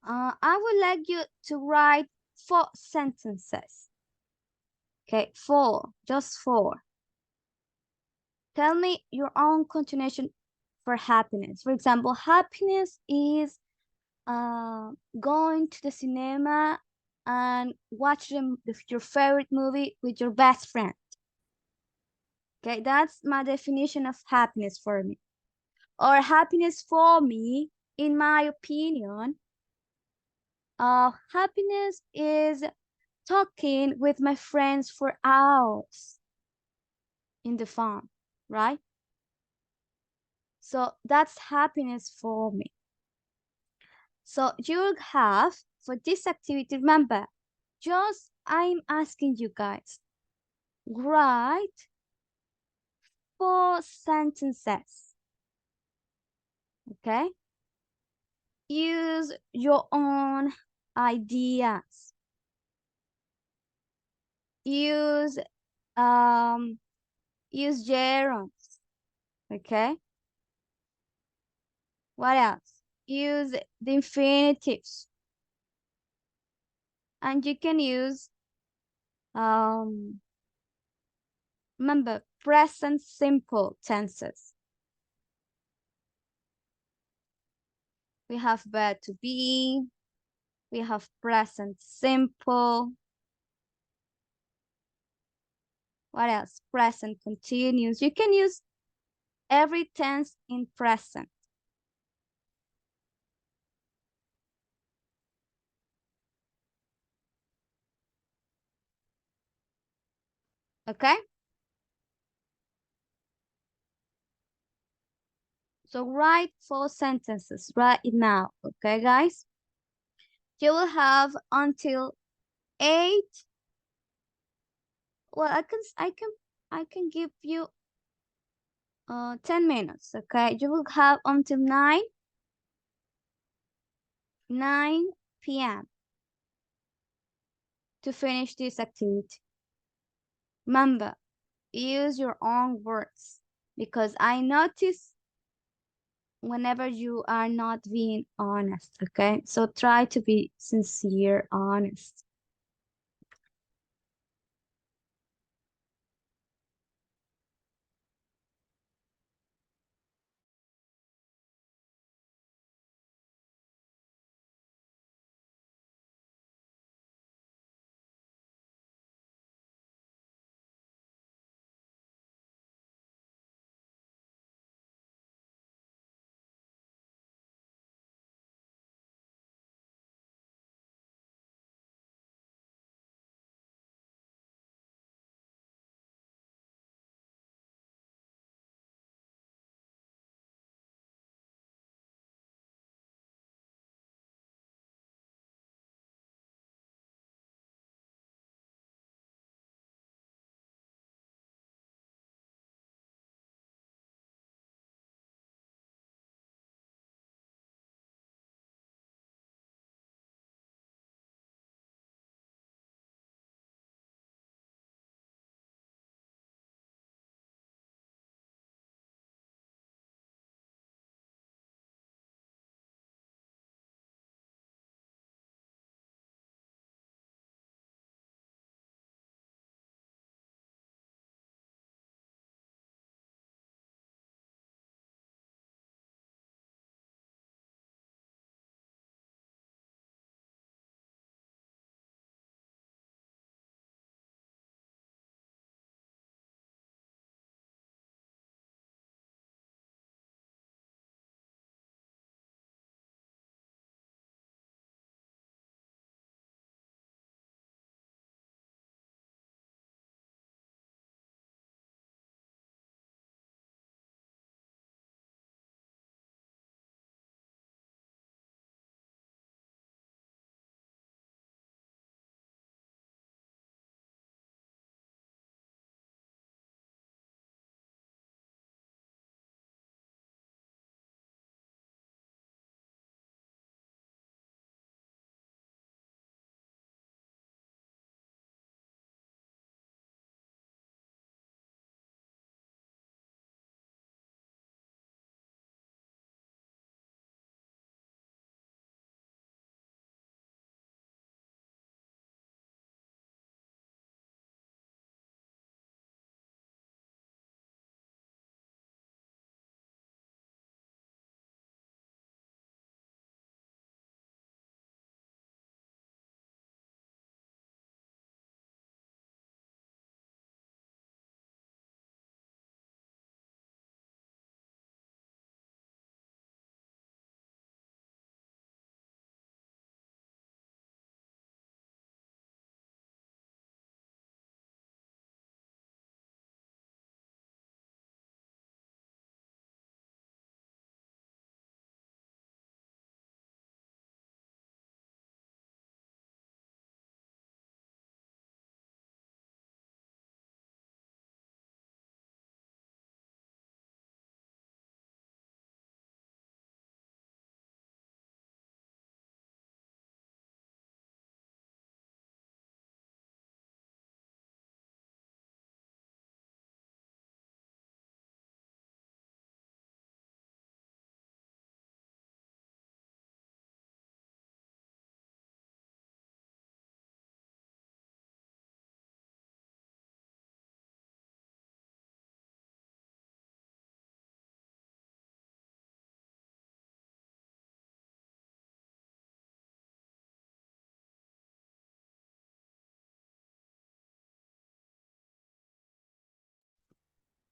I would like you to write 4 sentences. Okay, 4, just 4. Tell me your own continuation for happiness. For example, happiness is going to the cinema and watching your favorite movie with your best friend. Okay, that's my definition of happiness for me. Or happiness for me, in my opinion, happiness is talking with my friends for hours in the farm, right? So that's happiness for me. So you'll have, for this activity, remember, just I'm asking you guys, write 4 sentences, okay? Use your own ideas. Use gerunds, okay? What else? Use the infinitives. And you can use, remember, present simple tenses. We have verb to be, we have present simple. What else? Present continuous. You can use every tense in present. Okay? So write 4 sentences right now, okay, guys? You will have until 8. Well, I can give you 10 minutes, okay? You will have until 9 p.m. to finish this activity. Remember, use your own words because I notice whenever you are not being honest, okay? So try to be sincere, honest.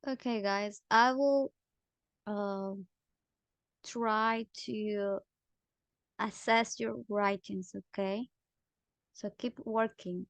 Okay, guys, I will try to assess your writings, okay? So keep working.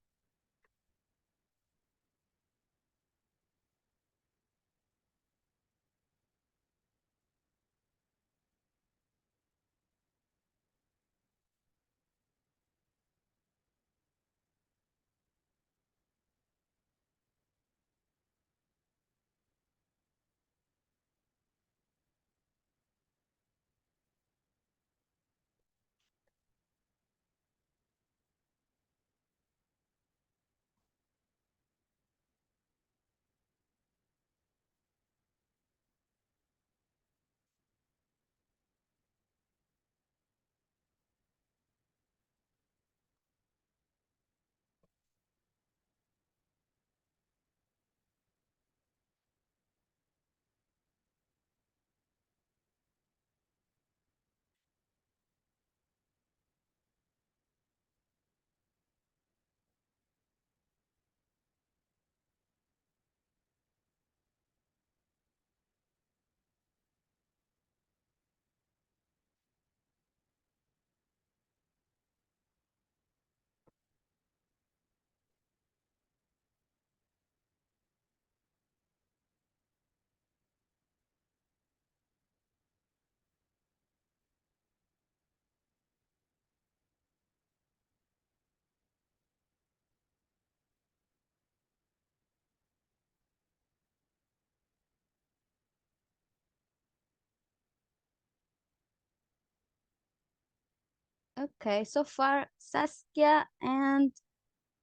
Okay, so far Saskia and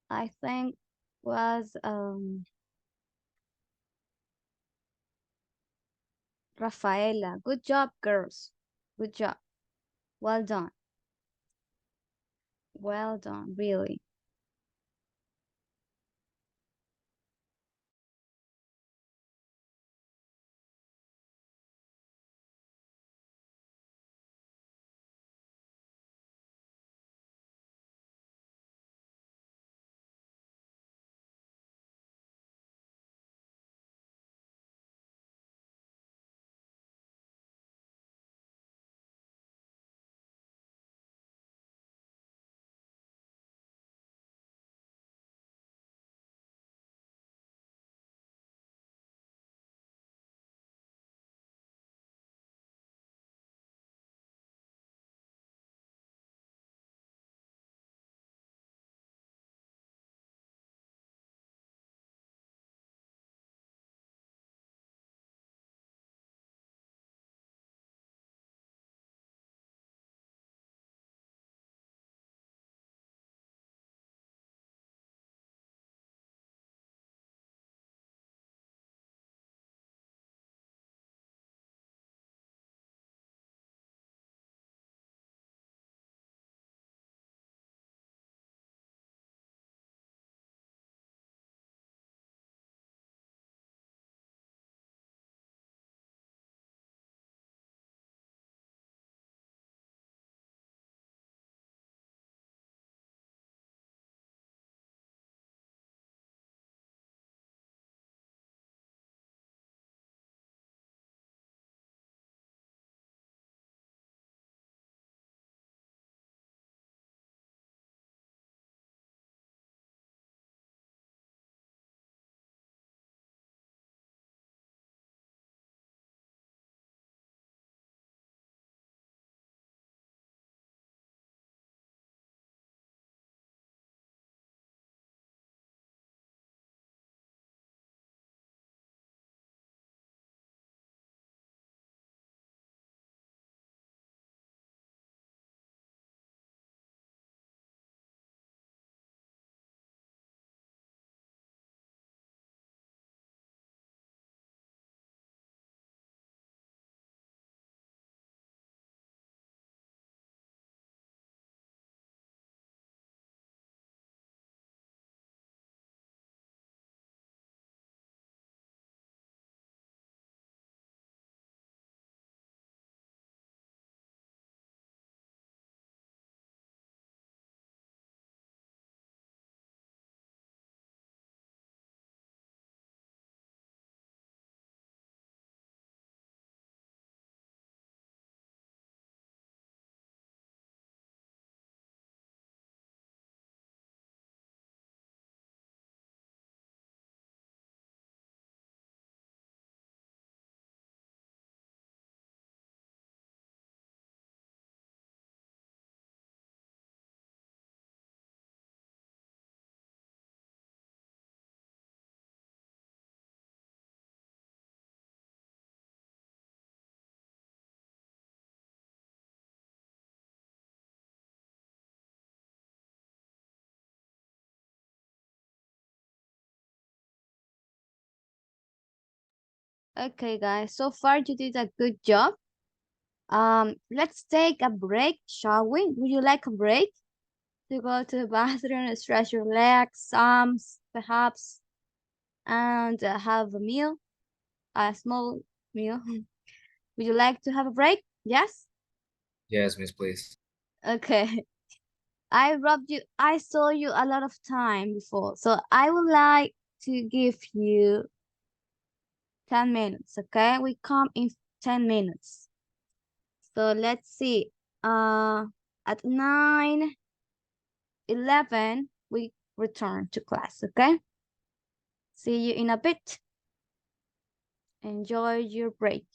I think was Rafaela. Good job, girls. Good job. Well done. Well done, really. Okay, guys, so far you did a good job. Let's take a break, shall we? Would you like a break? To go to the bathroom, stretch your legs, perhaps, and have a meal, a small meal. Would you like to have a break? Yes?
Yes, miss, please.
Okay. I saw you a lot of time before, so I would like to give you 10 minutes, okay? We come in 10 minutes. So let's see. At 9:11, we return to class, okay? See you in a bit. Enjoy your break.